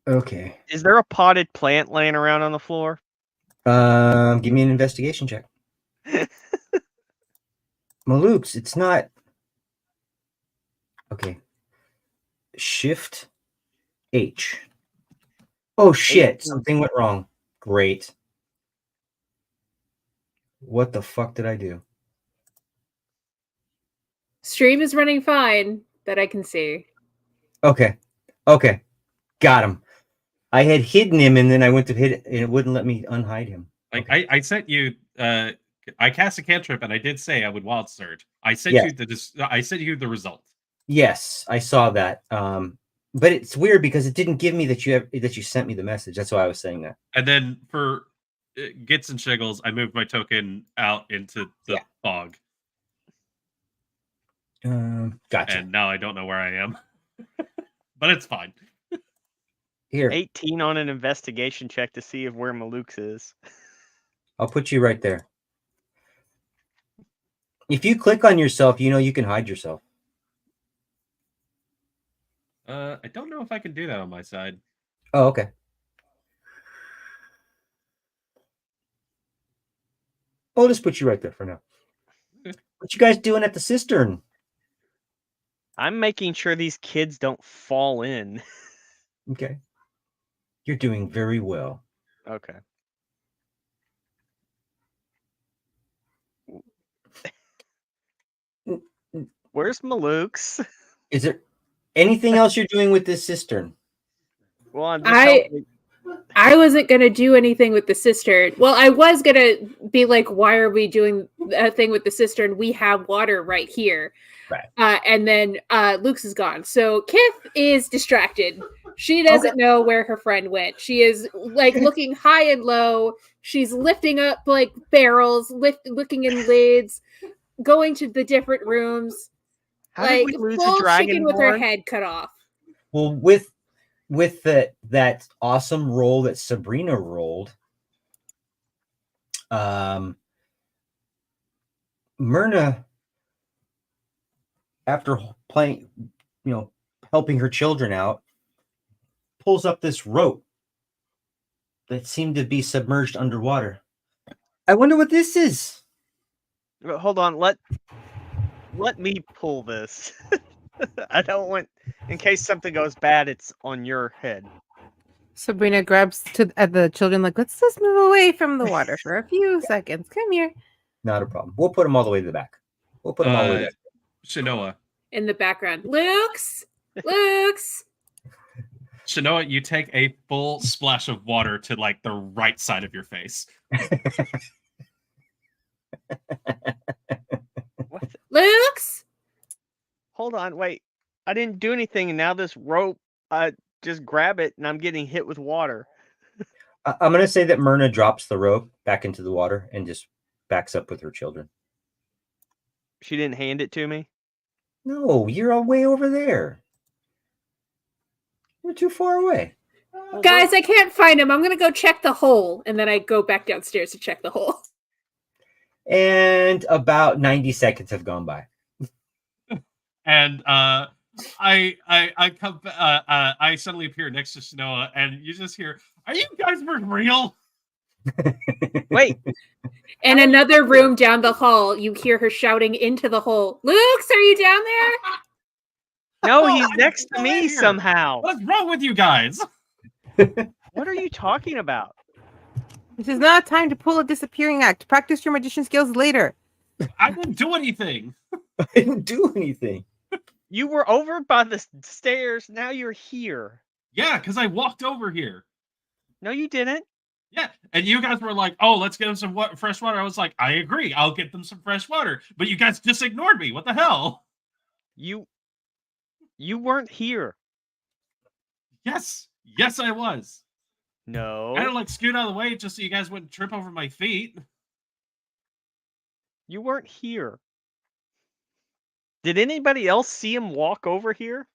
B: Okay.
D: Is there a potted plant laying around on the floor?
B: Give me an investigation check. Malukes, it's not. Okay. Shift H. Oh shit! Something went wrong. Great. What the fuck did I do?
A: Stream is running fine that I can see.
B: Okay. Got him. I had hidden him and then I went to hit it and it wouldn't let me unhide him.
F: Like
B: Okay.
F: I sent you. I cast a cantrip and I did say I would wild surge. I sent
B: Yeah.
F: you I sent you the result.
B: Yes, I saw that. But it's weird because it didn't give me that you sent me the message. That's why I was saying that.
F: And then for Gits and Shiggles, I moved my token out into the fog.
B: Gotcha.
F: And now I don't know where I am. But it's fine.
B: Here,
D: 18 on an investigation check to see if where Maluk's is.
B: I'll put you right there. If you click on yourself, you can hide yourself.
F: I don't know if I can do that on my side.
B: Oh, okay. I'll just put you right there for now.
F: Okay.
B: What you guys doing at the cistern?
D: I'm making sure these kids don't fall in.
B: Okay. You're doing very well.
D: Okay. Where's Maluk's?
B: Is there anything else you're doing with this cistern?
D: Well, I'm just helping.
A: I wasn't gonna do anything with the cistern. Well, I was gonna be like, why are we doing a thing with the cistern? We have water right here.
B: Right.
A: And then Luke's is gone. So Kith is distracted. She doesn't know where her friend went. She is like looking high and low. She's lifting up like barrels, looking in lids, going to the different rooms.
D: How did we lose a
A: chicken with her
D: dragonborn?
A: head cut off.
B: Well, with that awesome roll that Sabrina rolled, Myrna, after playing, helping her children out, pulls up this rope that seemed to be submerged underwater. I wonder what this is.
D: Hold on, let me pull this. I don't want, in case something goes bad, it's on your head.
C: Sabrina grabs at the children like, let's just move away from the water for a few seconds. Come here.
B: Not a problem. We'll put them all the way to the back. We'll put them all the way back.
F: Shanoa.
A: In the background. Luke's! Luke's!
F: Shanoa, you take a full splash of water to like the right side of your face.
D: What?
A: Luke's!
D: Hold on, wait. I didn't do anything, and now this rope, just grab it, and I'm getting hit with water.
B: I'm going to say that Myrna drops the rope back into the water and just backs up with her children.
D: She didn't hand it to me.
B: No, you're all way over there. You're too far away.
A: Guys, I can't find him. I'm going to go check the hole. And then I go back downstairs to check the hole.
B: And about 90 seconds have gone by.
F: And I come I suddenly appear next to Shanoa, and you just hear, "Are you guys for real?"
D: Wait.
A: In another room down the hall, you hear her shouting into the hole, Luke's, are you down there?
D: No,
F: Oh,
D: he's
F: I'm
D: next to
F: still
D: me
F: in here.
D: somehow.
F: What's wrong with you guys?
D: What are you talking about?
C: This is not a time to pull a disappearing act. Practice your magician skills later.
F: I didn't do anything.
B: I didn't do anything.
D: You were over by the stairs. Now you're here.
F: Yeah, because I walked over here.
D: No, you didn't.
F: Yeah, and you guys were like, "Oh, let's get them some fresh water." I was like, "I agree. I'll get them some fresh water." But you guys just ignored me. What the hell?
D: You weren't here.
F: Yes, I was.
D: No.
F: I had to like scoot out of the way just so you guys wouldn't trip over my feet.
D: You weren't here. Did anybody else see him walk over here?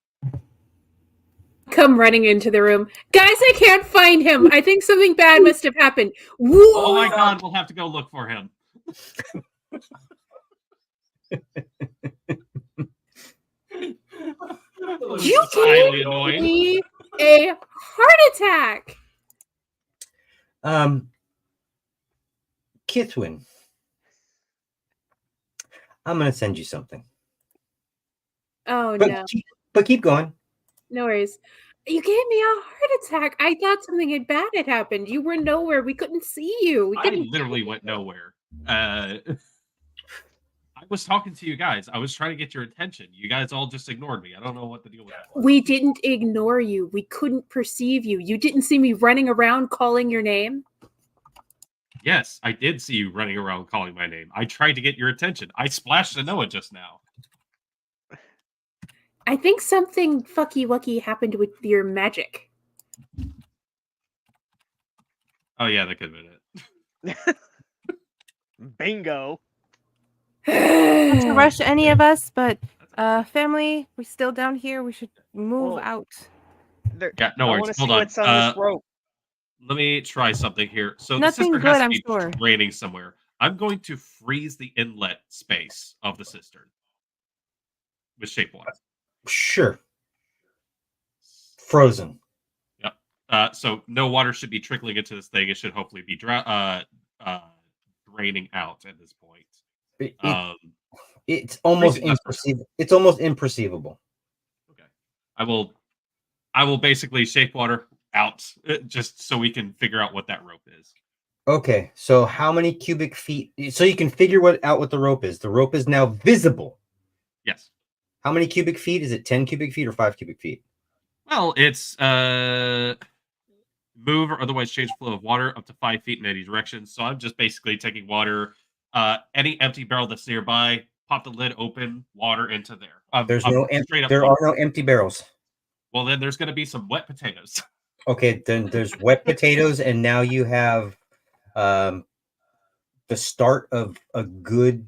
A: Come running into the room. Guys, I can't find him. I think something bad must have happened. Whoa!
F: Oh my god, we'll have to go look for him.
A: You
F: highly
A: gave
F: annoyed.
A: me a heart attack.
B: Kithwin, I'm going to send you something.
A: Oh,
B: But,
A: no.
B: keep going.
A: No worries. You gave me a heart attack. I thought something bad had happened. You were nowhere. We couldn't see you.
F: I literally went nowhere. I was talking to you guys. I was trying to get your attention. You guys all just ignored me. I don't know what the deal with that was.
A: We didn't ignore you. We couldn't perceive you. You didn't see me running around calling your name.
F: Yes, I did see you running around calling my name. I tried to get your attention. I splashed Noah just now.
A: I think something fucky-wucky happened with your magic.
F: Oh yeah, that could have been it.
D: Bingo.
C: Not to rush any of us, but family, we're still down here. We should move
D: Well,
C: out.
F: Yeah, no
D: I
F: worries.
D: want to see
F: Hold on.
D: what's on this rope.
F: Let me try something here. So
C: Nothing
F: the cistern
C: good,
F: has to
C: I'm
F: be
C: sure.
F: draining somewhere. I'm going to freeze the inlet space of the cistern with shape one.
B: Sure. Frozen.
F: Yep. So no water should be trickling into this thing. It should hopefully be draining out at this point.
B: It's almost
F: freezing us.
B: imperceivable. It's almost imperceivable.
F: Okay. I will basically shape water out just so we can figure out what that rope is.
B: Okay, so how many cubic feet? So you can figure out what the rope is. The rope is now visible.
F: Yes.
B: How many cubic feet? Is it 10 cubic feet or 5 cubic feet?
F: Well, it's move or otherwise change flow of water up to 5 feet in any direction. So I'm just basically taking water, any empty barrel that's nearby, pop the lid open, water into there.
B: There
F: water.
B: are no empty barrels.
F: Well, then there's going to be some wet potatoes.
B: Okay, then there's wet potatoes, and now you have the start of a good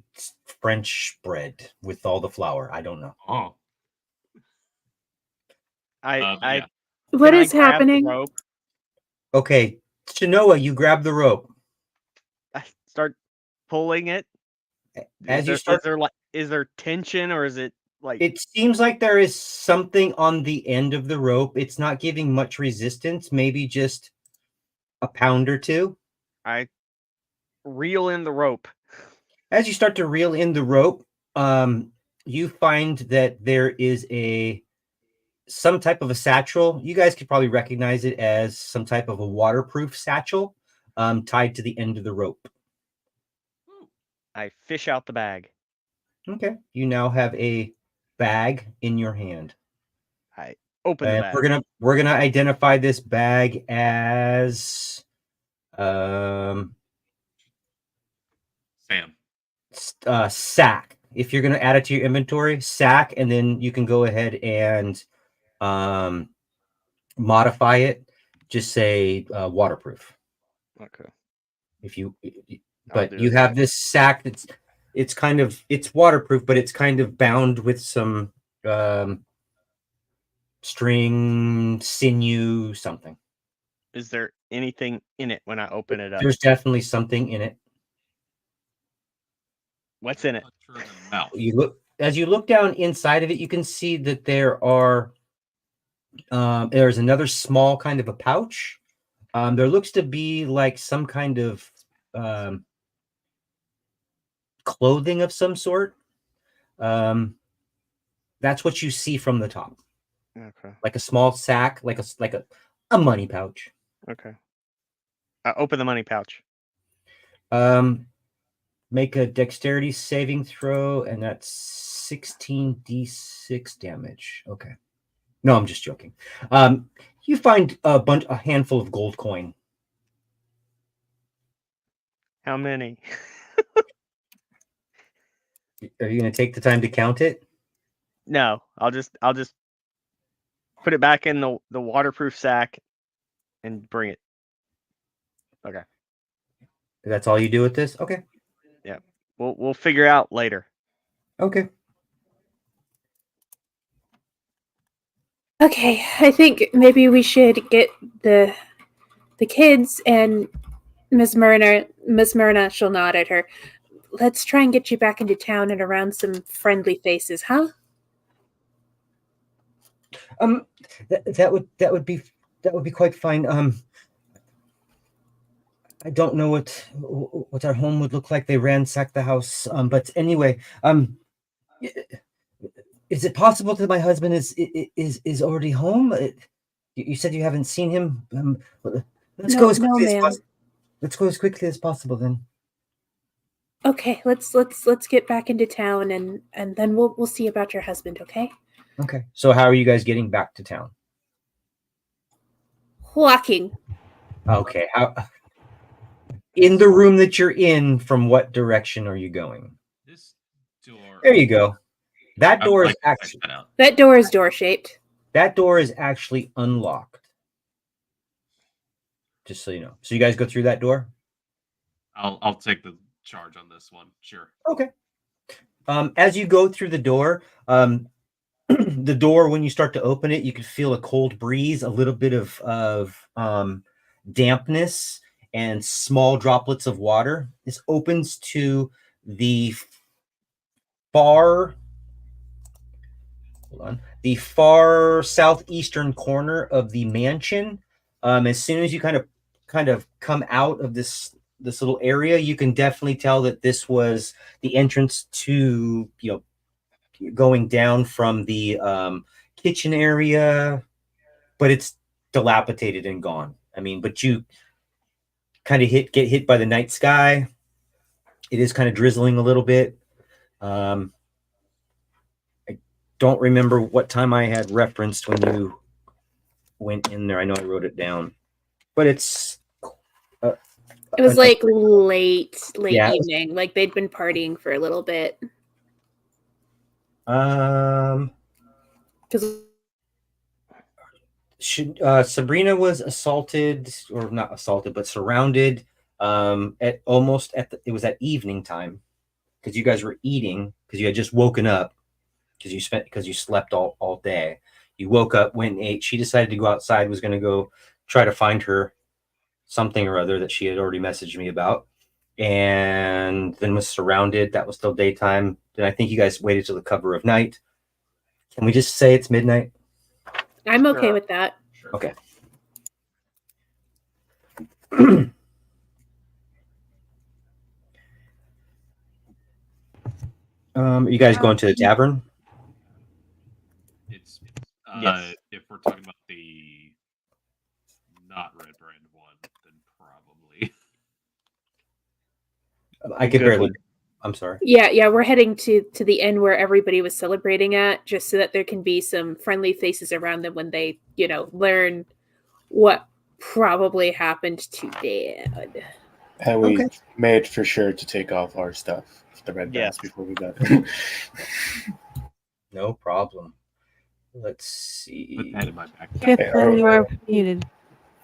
B: French bread with all the flour. I don't know.
F: Oh.
D: I
A: What
D: can I
A: is
D: grab the
A: happening?
D: rope?
B: Okay, Shanoa, you grab the rope.
D: I start pulling it.
B: As you start,
D: is there tension, or is it like
B: it seems like there is something on the end of the rope. It's not giving much resistance, maybe just a pound or two.
D: I reel in the rope?
B: As you start to reel in the rope, you find that there is some type of a satchel. You guys could probably recognize it as some type of a waterproof satchel tied to the end of the rope.
D: I fish out the bag.
B: Okay. You now have a bag in your hand.
D: I open the
B: And
D: bag.
B: we're gonna identify this bag as
F: Sam.
B: sack. If you're gonna add it to your inventory, sack, and then you can go ahead and modify it. Just say waterproof.
D: Okay.
B: If you,
D: I'll
B: but
D: do
B: you
D: it.
B: have this sack it's waterproof, but it's kind of bound with some string, sinew, something.
D: Is there anything in it when I open it up?
B: There's definitely something in it.
D: What's in it?
F: Touch her in the mouth.
B: As you look down inside of it, you can see that there's another small kind of a pouch. There looks to be like some kind of clothing of some sort. That's what you see from the top,
D: Okay.
B: like a small sack, like a money pouch.
D: Okay. I open the money pouch.
B: Make a dexterity saving throw, and that's 16d6 damage. Okay. No, I'm just joking. You find a handful of gold coin.
D: How many?
B: Are you going to take the time to count it?
D: No, I'll just put it back in the waterproof sack and bring it. Okay.
B: That's all you do with this? Okay.
D: Yeah. We'll figure out later.
B: Okay.
A: Okay, I think maybe we should get the kids and Miss Myrna, she'll nod at her. Let's try and get you back into town and around some friendly faces, huh?
B: That would be quite fine. I don't know what our home would look like. They ransacked the house. But anyway, is it possible that my husband is already home? You said you haven't seen him. Let's go as quickly as
A: ma'am.
B: possible. Let's go as quickly as possible then.
A: Okay, let's get back into town and then we'll see about your husband, okay?
B: Okay. So how are you guys getting back to town?
A: Walking.
B: Okay. How in the room that you're in, from what direction are you going?
F: This door.
B: There you go. That door is actually
A: That door is door shaped.
B: That door is actually unlocked. Just so you know. So you guys go through that door?
F: I'll take the charge on this one. Sure.
B: Okay. As you go through the door, the door, when you start to open it, you can feel a cold breeze, a little bit of dampness, and small droplets of water. This opens to the far southeastern corner of the mansion. As soon as you kind of come out of this little area, you can definitely tell that this was the entrance to, going down from the kitchen area, but it's dilapidated and gone. I mean, but you kind of get hit by the night sky. It is kind of drizzling a little bit. I don't remember what time I had referenced when you went in there. I know I wrote it down, but it's
A: it was like late
B: yeah,
A: evening, like they'd been partying for a little bit.
B: Because Sabrina was assaulted, or not assaulted, but surrounded it was at evening time, because you guys were eating, because you had just woken up, because you slept all day. You woke up, went and ate. She decided to go outside, was going to go try to find her something or other that she had already messaged me about, and then was surrounded. That was still daytime. Then I think you guys waited till the cover of night. Can we just say it's midnight?
A: I'm okay with that.
B: Sure. Okay. You guys going to the tavern?
F: It's
D: yes.
F: If we're talking about the not red brand one, then probably.
B: I could barely. I'm sorry.
A: Yeah, we're heading to the end where everybody was celebrating at, just so that there can be some friendly faces around them when they, learn what probably happened to Dad.
E: And we
B: Okay.
E: made for sure to take off our stuff, the red
D: Yes.
E: bands, before we got there.
B: No problem. Let's
F: Put
B: see.
F: that in my backpack.
C: Kithwin, you are muted.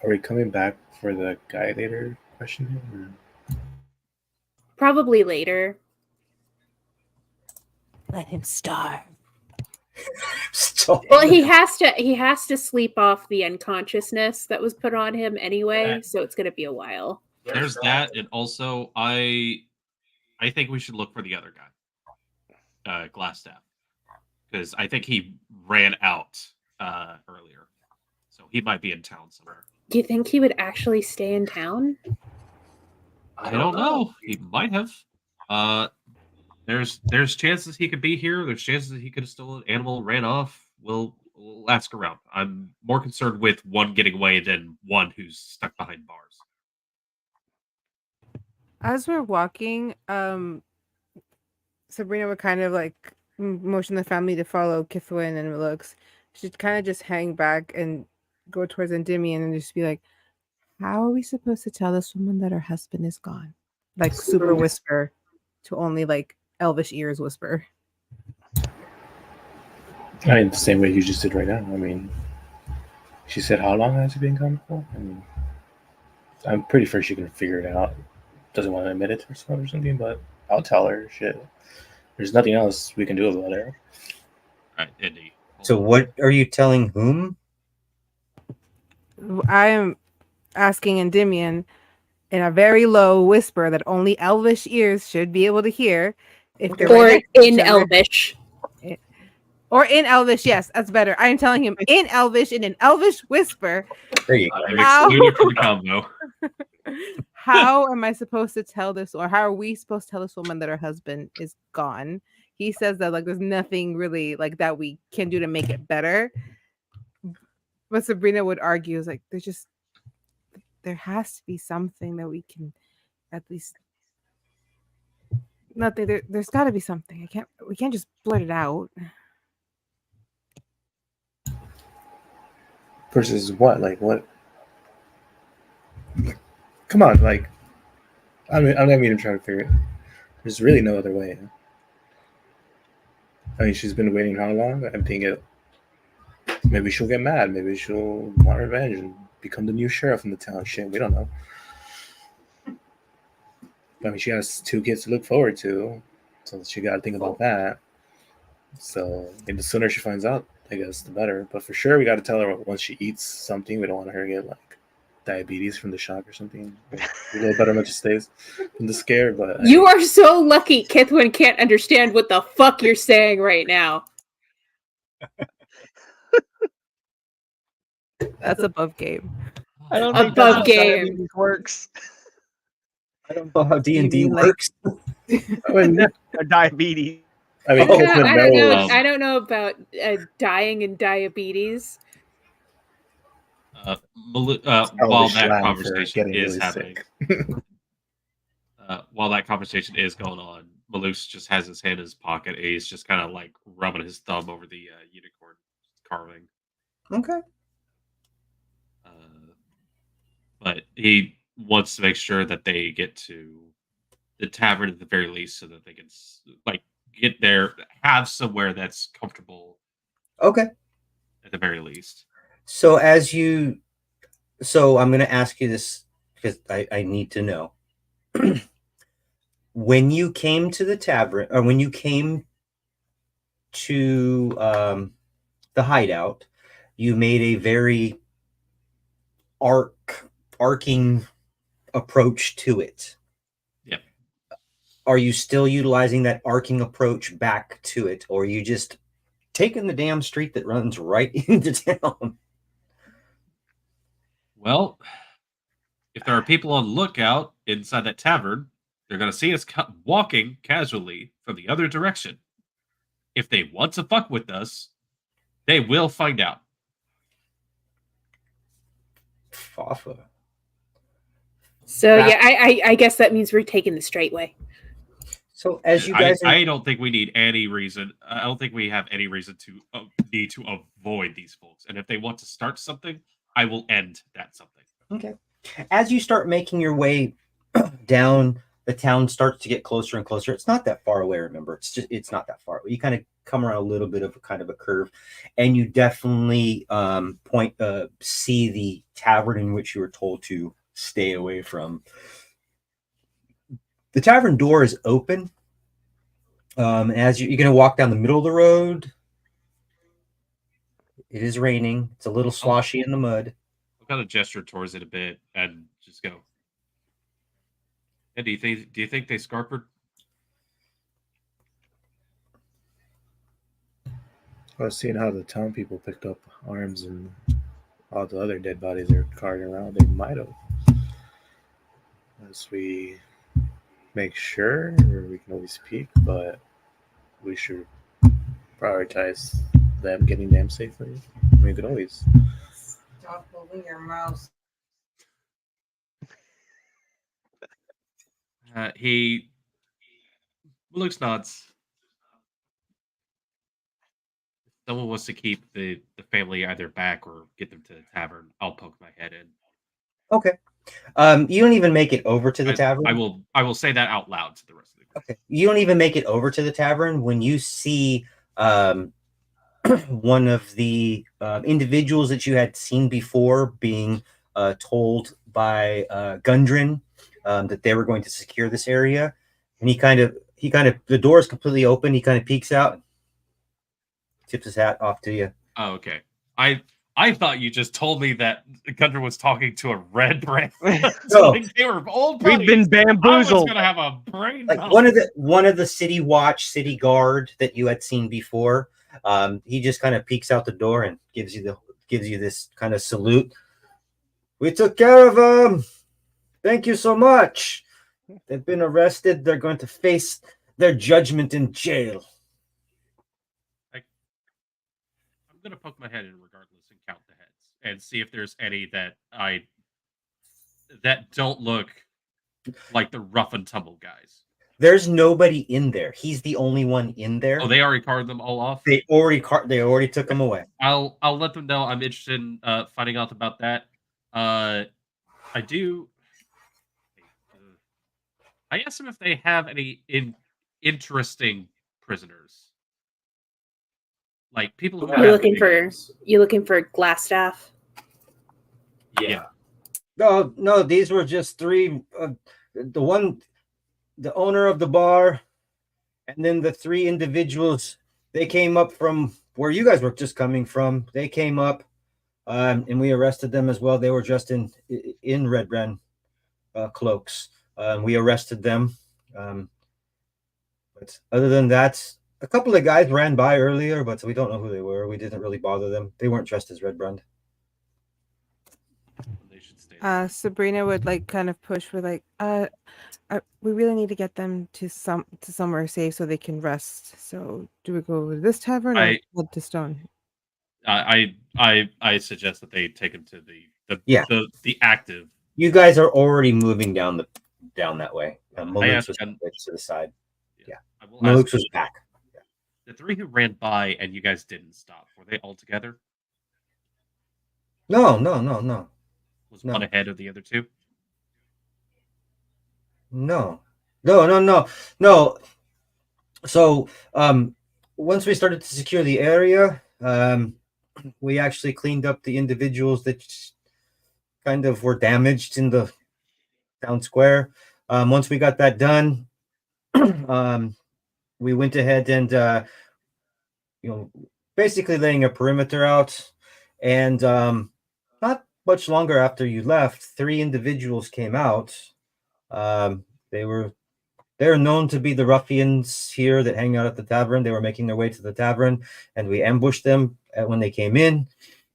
E: Are we coming back for the guy later question? Or?
A: Probably later.
C: Let him starve.
B: Stop.
A: Well, he has to sleep off the unconsciousness that was put on him anyway, so it's going to be a while.
F: There's that, and also I think we should look for the other guy, Glassstaff, because I think he ran out earlier, so he might be in town somewhere.
A: Do you think he would actually stay in town?
F: I don't know. He might have. There's chances he could be here. There's chances that he could have stolen an animal, ran off. We'll ask around. I'm more concerned with one getting away than one who's stuck behind bars.
C: As we're walking, Sabrina would kind of like motion the family to follow Kithwin and looks. She'd kind of just hang back and go towards Endymion and just be like, "How are we supposed to tell this woman that her husband is gone?" Like super whisper to only like elvish ears whisper.
E: I mean, the same way you just did right now. I mean, she said, "How long has he been gone for?" I mean, I'm pretty sure she can figure it out. Doesn't want to admit it to herself or something, but I'll tell her. Shit, there's nothing else we can do about it.
F: All right, Indy.
B: So what are you telling whom?
C: I am asking Endymion in a very low whisper that only elvish ears should be able to hear. If they're
A: Or
C: right next to each
A: in
C: other.
A: Elvish.
C: Or in Elvish, yes, that's better. I am telling him in Elvish, in an Elvish whisper.
B: There you
F: I'm
B: go.
F: excluded from the combo.
C: How am I supposed to tell this, or how are we supposed to tell this woman that her husband is gone? He says that like there's nothing really like that we can do to make it better. But Sabrina would argue is like there has to be something that we can at least nothing. There's got to be something. We can't just blurt it out.
E: Versus what? Like what? Come on, like I'm not even trying to figure it. There's really no other way. I mean, she's been waiting how long? I'm thinking maybe she'll get mad. Maybe she'll want revenge and become the new sheriff in the town. Shit, we don't know. I mean, she has 2 kids to look forward to, so she got to think about that. So, and the sooner she finds out, I guess, the better. But for sure, we got to tell her once she eats something, we don't want her to get like diabetes from the shock or something. A little better when she stays from the scare. But
A: You are so lucky Kithwin can't understand what the fuck you're saying right now.
C: That's above game.
D: I don't
A: think
D: think
A: that's
D: that's
A: how
D: how
A: game.
D: diabetes works.
B: I don't know how D&D
C: like-
B: works.
E: I mean,
D: Or diabetes.
E: I mean,
B: Oh,
A: Yeah,
E: Kithwin
A: I don't know.
E: knows.
A: I don't know about dying in diabetes.
F: While
E: Elvish
F: that
E: slang for
F: conversation
E: getting
F: is
E: really
F: happening,
E: sick.
F: while that conversation is going on, Malus just has his hand in his pocket and he's just kind of like rubbing his thumb over the unicorn carving.
B: Okay.
F: But he wants to make sure that they get to the tavern at the very least, so that they can like get there, have somewhere that's comfortable
B: Okay.
F: at the very least.
B: So I'm going to ask you this because I need to know. When you came to the tavern, or when you came to the hideout, you made a very arcing approach to it.
F: Yep.
B: Are you still utilizing that arcing approach back to it, or are you just taking the damn street that runs right into town?
F: Well, if there are people on the lookout inside that tavern, they're going to see us walking casually from the other direction. If they want to fuck with us, they will find out.
B: Fafa.
A: So yeah, I guess that means we're taking the straight way.
B: So as you guys are,
F: I don't think we need any reason. I don't think we have any reason to need to avoid these folks. And if they want to start something, I will end that something.
B: okay, as you start making your way down, the town starts to get closer and closer. It's not that far away. Remember, it's not that far away. You kind of come around a little bit of a kind of a curve, and you definitely see the tavern in which you were told to stay away from. The tavern door is open. As you're going to walk down the middle of the road, it is raining. It's a little sloshy in the mud.
F: I'll kind of gesture towards it a bit and just go. And do you think they scarpered?
E: I was seeing how the town people picked up arms and all the other dead bodies they're carrying around. They might have. As we make sure, or we can always peek, but we should prioritize them getting them safely. We could always.
G: Stop moving your mouse.
F: He looks nods. If someone wants to keep the family either back or get them to the tavern, I'll poke my head in.
B: Okay. You don't even make it over to the tavern.
F: I will say that out loud to the rest of the group.
B: Okay. You don't even make it over to the tavern when you see one of the individuals that you had seen before being told by Gundren that they were going to secure this area, and he kind of the door is completely open. He kind of peeks out, tips his hat off to you.
F: Oh, okay. I thought you just told me that Gundren was talking to a red brand.
B: No.
F: Like they were old
D: We've
F: buddies.
D: been
F: I was
D: bamboozled.
F: gonna have a brain
B: Like
F: melt.
B: one of the city watch, city guard that you had seen before. He just kind of peeks out the door and gives you this kind of salute. We took care of them. Thank you so much. They've been arrested. They're going to face their judgment in jail.
F: I'm gonna poke my head in regardless and count the heads and see if there's any that don't look like the rough and tumble guys.
B: There's nobody in there. He's the only one in there.
F: Oh, they already carved them all off.
B: They already took him away.
F: I'll let them know I'm interested in finding out about that. I do. I asked them if they have any interesting prisoners, like people who
A: You looking for Glassstaff?
F: Yeah.
B: No, these were just three. The owner of the bar, and then the three individuals. They came up from where you guys were just coming from. They came up, and we arrested them as well. They were dressed in red brand cloaks. We arrested them. But other than that, a couple of guys ran by earlier, but we don't know who they were. We didn't really bother them. They weren't dressed as red brand.
F: They should stay.
C: Sabrina would like kind of push with like, we really need to get them to somewhere safe so they can rest. So do we go to this tavern or Blood to Stone?
F: I suggest that they take him to the active.
B: You guys are already moving down that way. Malik's was to the side. Yeah, Malik's was back. Yeah.
F: The three who ran by and you guys didn't stop, were they all together?
B: No.
F: Was one ahead of the other two?
B: No. So, once we started to secure the area, we actually cleaned up the individuals that kind of were damaged in the town square. Once we got that done, we went ahead and, basically laying a perimeter out. And not much longer after you left, three individuals came out. They're known to be the ruffians here that hang out at the tavern. They were making their way to the tavern, and we ambushed them when they came in.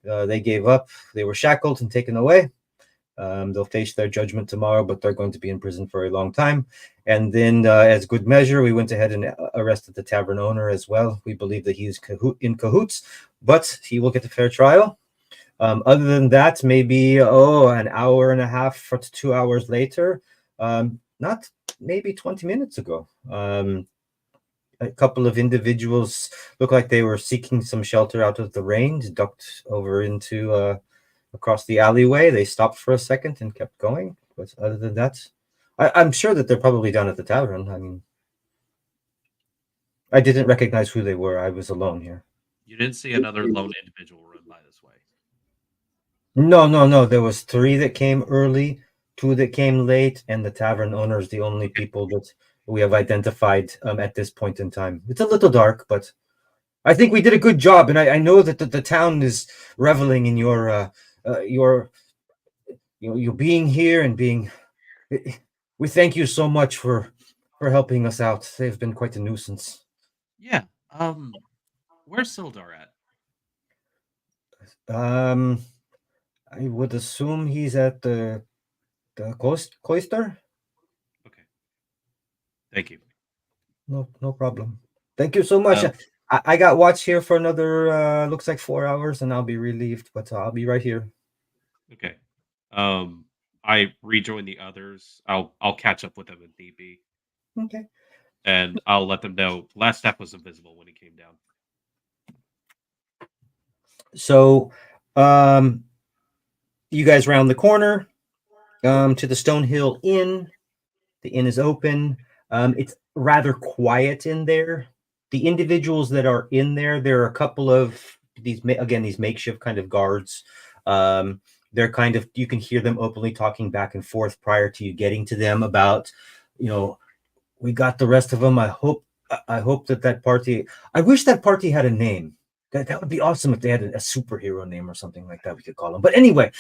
B: They gave up. They were shackled and taken away. They'll face their judgment tomorrow, but they're going to be in prison for a long time. And then, as good measure, we went ahead and arrested the tavern owner as well. We believe that he's in cahoots, but he will get a fair trial. Other than that, maybe an hour and a half to 2 hours later, not maybe 20 minutes ago. A couple of individuals looked like they were seeking some shelter out of the rain, ducked over into across the alleyway. They stopped for a second and kept going. But other than that, I'm sure that they're probably down at the tavern. I mean, I didn't recognize who they were. I was alone here.
F: You didn't see another lone individual run by this way.
B: No. There was 3 that came early, 2 that came late, and the tavern owners, the only people that we have identified at this point in time. It's a little dark, but I think we did a good job, and I know that the town is reveling in your you being here and being. We thank you so much for helping us out. They've been quite a nuisance.
F: Yeah. Where's Sildar at?
B: I would assume he's at the cloister.
F: Okay. Thank you.
B: No problem. Thank you so much.
F: Um,
B: I got watch here for another looks like 4 hours, and I'll be relieved, but I'll be right here.
F: Okay. I rejoin the others. I'll catch up with them in DB,
B: Okay.
F: and I'll let them know last step was invisible when he came down.
B: So, you guys round the corner to the Stonehill Inn. The inn is open. It's rather quiet in there. The individuals that are in there are a couple of these makeshift kind of guards. They're kind of, you can hear them openly talking back and forth prior to you getting to them about, we got the rest of them. I hope that party. I wish that party had a name. That would be awesome if they had a superhero name or something like that we could call them. But anyway,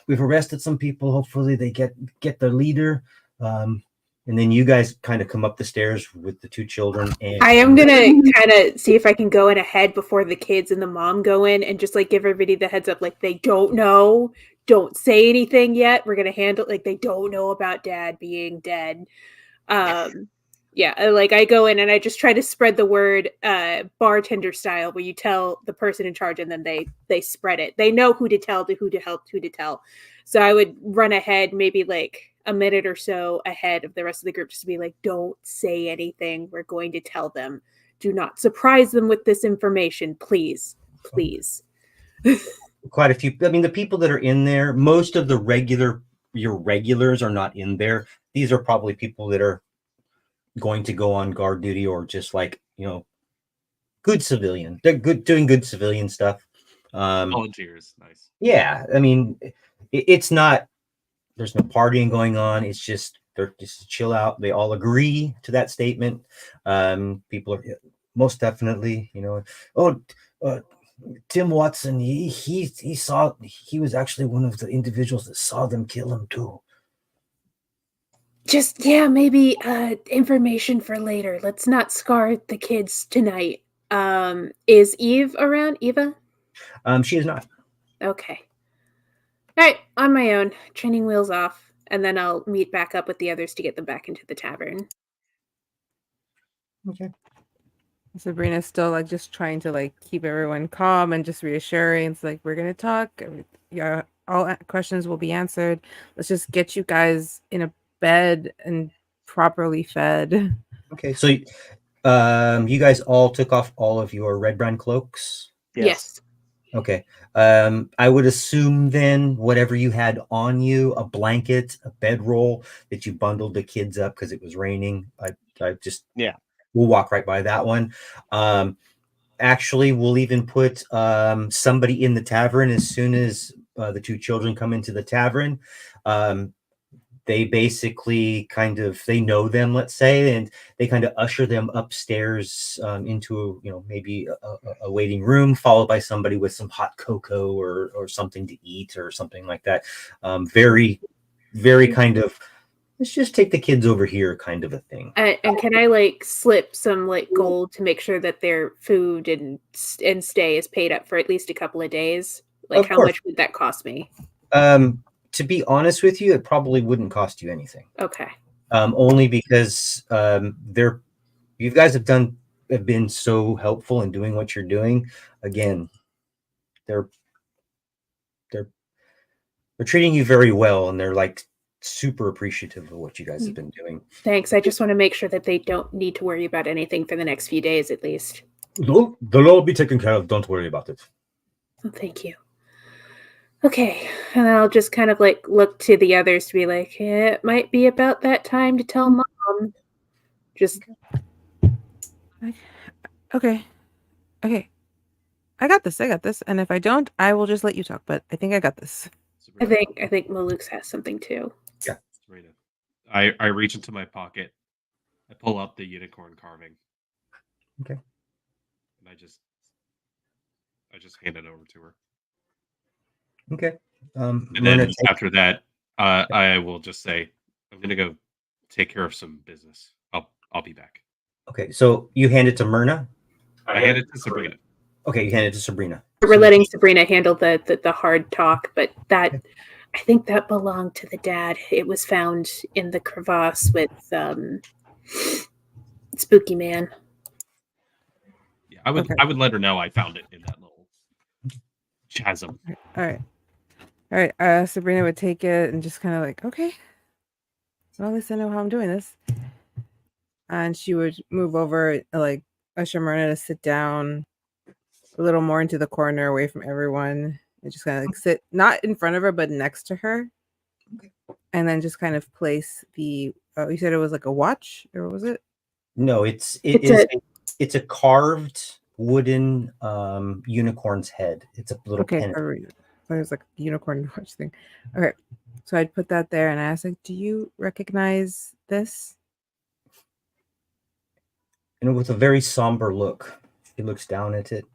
B: we've arrested some people. Hopefully they get their leader. And then you guys kind of come up the stairs with the 2 children. And
A: I am gonna kind of see if I can go in ahead before the kids and the mom go in, and just like give everybody the heads up, like they don't know, don't say anything yet. We're gonna handle like they don't know about Dad being dead. Yeah, like I go in and I just try to spread the word, bartender style, where you tell the person in charge and then they spread it. They know who to tell, who to help, who to tell. So I would run ahead, maybe like a minute or so ahead of the rest of the group, just to be like, don't say anything. We're going to tell them. Do not surprise them with this information, please.
B: Quite a few. I mean, the people that are in there, most of your regulars are not in there. These are probably people that are going to go on guard duty or just like, good civilian. They're doing good civilian stuff.
F: Volunteers, nice.
B: Yeah, I mean, it's not. There's no partying going on. It's just they're just chill out. They all agree to that statement. People are most definitely, Tim Watson. He was actually one of the individuals that saw them kill him too.
A: Just, maybe information for later. Let's not scar the kids tonight. Is Eve around? Eva?
B: She is not.
A: Okay. All right, on my own. Training wheels off, and then I'll meet back up with the others to get them back into the tavern.
B: Okay.
C: Sabrina's still like just trying to like keep everyone calm and just reassuring. It's like, we're gonna talk. Yeah, all questions will be answered. Let's just get you guys in a bed and properly fed.
B: Okay, so you guys all took off all of your red brand cloaks?
A: Yes.
B: Okay. I would assume then whatever you had on you, a blanket, a bedroll, that you bundled the kids up because it was raining. I just we'll walk right by that one. Actually, we'll even put somebody in the tavern as soon as the 2 children come into the tavern. They basically they know them, let's say, and they kind of usher them upstairs into maybe a waiting room, followed by somebody with some hot cocoa or something to eat or something like that. Very, very kind of, let's just take the kids over here kind of a thing.
A: And can I like slip some like gold to make sure that their food and stay is paid up for at least a couple of days? Like, how much would that cost me?
B: To be honest with you, it probably wouldn't cost you anything.
A: Okay.
B: Only because you guys have been so helpful in doing what you're doing. Again, they're treating you very well, and they're like super appreciative of what you guys have been doing.
A: Thanks. I just want to make sure that they don't need to worry about anything for the next few days, at least.
B: They'll all be taken care of. Don't worry about it.
A: Oh, thank you. Okay, and then I'll just kind of like look to the others to be like, it might be about that time to tell Mom. Just
C: Okay. I got this. And if I don't, I will just let you talk. But I think I got this.
A: I
F: Sabrina,
A: think Maluk's has something too.
F: Sabrina. I reach into my pocket. I pull out the unicorn carving.
B: Okay.
F: And I just hand it over to her.
B: Okay.
F: And
B: Myrna,
F: then after that, I will just say, I'm gonna go take care of some business. I'll be back.
B: okay, so you hand it to Myrna.
F: I hand it to Sabrina.
B: Okay, you hand it to Sabrina.
A: We're letting Sabrina handle the hard talk, but that I think that belonged to the dad. It was found in the crevasse with Spooky Man.
F: Yeah, I would
C: Okay.
F: I would let her know I found it in that little chasm.
C: All right. Sabrina would take it and just kind of like, okay. Well, at least I know how I'm doing this. And she would move over, like, usher Myrna to sit down a little more into the corner away from everyone. And just kind of like sit, not in front of her, but next to her. And then just kind of place the, you said it was like a watch, or what was it?
B: No, it's a carved wooden unicorn's head. It's a little pin.
C: So it was like a unicorn watch thing. Okay. So I'd put that there and I asked, like, do you recognize this?
B: And with a very somber look, she looks down at it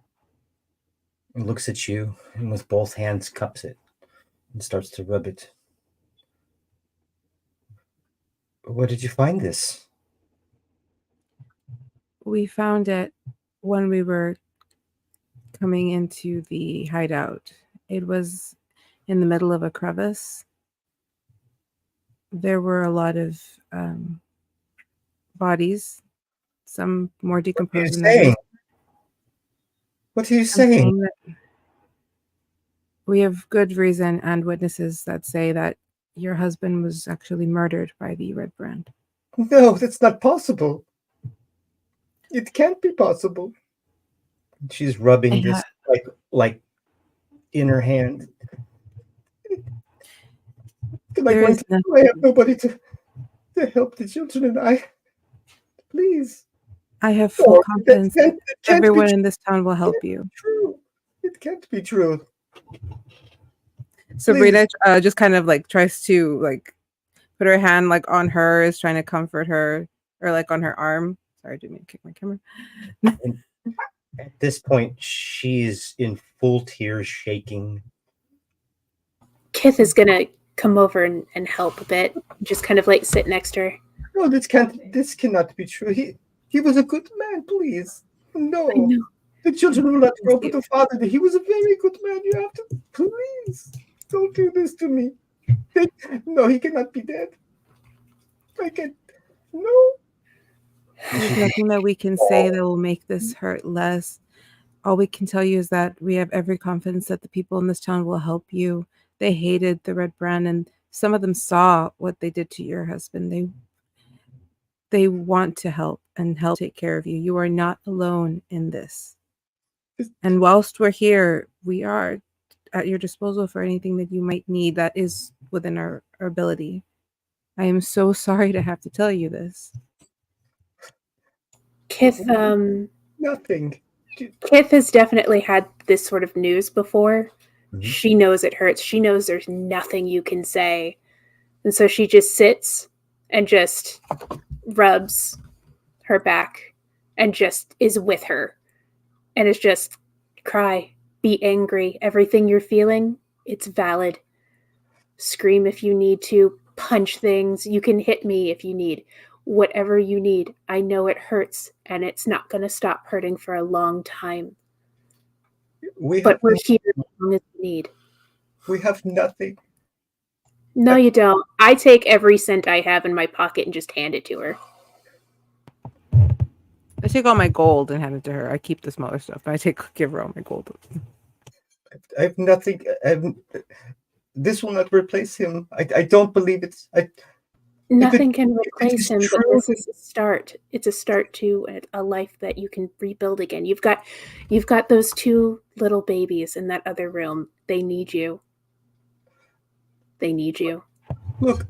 B: and looks at you, and with both hands cups it and starts to rub it. Where did you find this?
C: We found it when we were coming into the hideout. It was in the middle of a crevice. There were a lot of bodies, some more decomposed than others.
B: What are you
C: I'm
B: saying?
C: saying that we have good reason and witnesses that say that your husband was actually murdered by the Red Brand.
B: No, that's not possible. It can't be possible. She's rubbing this like in her hand. Like,
C: There is nothing.
B: I have nobody to help the children and I. Please.
C: I have full confidence that
B: can't
C: everyone
B: be
C: in this town will help you.
B: true. It can't be true.
C: Sabrina just kind of like tries to like put her hand like on hers, trying to comfort her, or like on her arm. Sorry, I didn't mean to kick my camera.
B: At this point, she's in full tears, shaking.
A: Kith is gonna come over and help a bit, just kind of like sit next to her.
B: No, this cannot be true. He was a good man, please. No.
A: I know.
B: The children will not grow up with a father. He was a very good man. You have to, please, don't do this to me. No, he cannot be dead. I can't. No.
C: There's nothing that we can say that will make this hurt less. All we can tell you is that we have every confidence that the people in this town will help you. They hated the Red Brand, and some of them saw what they did to your husband. They want to help take care of you. You are not alone in this. And whilst we're here, we are at your disposal for anything that you might need that is within our ability. I am so sorry to have to tell you this.
A: Kith,
B: Nothing.
A: Kith has definitely had this sort of news before.
B: Mhm.
A: She knows it hurts. She knows there's nothing you can say. And so she just sits and just rubs her back and just is with her. And it's just cry, be angry. Everything you're feeling, it's valid. Scream if you need to, punch things. You can hit me if you need. Whatever you need. I know it hurts and it's not going to stop hurting for a long time. But we're here as long as we need.
B: We have nothing.
A: No, you don't. I take every cent I have in my pocket and just hand it to her.
C: I take all my gold and hand it to her. I keep the smaller stuff, but give her all my gold.
B: I have nothing. this will not replace him. I don't believe it's.
A: Nothing can
B: if it
A: replace
B: is
A: him, but
B: true-
A: this is a start. It's a start to a life that you can rebuild again. You've got those two little babies in that other room. They need you. They need you.
B: Look,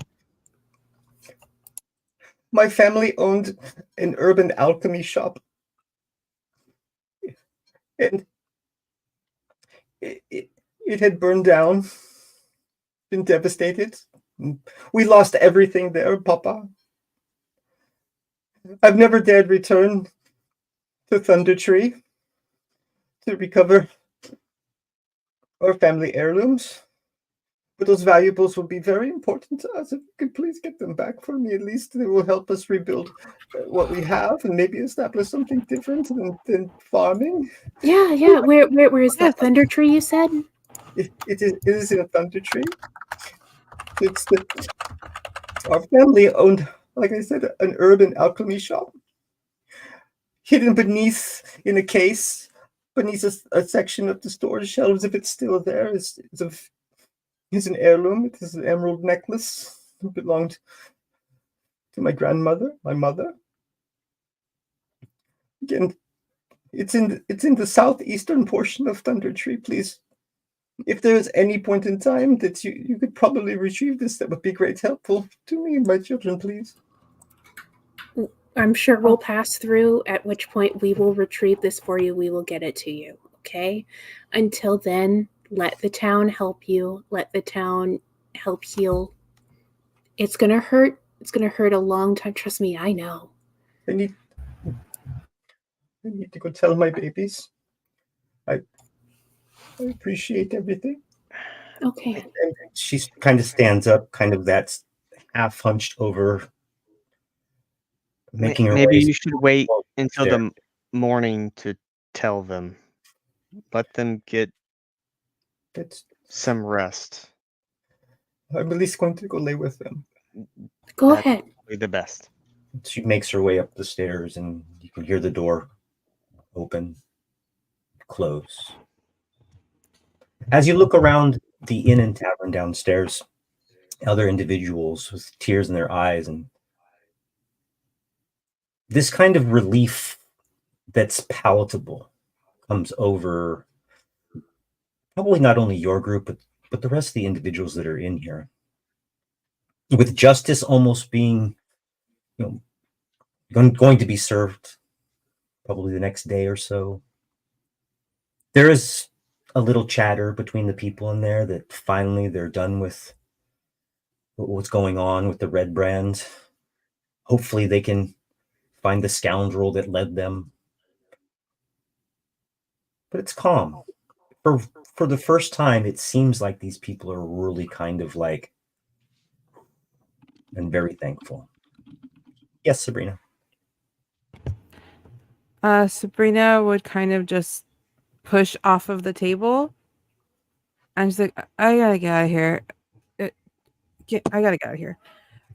B: my family owned an urban alchemy shop, and it had burned down, been devastated. We lost everything there, Papa. I've never dared return to Thunder Tree to recover our family heirlooms. But those valuables will be very important to us. If you could please get them back for me, at least they will help us rebuild what we have and maybe establish something different than farming.
A: Yeah. Where is that Thunder Tree you said?
B: It is in a Thunder Tree. Our family owned, like I said, an urban alchemy shop hidden beneath in a case beneath a section of the storage shelves. If it's still there, it's an heirloom. It is an emerald necklace. It belonged to my grandmother, my mother. Again, it's in the southeastern portion of Thunder Tree. Please, if there is any point in time that you could probably retrieve this, that would be great helpful to me and my children, please.
A: I'm sure we'll pass through, at which point we will retrieve this for you. We will get it to you, okay? Until then, let the town help you. Let the town help heal. It's going to hurt. It's going to hurt a long time. Trust me, I know.
B: I need to go tell my babies. I appreciate everything.
A: Okay.
B: And she kind of stands up, kind of that's half hunched over, making her
D: Maybe
B: way.
D: you should wait until
B: there.
D: the morning to tell them. Let them get
B: It's,
D: some rest.
B: I'm at least going to go lay with them.
A: Go
D: That's
A: ahead.
D: probably the best.
B: She makes her way up the stairs, and you can hear the door open, close. As you look around the inn and tavern downstairs, other individuals with tears in their eyes, and this kind of relief that's palatable comes over probably not only your group, but the rest of the individuals that are in here. With justice almost being, going to be served probably the next day or so, there is a little chatter between the people in there that finally they're done with what's going on with the red brand. Hopefully they can find the scoundrel that led them. But it's calm. For the first time, it seems like these people are really kind of like, and very thankful. Yes, Sabrina.
C: Sabrina would kind of just push off of the table, and she's like, "I gotta get out of here. I gotta get out of here."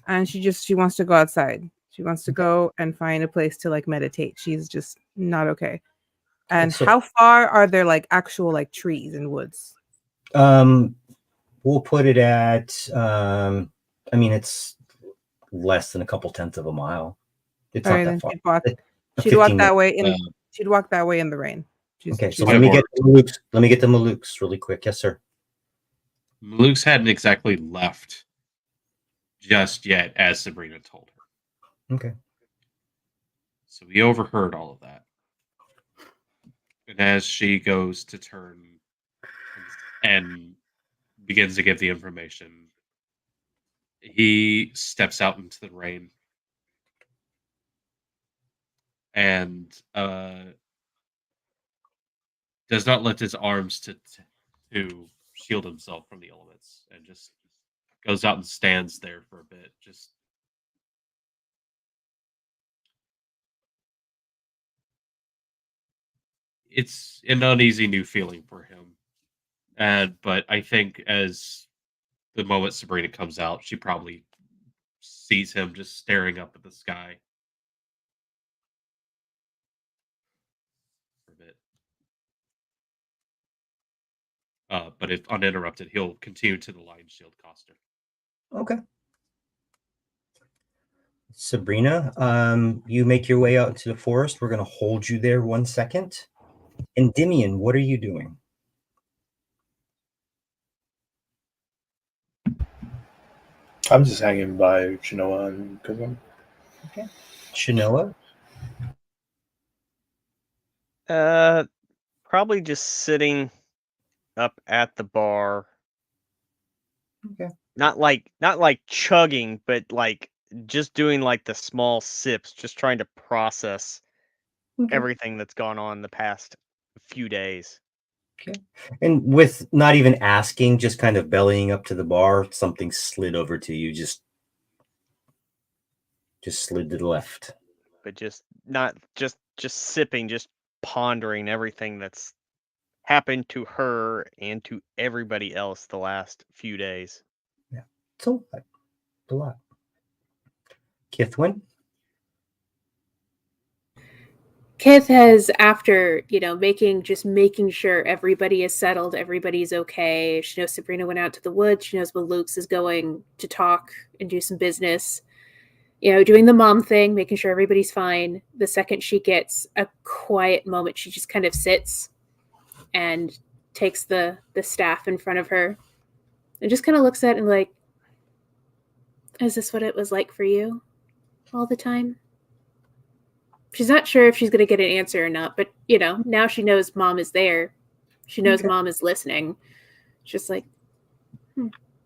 C: And she wants to go outside. She wants to go and find a place to like meditate. She's just not okay. And
B: So,
C: how far are there like actual like trees and woods?
B: we'll put it at. I mean, it's less than a couple tenths of a mile. It's
C: All
B: not
C: right,
B: that
C: then
B: far.
C: she'd walk that
B: 15
C: way in.
F: Uh,
C: She'd walk that way in the rain.
B: Okay, so
F: Might
B: let me get
F: work.
B: the Malukes. Let me get the Malukes really quick. Yes, sir.
F: Luke's hadn't exactly left just yet, as Sabrina told her.
B: Okay.
F: So we overheard all of that. And as she goes to turn and begins to give the information, he steps out into the rain and does not lift his arms to shield himself from the elements, and just goes out and stands there for a bit. Just it's an uneasy new feeling for him. But I think as the moment Sabrina comes out, she probably sees him just staring up at the sky for a bit. But if uninterrupted, he'll continue to the Lion Shield costume.
B: Okay. Sabrina, you make your way out into the forest. We're going to hold you there 1 second. And Dimian, what are you doing?
E: I'm just hanging by Chinoa and Kazum.
B: Okay. Shanoa?
D: Probably just sitting up at the bar.
B: Okay.
D: Not like chugging, but like just doing like the small sips, just trying to process
B: Okay.
D: everything that's gone on the past few days.
B: Okay. And with not even asking, just kind of bellying up to the bar, something slid over to you, just slid to the left.
D: But just not just sipping, just pondering everything that's happened to her and to everybody else the last few days.
B: Yeah. It's a lot. It's a lot. Kithwin?
A: Kith has, after, making sure everybody is settled, everybody's okay. She knows Sabrina went out to the woods. She knows Luke's is going to talk and do some business. Doing the mom thing, making sure everybody's fine. The second she gets a quiet moment, she just kind of sits and takes the staff in front of her and just kind of looks at it and like, is this what it was like for you all the time? She's not sure if she's going to get an answer or not, but, now she knows mom is there. She knows mom is listening. She's just like,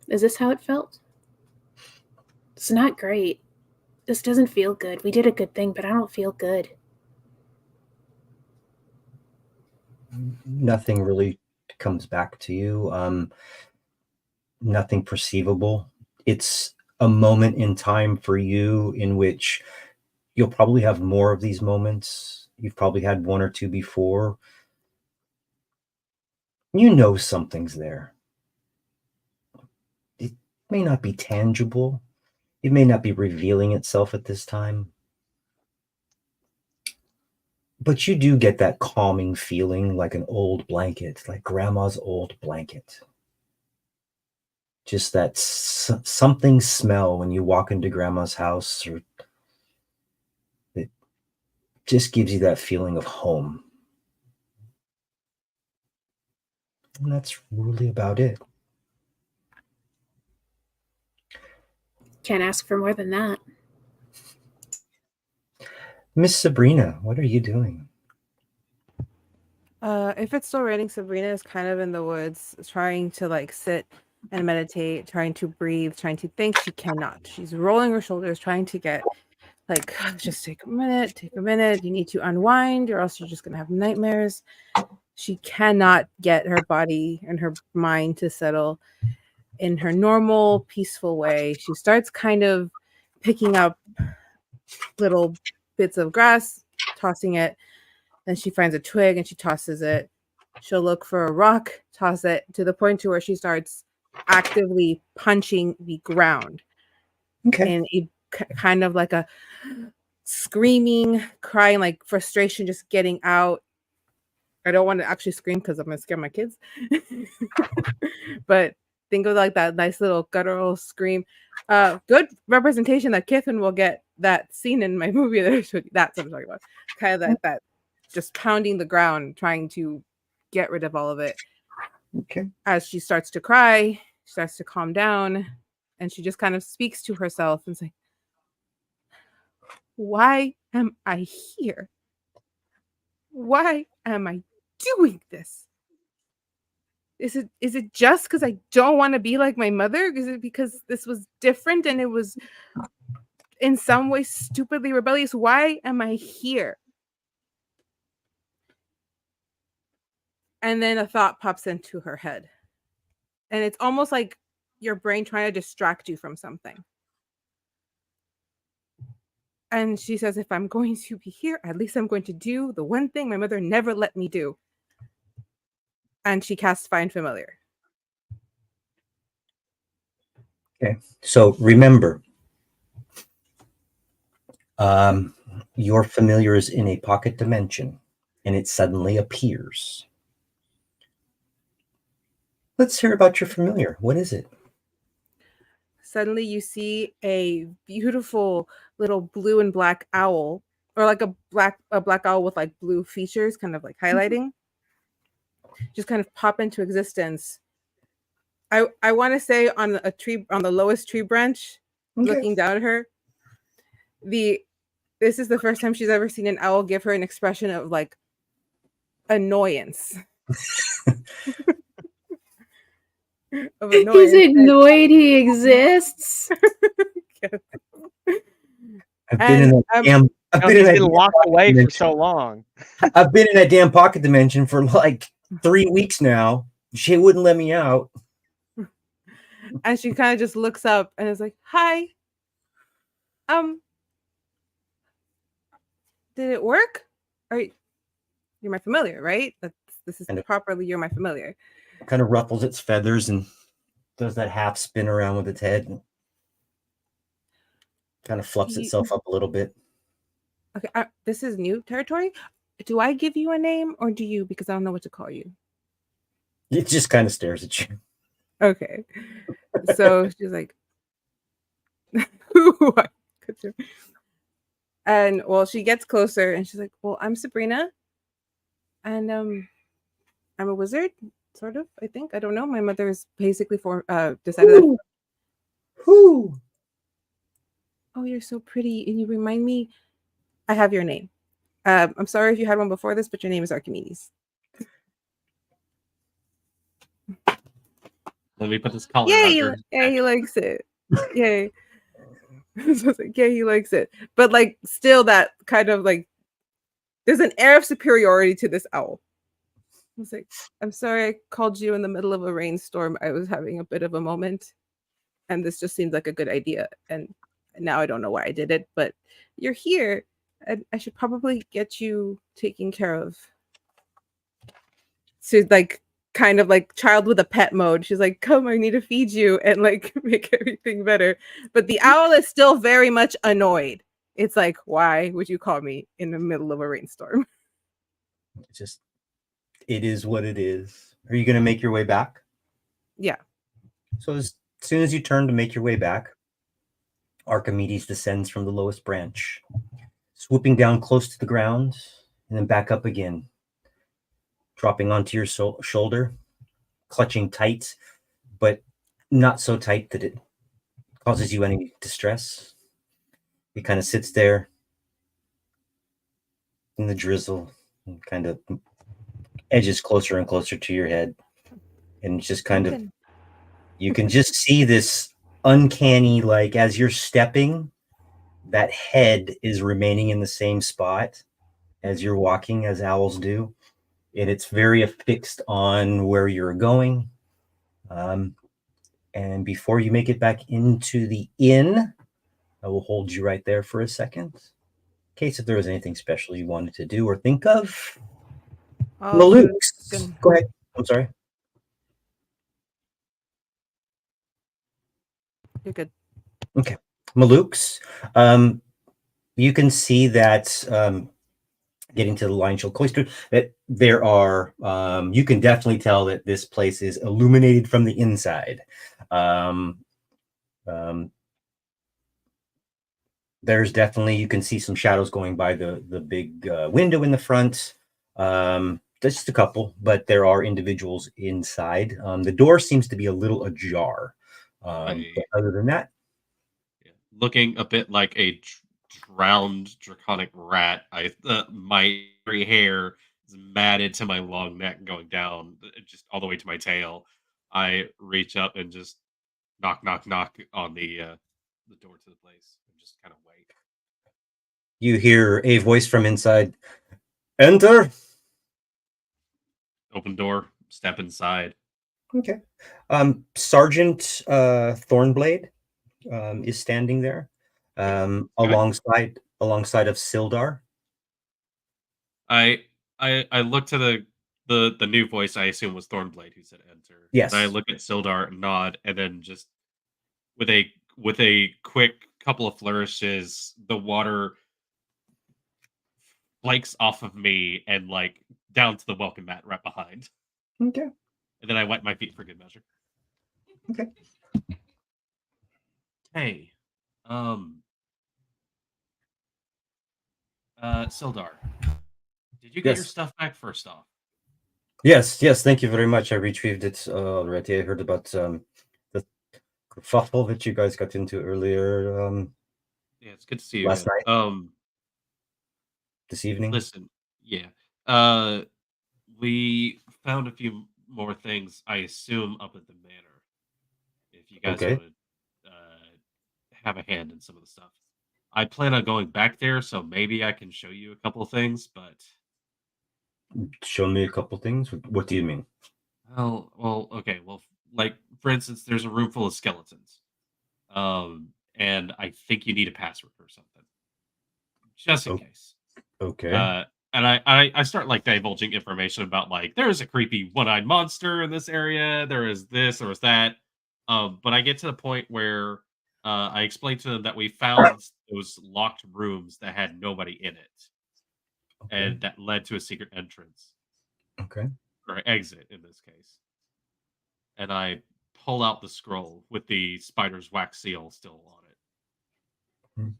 A: is this how it felt? It's not great. This doesn't feel good. We did a good thing, but I don't feel good.
B: Nothing really comes back to you. Nothing perceivable. It's a moment in time for you in which you'll probably have more of these moments. You've probably had one or two before. You know something's there. It may not be tangible. It may not be revealing itself at this time. But you do get that calming feeling, like an old blanket, like grandma's old blanket. Just that something smell when you walk into grandma's house, or it just gives you that feeling of home. And that's really about it.
A: Can't ask for more than that.
B: Miss Sabrina, what are you doing?
C: If it's still raining, Sabrina is kind of in the woods, trying to like sit and meditate, trying to breathe, trying to think. She cannot. She's rolling her shoulders, trying to get like, just take a minute. You need to unwind, or else you're just gonna have nightmares. She cannot get her body and her mind to settle in her normal, peaceful way. She starts kind of picking up little bits of grass, tossing it. Then she finds a twig and she tosses it. She'll look for a rock, toss it, to the point to where she starts actively punching the ground.
B: Okay.
C: And it kind of like a screaming, crying, like frustration just getting out. I don't want to actually scream because I'm going to scare my kids. But think of like that nice little guttural scream. Good representation that Kiffin will get that scene in my movie. That's what I'm talking about. Kind of that just pounding the ground, trying to get rid of all of it.
B: Okay.
C: As she starts to cry, she starts to calm down, and she just kind of speaks to herself and say, why am I here? Why am I doing this? Is it just because I don't want to be like my mother? Is it because this was different and it was in some way stupidly rebellious? Why am I here? And then a thought pops into her head. And it's almost like your brain trying to distract you from something. And she says, if I'm going to be here, at least I'm going to do the one thing my mother never let me do. And she casts Find Familiar.
B: Okay. So remember, your familiar is in a pocket dimension and it suddenly appears. Let's hear about your familiar. What is it?
C: Suddenly you see a beautiful little blue and black owl, or like a black owl with like blue features kind of like highlighting, just kind of pop into existence. I want to say on a tree, on the lowest tree branch,
B: Okay.
C: looking down at her. This is the first time she's ever seen an owl give her an expression of like annoyance. Of
A: He's
C: annoyance.
A: annoyed he exists.
B: I've been in that damn. I've
D: No,
B: been in
D: he's
B: that
D: been
B: damn
D: locked
B: pocket
D: away for
B: dimension.
D: so long.
B: I've been in that damn pocket dimension for like 3 weeks now. She wouldn't let me out.
C: And she kind of just looks up and is like, "Hi, did it work? You're my familiar, right? This is
B: Kind of-
C: properly you're my familiar."
B: Kind of ruffles its feathers and does that half spin around with its head. And kind of fluffs itself up a little bit.
C: Okay, this is new territory. Do I give you a name or do you? Because I don't know what to call you.
B: It just kind of stares at you.
C: Okay, so she's like, "Who?" And well, she gets closer and she's like, "Well, I'm Sabrina, and I'm a wizard, sort of. I think I don't know. My mother's basically decided that."
B: Whoo!
C: "Oh, you're so pretty, and you remind me. I have your name. I'm sorry if you had one before this, but your name is Archimedes."
F: Let me put this collar
C: Yay!
F: around her.
C: Yeah, he likes it. Yay! So it's like, yeah, he likes it, but like, still, that kind of like, there's an air of superiority to this owl. I was like, "I'm sorry, I called you in the middle of a rainstorm. I was having a bit of a moment, and this just seemed like a good idea. And now I don't know why I did it, but you're here, and I should probably get you taken care of." She's like, kind of like child with a pet mode. She's like, "Come, I need to feed you and like make everything better." But the owl is still very much annoyed. It's like, "Why would you call me in the middle of a rainstorm?"
B: It is what it is. Are you going to make your way back?
C: Yeah.
B: So as soon as you turn to make your way back, Archimedes descends from the lowest branch, swooping down close to the ground and then back up again, dropping onto your shoulder, clutching tight, but not so tight that it causes you any distress. He kind of sits there in the drizzle and kind of edges closer and closer to your head. And just kind of, you can just see this uncanny, like as you're stepping, that head is remaining in the same spot as you're walking, as owls do. And it's very affixed on where you're going. And before you make it back into the inn, I will hold you right there for a second, in case if there was anything special you wanted to do or think of. Malukes, go ahead. I'm sorry.
C: You're good.
B: Okay. Malukes, you can see that getting to the Lion Shield Cloister, that there are, you can definitely tell that this place is illuminated from the inside. There's definitely, you can see some shadows going by the big window in the front. Just a couple, but there are individuals inside. The door seems to be a little ajar. But other than that,
F: looking a bit like a drowned draconic rat, my hairy hair is matted to my long neck, going down just all the way to my tail. I reach up and just knock, knock, knock on the door to the place, and just kind of wait.
B: You hear a voice from inside. Enter.
F: Open door, step inside.
B: Okay. Sergeant Thornblade is standing there, alongside of Sildar.
F: I look to the new voice. I assume was Thornblade who said enter.
B: Yes.
F: And I look at Sildar, nod, and then just with a quick couple of flourishes, the water flakes off of me and like down to the welcome mat right behind.
B: Okay.
F: And then I wipe my feet for good measure.
B: Okay.
F: Hey, Sildar, did you get your
B: Yes.
F: stuff back first off?
B: Yes. Thank you very much. I retrieved it already. I heard about the kerfuffle that you guys got into earlier
F: Yeah, it's good to see you
B: last
F: again.
B: night, this evening.
F: Listen, yeah. We found a few more things, I assume, up at the manor. If you guys
B: Okay.
F: want to have a hand in some of the stuff, I plan on going back there, so maybe I can show you a couple of things. But
B: Show me a couple things. What do you mean?
F: okay. Well, like for instance, there's a room full of skeletons, and I think you need a password or something, just in
B: Oh,
F: case.
B: okay.
F: And I start like divulging information about like there is a creepy one-eyed monster in this area. There is this, there is that. But I get to the point where I explain to them that we found those locked rooms that had nobody in it,
B: Okay.
F: and that led to a secret entrance
B: Okay.
F: or exit in this case. And I pull out the scroll with the spider's wax seal still on it.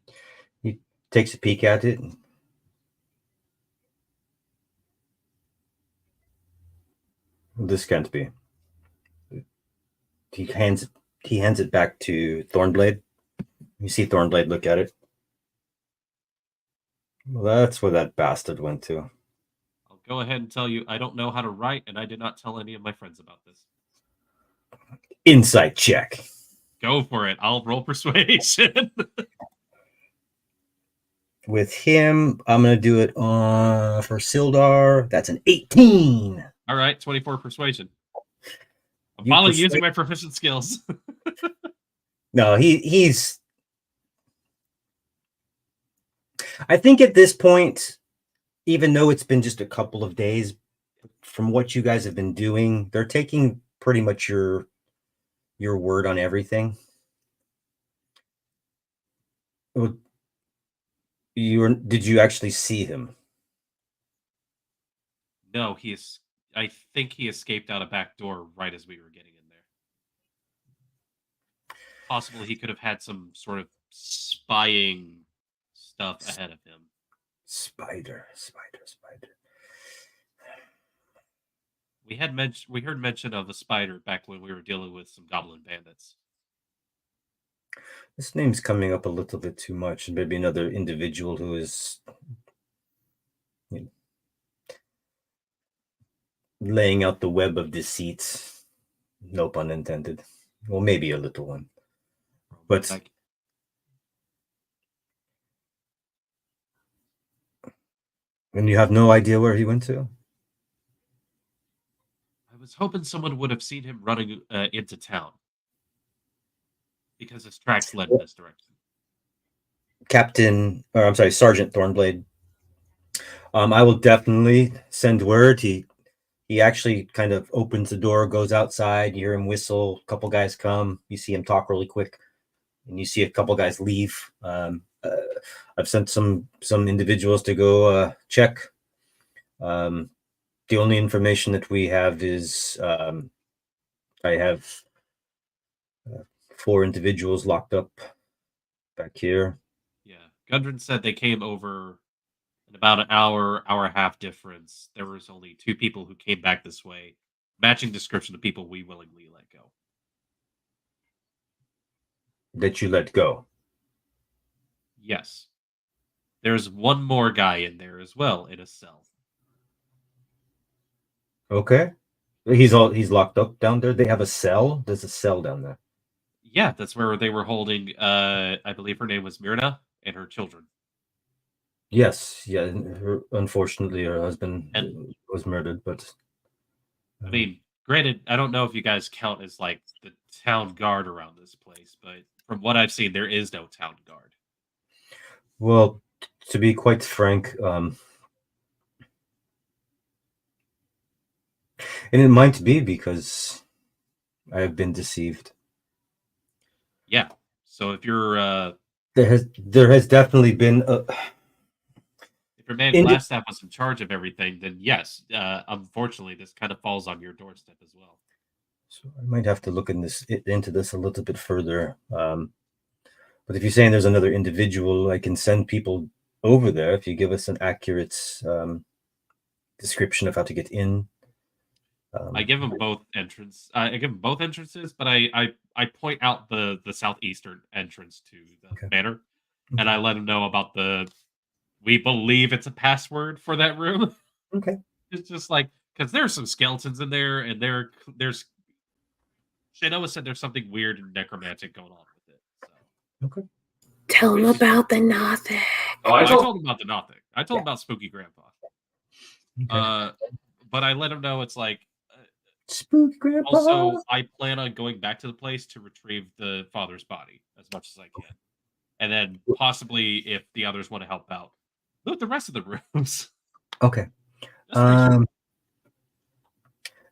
B: He takes a peek at it. This can't be. He hands it back to Thornblade. You see Thornblade look at it. Well, that's where that bastard went to.
F: I'll go ahead and tell you I don't know how to write, and I did not tell any of my friends about this.
B: Insight check.
F: Go for it. I'll roll persuasion.
B: With him, I'm gonna do it for Sildar. That's an 18.
F: All right, 24 persuasion. I'm
B: You
F: finally
B: persuade-
F: using my proficient skills.
B: No, he's. I think at this point, even though it's been just a couple of days, from what you guys have been doing, they're taking pretty much your word on everything. Did you actually see him?
F: No, I think he escaped out a back door right as we were getting in there. Possibly he could have had some sort of spying stuff ahead of him.
B: Spider.
F: We heard mention of a spider back when we were dealing with some goblin bandits.
B: This name's coming up a little bit too much. Maybe another individual who is laying out the web of deceit. No pun intended. Well, maybe a little one. But and you have no idea where he went to?
F: I was hoping someone would have seen him running into town because his tracks led in this direction.
B: Sergeant Thornblade. I will definitely send word. He actually kind of opens the door, goes outside. You hear him whistle. A couple guys come. You see him talk really quick, and you see a couple guys leave. I've sent some individuals to go check. The only information that we have is I have 4 individuals locked up back here.
F: Yeah, Gundren said they came over in about an hour and a half difference. There was only 2 people who came back this way, matching description of people we willingly let go.
B: That you let go?
F: Yes. There's one more guy in there as well in a cell.
B: Okay. He's locked up down there. They have a cell. There's a cell down there.
F: Yeah, that's where they were holding. I believe her name was Myrna and her children.
B: Yes, yeah. Unfortunately, her husband was murdered. But
F: I mean, granted, I don't know if you guys count as like the town guard around this place, but from what I've seen, there is no town guard.
B: Well, to be quite frank, and it might be because I have been deceived.
F: Yeah. So if you're
B: there has definitely been a.
F: If your man Glassstaff was in charge of everything, then yes, unfortunately, this kind of falls on your doorstep as well.
B: So I might have to look into this a little bit further. But if you're saying there's another individual, I can send people over there if you give us an accurate description of how to get in.
F: I give them both I give them both entrances, but I point out the southeastern entrance to the manor, and I let them know about we believe it's a password for that room.
B: Okay.
F: It's just like because there's some skeletons in there, and there's Shanoa said there's something weird and necromantic going on with it. So.
B: Okay.
A: Tell him about the Nothic.
F: Oh, I told him about the Nothic. I told him about Spooky Grandpa.
B: Okay.
F: But I let him know it's like
B: Spooky Grandpa.
F: Also, I plan on going back to the place to retrieve the father's body as much as I can. And then possibly, if the others want to help out, loot the rest of the rooms.
B: Okay.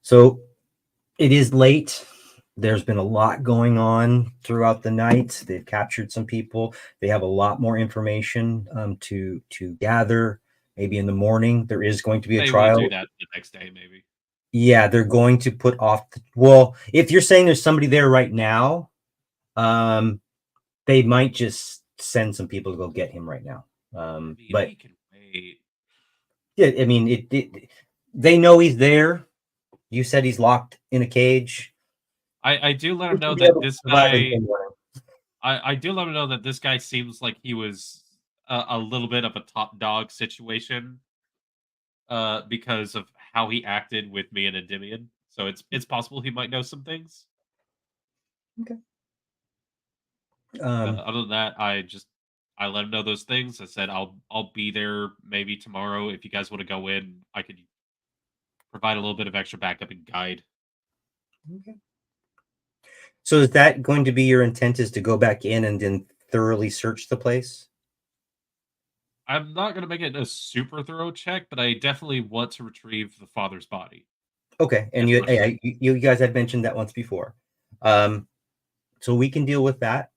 B: So it is late. There's been a lot going on throughout the night. They've captured some people. They have a lot more information to gather. Maybe in the morning there is going to be a trial.
F: Will do that the next day, maybe.
B: Yeah, they're going to put off. Well, if you're saying there's somebody there right now, they might just send some people to go get him right now. But
F: he can wait.
B: Yeah, I mean, they know he's there. You said he's locked in a cage.
F: I do let him know that this guy. I do let him know that this guy seems like he was a little bit of a top dog situation. Because of how he acted with me and Endymion. So it's possible he might know some things.
B: Okay.
F: Other than that, I let him know those things. I said I'll be there maybe tomorrow. If you guys want to go in, I could provide a little bit of extra backup and guide.
B: Okay. So is that going to be your intent, is to go back in and then thoroughly search the place?
F: I'm not going to make it a super thorough check, but I definitely want to retrieve the father's body.
B: Okay, and you guys had mentioned that once before, so we can deal with that.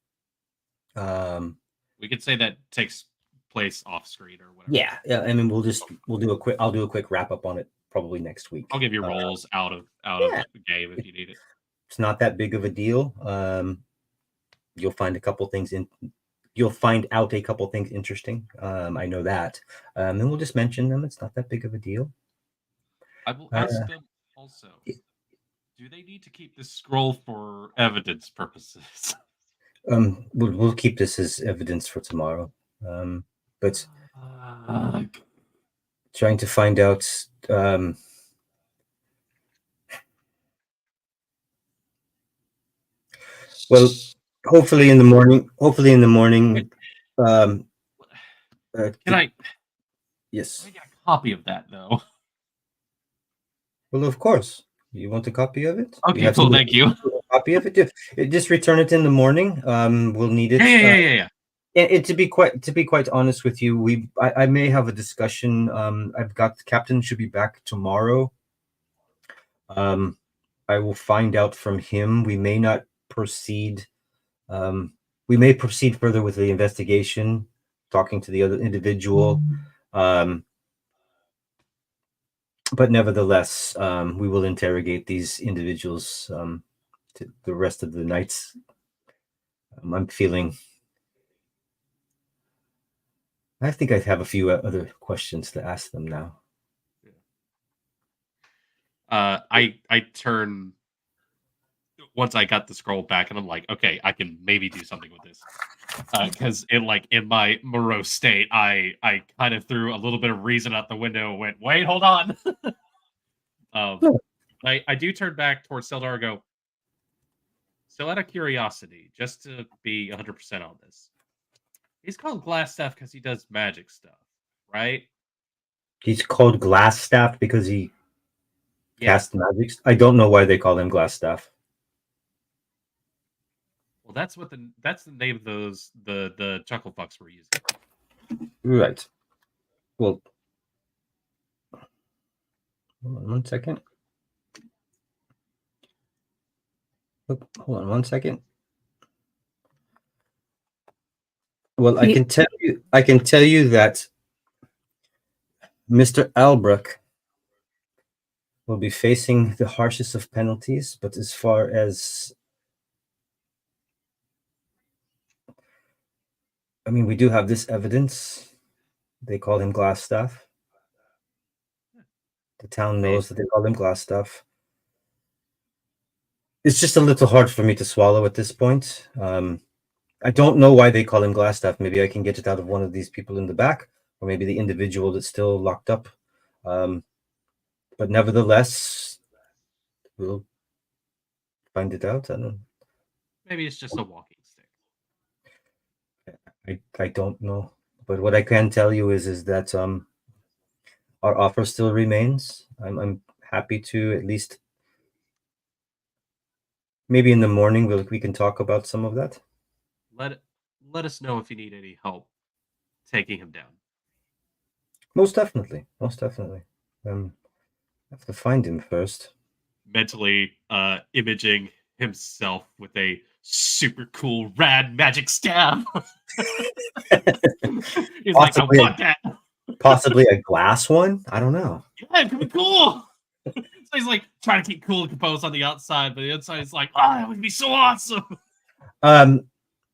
F: We could say that takes place off screen or whatever.
B: Yeah. I mean, I'll do a quick wrap up on it probably next week.
F: I'll give you rolls out of the game if you need it.
B: It's not that big of a deal. You'll find a couple things You'll find out a couple things interesting. I know that. And we'll just mention them. It's not that big of a deal.
F: I will ask them also, do they need to keep this scroll for evidence purposes?
B: We'll keep this as evidence for tomorrow. But trying to find out well, hopefully in the morning.
F: Can I?
B: Yes.
F: Can I get a copy of that though?
B: Well, of course. You want a copy of it?
F: Okay, cool. Thank you.
B: A copy of it. Just return it in the morning. We'll need it.
F: Yeah.
B: And to be quite honest with you, I may have a discussion. I've got the captain should be back tomorrow. I will find out from him. We may not proceed. We may proceed further with the investigation, talking to the other individual. But nevertheless, we will interrogate these individuals to the rest of the nights. I think I have a few other questions to ask them now.
F: I turn once I got the scroll back, and I'm like, okay, I can maybe do something with this. Because in my morose state, I kind of threw a little bit of reason out the window and went, wait, hold on. I do turn back towards Seldar and go, so out of curiosity, just to be 100% on this, he's called Glassstaff because he does magic stuff, right?
B: He's called Glassstaff because he casts magic. I don't know why they call him Glassstaff.
F: Well, that's the name of those the chuckle fucks were using.
B: Right. Well, hold on 1 second. Hold on 1 second. Well, I can tell you that Mr. Albrook will be facing the harshest of penalties. But as far as, I mean, we do have this evidence. They call him Glass Stuff. The town knows that they call him Glass Stuff. It's just a little hard for me to swallow at this point. I don't know why they call him Glass Stuff. Maybe I can get it out of one of these people in the back, or maybe the individual that's still locked up. But nevertheless, we'll find it out. I don't.
F: Maybe it's just a walking stick.
B: I don't know. But what I can tell you is that our offer still remains. I'm happy to at least maybe in the morning we can talk about some of that.
F: Let us know if you need any help taking him down.
B: Most definitely. Most definitely. I have to find him first.
F: Mentally imaging himself with a super cool rad magic stab. He's like, I want that.
B: Possibly a glass one? I don't know.
F: Yeah, it could be cool. So he's like trying to keep cool and composed on the outside, but the inside is like, oh, that would be so awesome.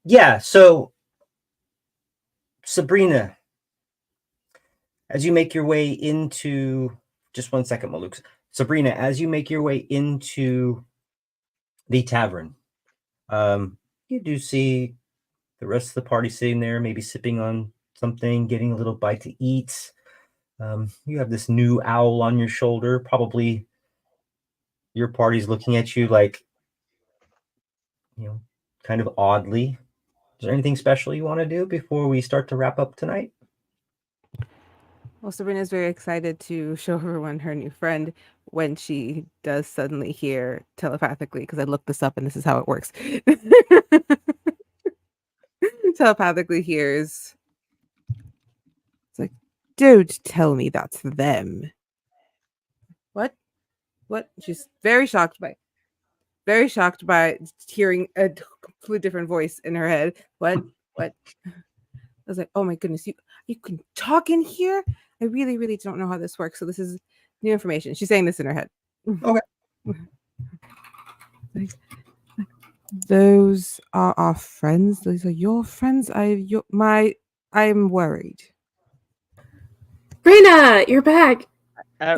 B: Yeah, so Sabrina, as you make your way into just 1 second, Maluk. Sabrina, as you make your way into the tavern, you do see the rest of the party sitting there, maybe sipping on something, getting a little bite to eat. You have this new owl on your shoulder. Probably your party's looking at you like, kind of oddly. Is there anything special you want to do before we start to wrap up tonight?
C: Well, Sabrina's very excited to show everyone her new friend when she does suddenly hear telepathically, because I looked this up and this is how it works. Telepathically hears, it's like, don't tell me that's them. What? She's very shocked by hearing a completely different voice in her head. What? I was like, oh my goodness, you can talk in here? I really, really don't know how this works. So this is new information. She's saying this in her head.
B: Okay.
C: Those are our friends. Those are your friends. I'm worried.
A: Brina, you're back.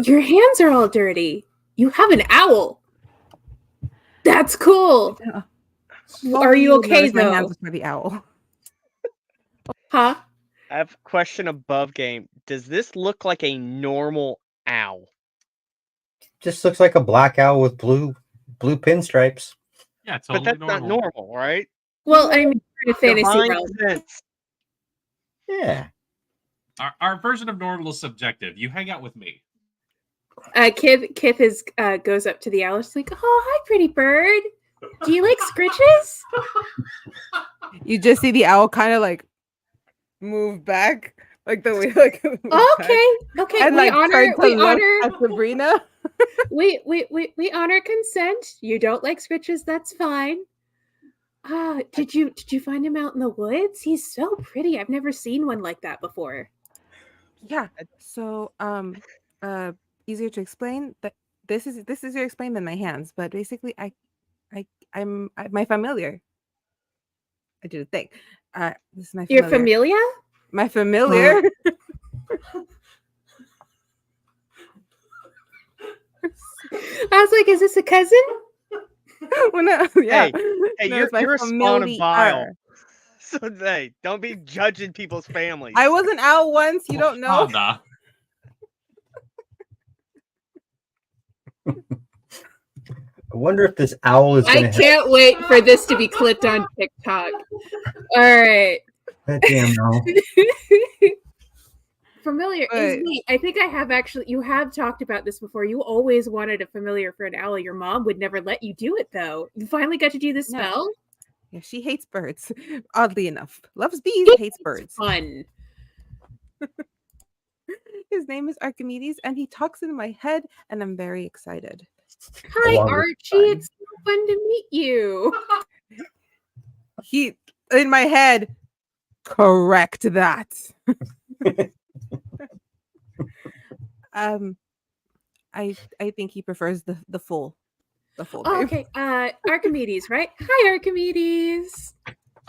A: Your hands are all dirty. You have an owl. That's cool. Are you okay though?
C: My hands for the owl.
A: Huh?
D: I have a question above game. Does this look like a normal owl?
B: Just looks like a black owl with blue pinstripes.
F: Yeah, totally
D: but that's not normal, right?
A: Well, I mean, in a fantasy realm.
D: Sense.
B: Yeah.
F: Our version of normal is subjective. You hang out with me.
A: Kith is goes up to the owl. She's like, "Oh, hi, pretty bird. Do you like scritches?"
C: You just see the owl kind of like move back, like the way like.
A: Okay.
C: And
A: we
C: like
A: honor
C: Sabrina.
A: we honor consent. You don't like scritches, that's fine. Did you find him out in the woods? He's so pretty. I've never seen one like that before.
C: Yeah. So easier to explain. That this is easier to explain than my hands. But basically, I'm my familiar. I did a thing. This is my familiar.
A: Your familia?
C: My familiar.
A: I was like, is this a cousin?
C: Well, no, yeah.
D: Hey,
C: No,
D: you're a spawn of bile. So hey, don't be judging people's families.
C: I was an owl once. You don't know.
F: Nah.
B: I wonder if this owl is
A: I can't wait for this to be clipped on TikTok. All right.
B: That damn owl.
A: Familiar is neat. I think I have actually. You have talked about this before. You always wanted a familiar for an owl. Your mom would never let you do it, though. You finally got to do the spell.
C: Yeah, she hates birds. Oddly enough, loves bees, hates birds.
A: Fun.
C: His name is Archimedes, and he talks in my head, and I'm very excited.
A: Hi, Archie. It's so fun to meet you.
C: He in my head. Correct that. I think he prefers the full
A: Oh,
C: name.
A: okay. Archimedes, right? Hi, Archimedes.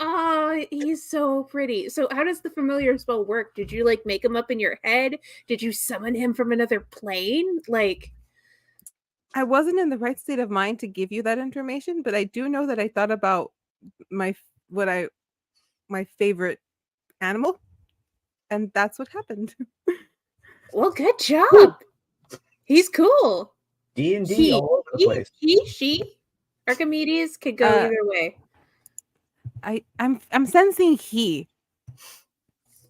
A: Oh, he's so pretty. So, how does the familiar spell work? Did you like make him up in your head? Did you summon him from another plane? Like,
C: I wasn't in the right state of mind to give you that information, but I do know that I thought about my favorite animal, and that's what happened.
A: well, good job. He's cool.
B: D&D all over the place.
A: She. Archimedes could go
C: Uh,
A: either way.
C: I'm sensing he.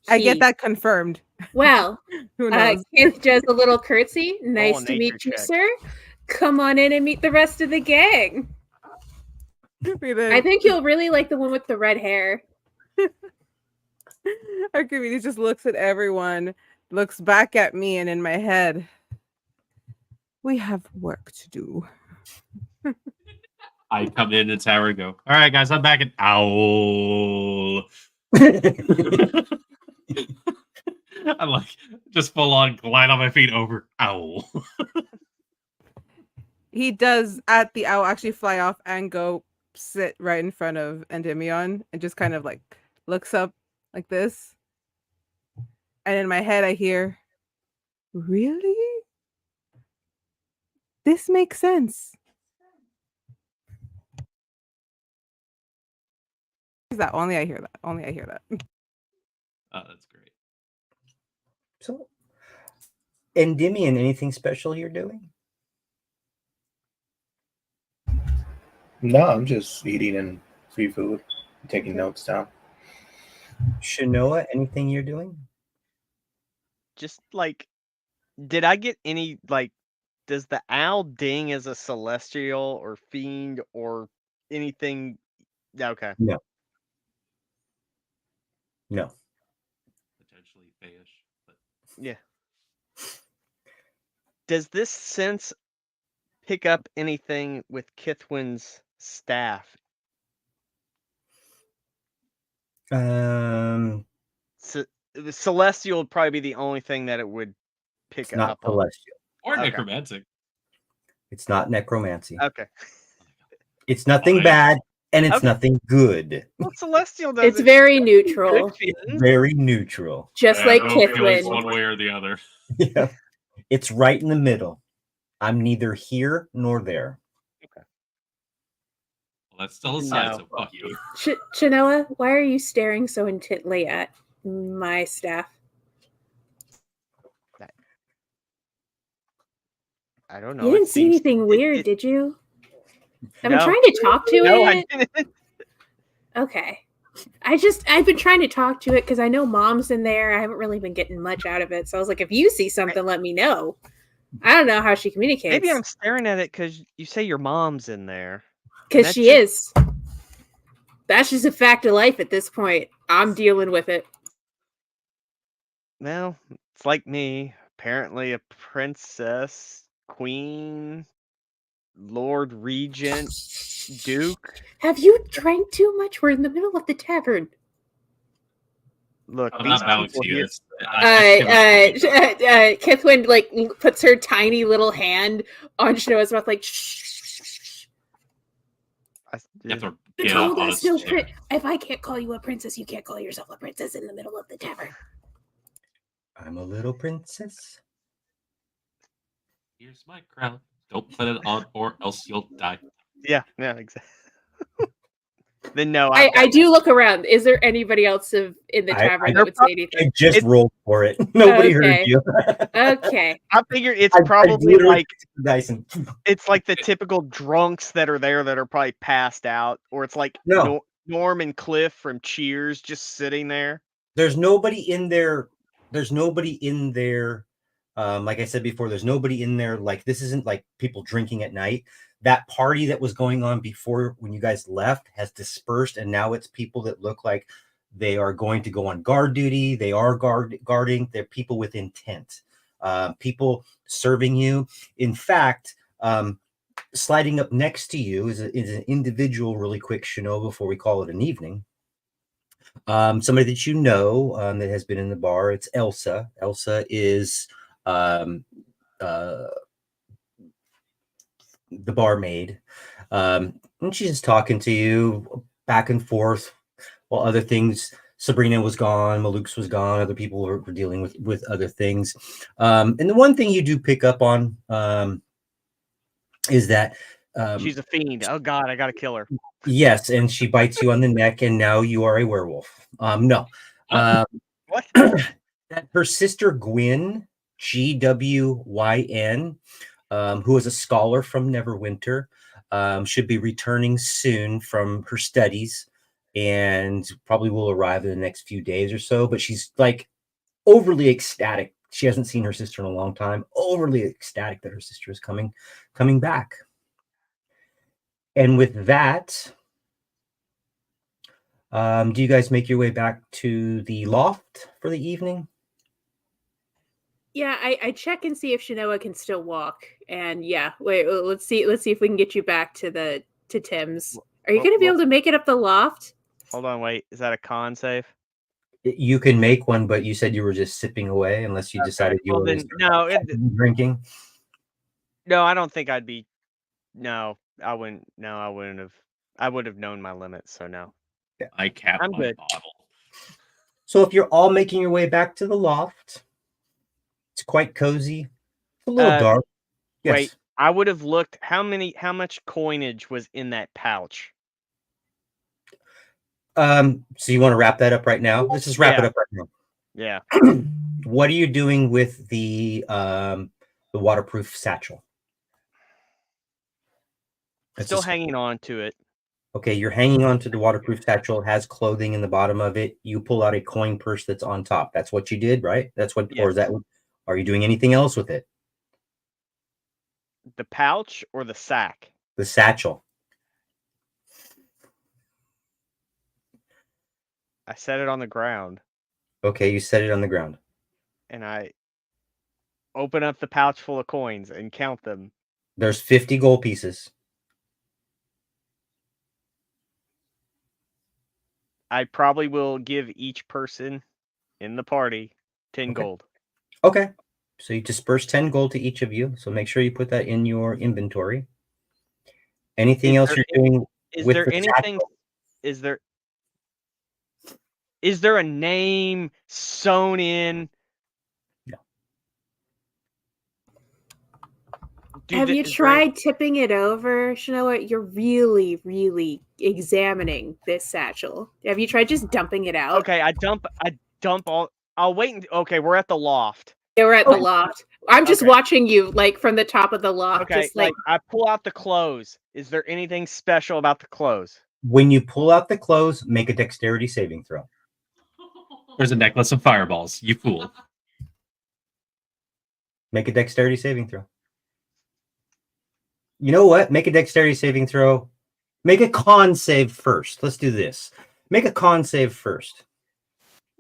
C: I get
A: He.
C: that confirmed.
A: Well,
C: Who knows?
A: Kith does a little curtsy. Nice
D: a
A: to meet
D: nature
A: you,
D: check.
A: sir. Come on in and meet the rest of the gang.
C: Look at
A: I
C: it.
A: think you'll really like the one with the red hair.
C: Archimedes just looks at everyone, looks back at me, and in my head, we have work to do.
F: I come in the tower and go, all right, guys, I'm back at Owl. I'm like, just full on glide on my feet over Owl.
C: He does at the owl actually fly off and go sit right in front of Endymion and just kind of like looks up like this. And in my head, I hear, really? This makes sense. Is that only I hear that? Only I hear that.
F: Oh, that's great.
B: So, Endymion, anything special you're doing?
E: No, I'm just eating and free food, taking notes down.
B: Shanoa, anything you're doing?
D: Just like, did I get any like? Does the owl ding as a celestial or fiend or anything? Okay.
B: No.
F: Potentially fayish, but
D: Yeah. Does this sense pick up anything with Kithwin's staff?
B: The
D: Celestial would probably be the only thing that it would pick
B: It's not
D: up on.
B: celestial.
F: or
D: Okay.
F: necromantic.
B: It's not necromancy.
D: Okay.
B: It's nothing
F: Fine.
B: bad, and it's
D: Okay.
B: nothing good.
D: Well, Celestial doesn't.
A: It's very neutral,
D: Good feelings.
B: Very neutral.
A: just
F: I
A: like
F: have no feelings
A: Kithwin.
F: one way or the other.
B: Yeah. It's right in the middle. I'm neither here nor there.
F: Well, that's still a side,
D: No.
F: so fuck you.
A: Chanoa, why are you staring so intently at my staff?
D: I don't know.
A: You
D: it
A: didn't see
D: seems-
A: anything weird, did you? I've been
D: No.
A: trying to talk to
D: No,
A: it.
D: I didn't.
A: Okay. I've been trying to talk to it because I know Mom's in there. I haven't really been getting much out of it. So I was like, if you see something, let me know. I don't know how she communicates.
D: Maybe I'm staring at it because you say your mom's in there.
A: Because
D: that's
A: she is. That's just a fact of life at this point. I'm dealing with it.
D: Well, it's like me. Apparently, a princess, queen, lord regent, duke.
A: Have you drank too much? We're in the middle of the tavern.
D: Look,
F: I'm
D: these
F: not bowing
D: people
F: to you.
D: here.
A: Kithwin like puts her tiny little hand on Shanoa's mouth, like shh.
F: You have to
A: You
F: get
A: told
F: up on
A: us
F: his
A: no
F: chair.
A: if I can't call you a princess, you can't call yourself a princess in the middle of the tavern.
B: I'm a little princess.
F: Here's my crown. Don't put it on, or else you'll die.
D: Yeah, exactly. Then no,
A: I do look around. Is there anybody else in the
B: I-
A: tavern
B: I-
A: that would say anything?
B: I just
D: It-
B: rolled for it. Nobody heard
A: Okay.
B: you.
A: Okay.
D: I figure it's
B: I
D: probably
B: literally
D: like
B: took the dice and
D: it's like the typical drunks that are there that are probably passed out, or it's like
B: No.
D: Norm and Cliff from Cheers just sitting there.
B: there's nobody in there. There's nobody in there. Like I said before, there's nobody in there. Like, this isn't like people drinking at night. That party that was going on before when you guys left has dispersed, and now it's people that look like they are going to go on guard duty. They are guarding. They're people with intent. People serving you. In fact, sliding up next to you is an individual, really quick, Shano, before we call it an evening. Somebody that you know that has been in the bar. It's Elsa. Elsa is the barmaid, and she's just talking to you back and forth while other things. Sabrina was gone, Maluk's was gone, other people were dealing with other things. And the one thing you do pick up on is that
D: She's a fiend. Oh God, I gotta kill her.
B: yes, and she bites you on the neck, and now you are a werewolf. No.
D: What?
B: That her sister Gwyn, Gwyn, who is a scholar from Neverwinter, should be returning soon from her studies and probably will arrive in the next few days or so. But she's like overly ecstatic. She hasn't seen her sister in a long time. Overly ecstatic that her sister is coming back. And with that, do you guys make your way back to the loft for the evening?
A: Yeah, I check and see if Shanoa can still walk. And yeah, wait, let's see if we can get you back to Tim's. Are you gonna be able to make it up the loft?
D: Hold on, wait. Is that a con save?
B: You can make one, but you said you were just sipping away unless you decided you were drinking.
D: No, I don't think I'd be. No, I wouldn't. No, I wouldn't have. I would have known my limits, so no.
F: I capped
D: I'm
F: my
D: good.
F: bottle.
B: So if you're all making your way back to the loft, it's quite cozy. It's a little dark. Yes.
D: Wait, I would have looked. How much coinage was in that pouch?
B: So you want to wrap that up right now? Let's just wrap it up right now.
D: Yeah.
B: What are you doing with the waterproof satchel?
D: Still hanging on to it.
B: Okay, you're hanging on to the waterproof satchel. It has clothing in the bottom of it. You pull out a coin purse that's on top. That's what you did, right? That's what, or is that? Are you doing anything else with it?
D: The pouch or the sack?
B: The satchel.
D: I set it on the ground.
B: Okay, you set it on the ground.
D: And I open up the pouch full of coins and count them.
B: There's 50 gold pieces.
D: I probably will give each person in the party 10 gold.
B: Okay. So you disperse 10 gold to each of you. So make sure you put that in your inventory. Anything else you're doing?
D: Is there anything? Is there a name sewn in?
B: No.
A: Have you tried tipping it over, Shanoa? You're really, really examining this satchel. Have you tried just dumping it out?
D: Okay, I dump all. I'll wait. Okay, we're at the loft.
A: Yeah, we're at the loft. I'm just watching you, like, from the top of the loft.
D: Okay,
A: just like
D: I pull out the clothes. Is there anything special about the clothes?
B: When you pull out the clothes, make a dexterity saving throw.
F: There's a necklace of fireballs. You fool.
B: Make a dexterity saving throw. You know what? Make a dexterity saving throw. Make a con save first. Let's do this. Make a con save first.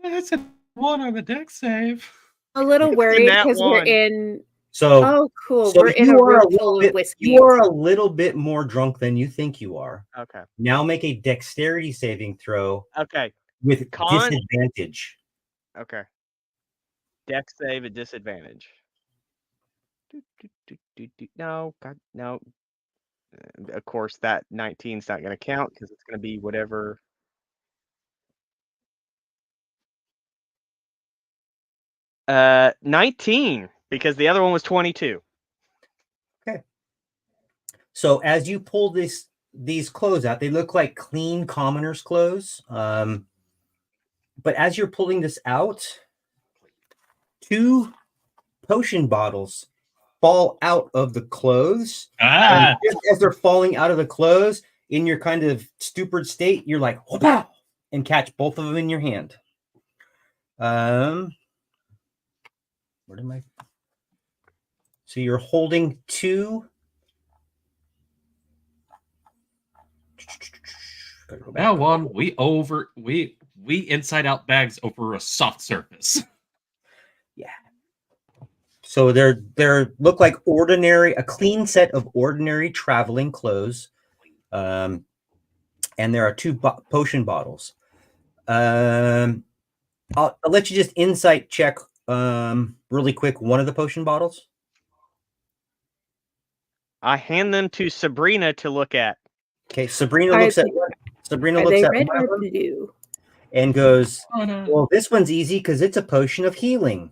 F: That's a 1 on the dex save.
A: a little worried because we're in.
B: So,
A: oh, cool.
B: So
A: we're in a room full of whiskey.
B: You are a little bit more drunk than you think you are.
D: Okay.
B: Now make a dexterity saving throw.
D: Okay.
B: With disadvantage.
D: Okay. Dex save at disadvantage. No, God, no. Of course, that 19's not going to count because it's going to be whatever. Uh, 19 because the other one was 22.
B: Okay. So as you pull these clothes out, they look like clean commoner's clothes. But as you're pulling this out, 2 potion bottles fall out of the clothes. And just as they're falling out of the clothes, in your kind of stupid state, you're like, whoop, and catch both of them in your hand. Where did my? So you're holding 2.
F: Now on, we inside out bags over a soft surface.
B: Yeah. So they're look like a clean set of ordinary traveling clothes, and there are 2 potion bottles. I'll let you just insight check really quick one of the potion bottles.
D: I hand them to Sabrina to look at.
B: Okay, Sabrina
A: Are
B: looks at
A: Are they red
B: one
A: or
B: of them
A: blue?
B: and goes,
F: Oh, no.
B: "Well, this one's easy because it's a potion of healing."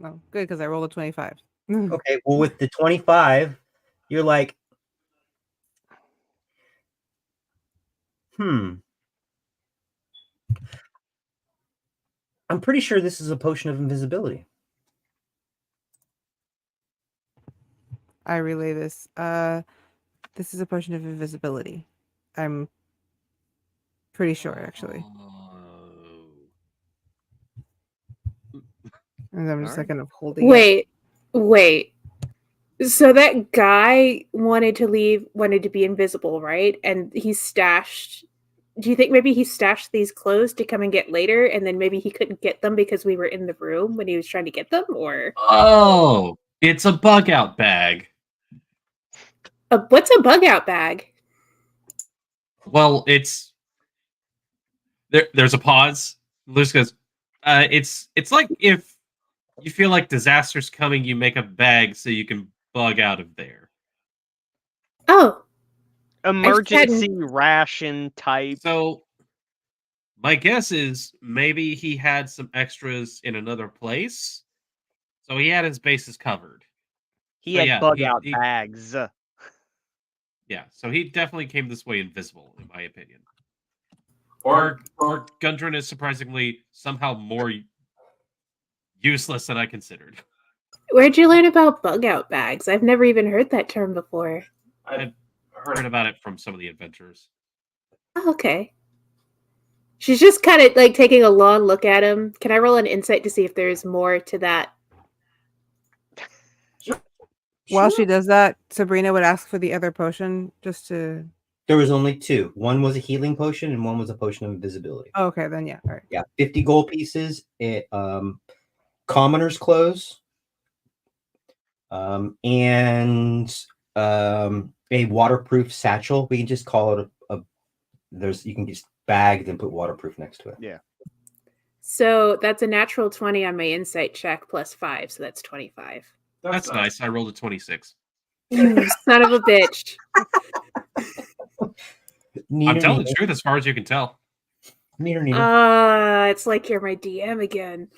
C: Oh, good, because I rolled a 25.
B: Okay, well, with the 25, you're like, I'm pretty sure this is a potion of invisibility.
C: I relay this. This is a potion of invisibility. I'm pretty sure, actually. And I'm just
D: Alright.
C: kind of holding it.
A: Wait. So that guy wanted to be invisible, right? And he stashed. Do you think maybe he stashed these clothes to come and get later, and then maybe he couldn't get them because we were in the room when he was trying to get them? Or
F: Oh, it's a bug out bag.
A: what's a bug out bag?
F: Well, it's there's a pause. Luce goes, it's like if you feel like disaster's coming, you make a bag so you can bug out of there.
A: Oh,
D: Emergency ration type.
F: So my guess is maybe he had some extras in another place. So he had his bases covered.
D: He
F: So
D: had
F: yeah,
D: bug out bags.
F: Yeah, so he definitely came this way invisible, in my opinion. Or Gundren is surprisingly somehow more useless than I considered.
A: where'd you learn about bug out bags? I've never even heard that term before.
F: I've heard about it from some of the adventurers.
A: Oh, okay. She's just kind of like taking a long look at him. Can I roll an insight to see if there's more to that?
C: While she does that, Sabrina would ask for the other potion just to.
B: There was only two. One was a healing potion, and one was a potion of invisibility.
C: Oh, okay, then yeah, all right.
B: Yeah, 50 gold pieces. Commoner's clothes, and a waterproof satchel. We can just call it you can just bag then put waterproof next to it.
D: Yeah.
A: So that's a natural 20 on my insight check plus 5, so that's 25.
F: That's nice. I rolled a 26.
A: You son of a bitch.
F: I'm telling the truth as far as you can tell.
A: It's like you're my DM again.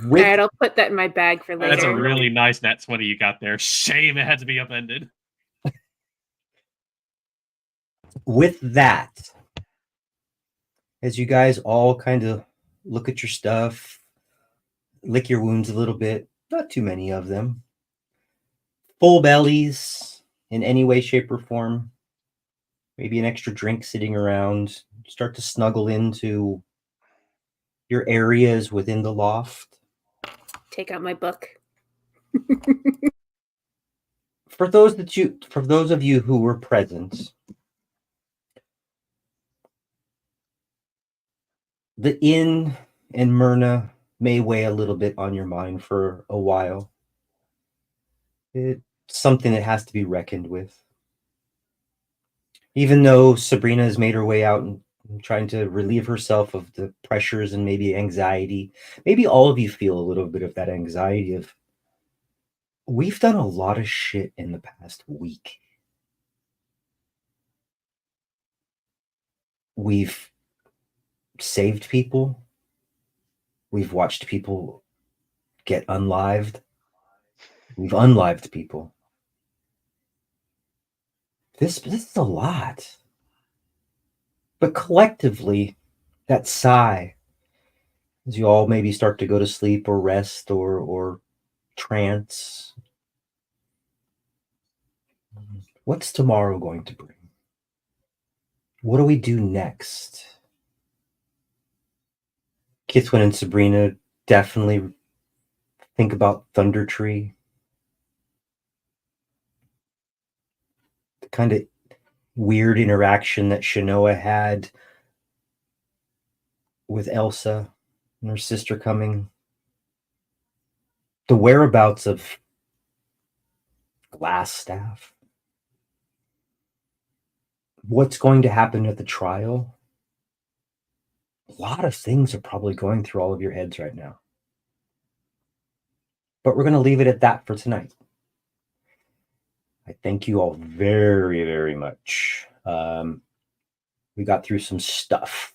A: All right, I'll put that in my bag for later.
F: That's a really nice nat 20 you got there. Shame it had to be upended.
B: With that, as you guys all kind of look at your stuff, lick your wounds a little bit, not too many of them, full bellies in any way, shape, or form, maybe an extra drink sitting around, start to snuggle into your areas within the loft.
A: Take out my book.
B: For those of you who were present, the inn and Myrna may weigh a little bit on your mind for a while. It's something that has to be reckoned with. Even though Sabrina has made her way out and trying to relieve herself of the pressures and maybe anxiety, maybe all of you feel a little bit of that anxiety of, we've done a lot of shit in the past week. We've saved people. We've watched people get unlived. We've unlived people. This is a lot. But collectively, that sigh, as you all maybe start to go to sleep or rest or trance, what's tomorrow going to bring? What do we do next? Kithwin and Sabrina definitely think about Thunder Tree. The kind of weird interaction that Shanoa had with Elsa and her sister coming. The whereabouts of Glassstaff. What's going to happen at the trial? A lot of things are probably going through all of your heads right now. But we're going to leave it at that for tonight. I thank you all very, very much. We got through some stuff.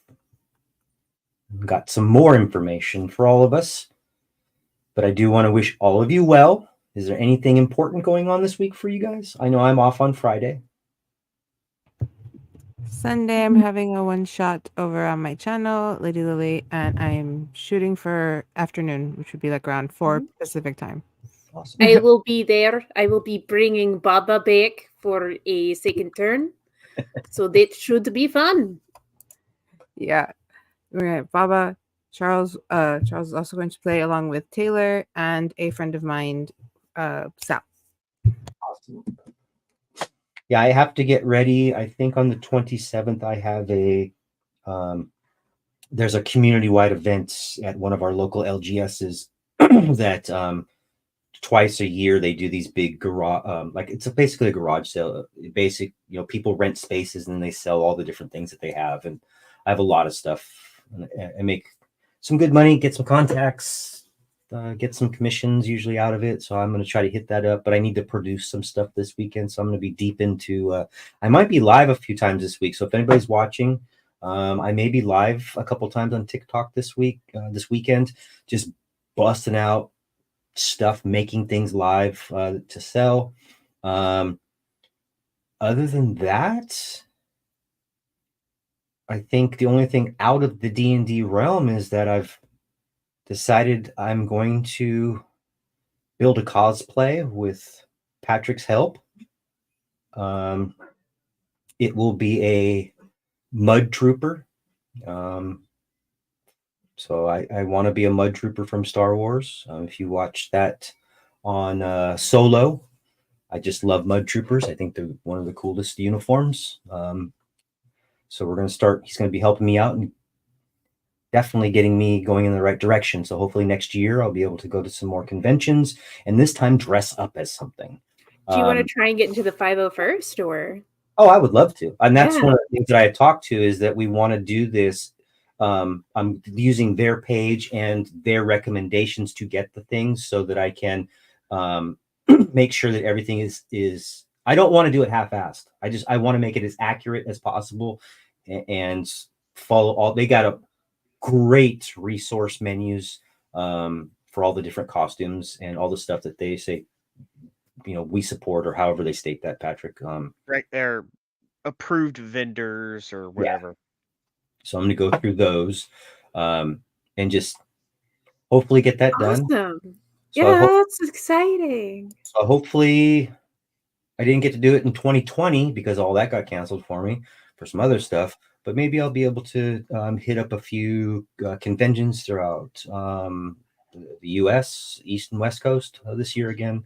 B: We got some more information for all of us. But I do want to wish all of you well. Is there anything important going on this week for you guys? I know I'm off on Friday.
C: Sunday, I'm having a one shot over on my channel, Lady Lily, and I'm shooting for afternoon, which would be like around 4 Pacific time.
B: Awesome.
A: I will be there. I will be bringing Baba back for a second turn. So that should be fun.
C: Yeah. We're Baba. Charles is also going to play along with Taylor and a friend of mine, Sal.
B: Awesome. Yeah, I have to get ready. I think on the 27th, I have there's a community-wide event at one of our local LGSs that twice a year they do these big garage, like it's basically a garage sale. People rent spaces and they sell all the different things that they have. And I have a lot of stuff. I make some good money, get some contacts, get some commissions usually out of it. So I'm going to try to hit that up, but I need to produce some stuff this weekend. So I'm going to be deep into, I might be live a few times this week. So if anybody's watching, I may be live a couple times on TikTok this weekend, just busting out stuff, making things live to sell. Other than that, I think the only thing out of the D&D realm is that I've decided I'm going to build a cosplay with Patrick's help. It will be a mud trooper. So I want to be a mud trooper from Star Wars. If you watch that on Solo, I just love mud troopers. I think they're one of the coolest uniforms. So we're going to start. He's going to be helping me out and definitely getting me going in the right direction. So hopefully next year I'll be able to go to some more conventions and this time dress up as something.
A: Do you want to try and get into the 501st or?
B: Oh, I would love to. And that's one of the things that I had talked to is that we want to do this. I'm using their page and their recommendations to get the things so that I can make sure that everything is I don't want to do it half-assed. I want to make it as accurate as possible and follow all. They got a great resource menus for all the different costumes and all the stuff that they say, we support, or however they state that, Patrick.
D: Right there, approved vendors or whatever.
B: Yeah. So I'm going to go through those and just hopefully get that done.
A: Awesome.
B: So
A: that's exciting.
B: So hopefully I didn't get to do it in 2020 because all that got canceled for me for some other stuff. But maybe I'll be able to hit up a few conventions throughout the U.S., East and West Coast this year again,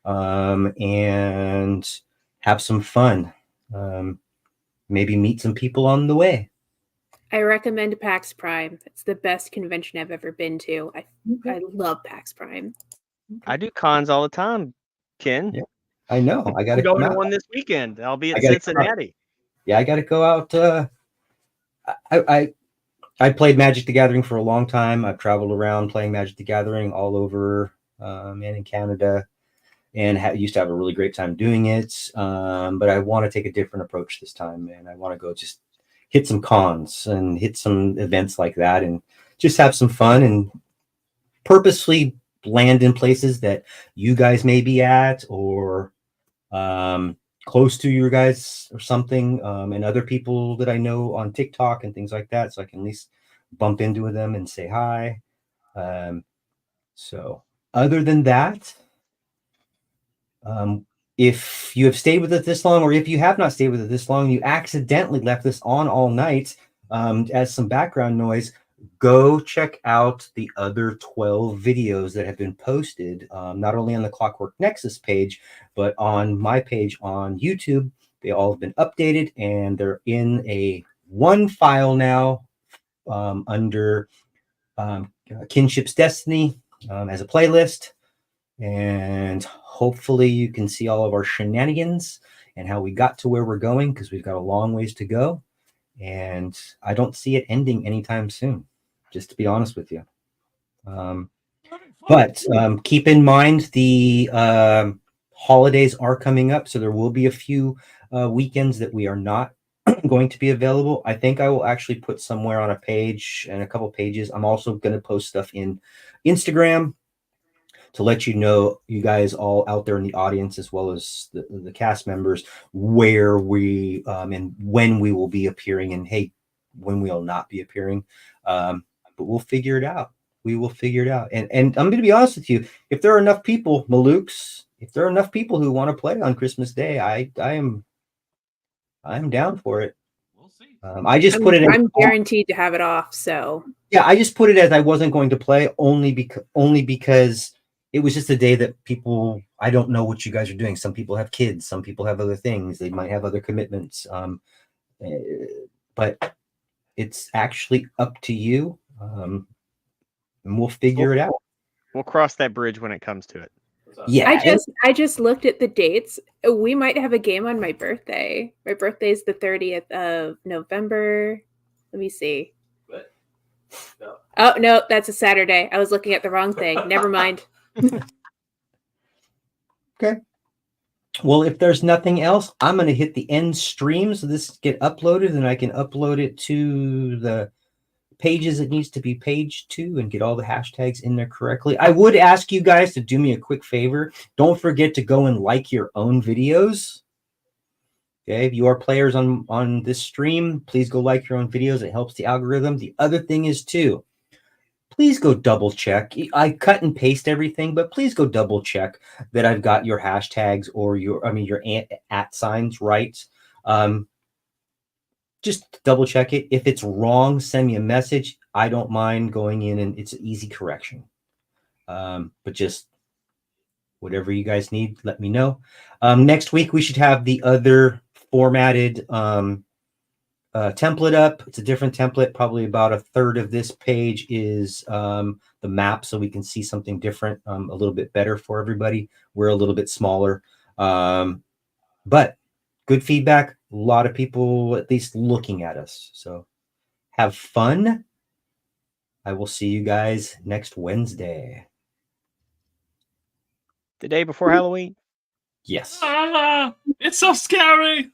B: and have some fun. Maybe meet some people on the way.
A: I recommend PAX Prime. It's the best convention I've ever been to. I love PAX Prime.
D: I do cons all the time, Ken.
B: Yeah, I know. I got to
D: go
B: go
D: to
B: out.
D: one this weekend. I'll be at Cincinnati.
B: Yeah, I got to go out. I played Magic the Gathering for a long time. I've traveled around playing Magic the Gathering all over and in Canada, and used to have a really great time doing it. But I want to take a different approach this time, and I want to go just hit some cons and hit some events like that and just have some fun and purposely land in places that you guys may be at or close to you guys or something, and other people that I know on TikTok and things like that, so I can at least bump into them and say hi. So other than that, if you have stayed with us this long, or if you have not stayed with us this long, you accidentally left this on all night as some background noise, go check out the other 12 videos that have been posted, not only on the Clockwork Nexus page, but on my page on YouTube. They all have been updated and they're in a one file now under Kinship's Destiny as a playlist. And hopefully you can see all of our shenanigans and how we got to where we're going, because we've got a long ways to go. and I don't see it ending anytime soon, just to be honest with you. But keep in mind the holidays are coming up, so there will be a few weekends that we are not going to be available. I think I will actually put somewhere on a page and a couple pages. I'm also going to post stuff in Instagram to let you know, you guys all out there in the audience, as well as the cast members, where we and when we will be appearing, and hey, when we'll not be appearing. But we'll figure it out. We will figure it out. And I'm going to be honest with you. If there are enough people, Malukes, if there are enough people who want to play on Christmas Day, I'm down for it.
F: We'll see.
B: I just put it.
A: I'm guaranteed to have it off. So
B: yeah, I just put it as I wasn't going to play only because it was just a day that people. I don't know what you guys are doing. Some people have kids. Some people have other things. They might have other commitments. But it's actually up to you, and we'll figure it out.
D: We'll cross that bridge when it comes to it.
B: Yeah,
A: I just looked at the dates. We might have a game on my birthday. My birthday is the 30th of November. Let me see.
F: What? No.
A: Oh no, that's a Saturday. I was looking at the wrong thing. Never mind.
B: Okay. Well, if there's nothing else, I'm going to hit the end stream so this get uploaded, and I can upload it to the pages it needs to be paged to and get all the hashtags in there correctly. I would ask you guys to do me a quick favor. Don't forget to go and like your own videos. Okay, if you are players on this stream, please go like your own videos. It helps the algorithm. The other thing is too, please go double check. I cut and paste everything, but please go double check that I've got your hashtags or your at signs right. Just double check it. If it's wrong, send me a message. I don't mind going in, and it's an easy correction. But just whatever you guys need, let me know. Next week, we should have the other formatted template up. It's a different template. Probably about a third of this page is the map, so we can see something different, a little bit better for everybody. We're a little bit smaller. But good feedback. A lot of people at least looking at us. So have fun. I will see you guys next Wednesday.
D: The day before Halloween.
B: Yes.
F: It's so scary.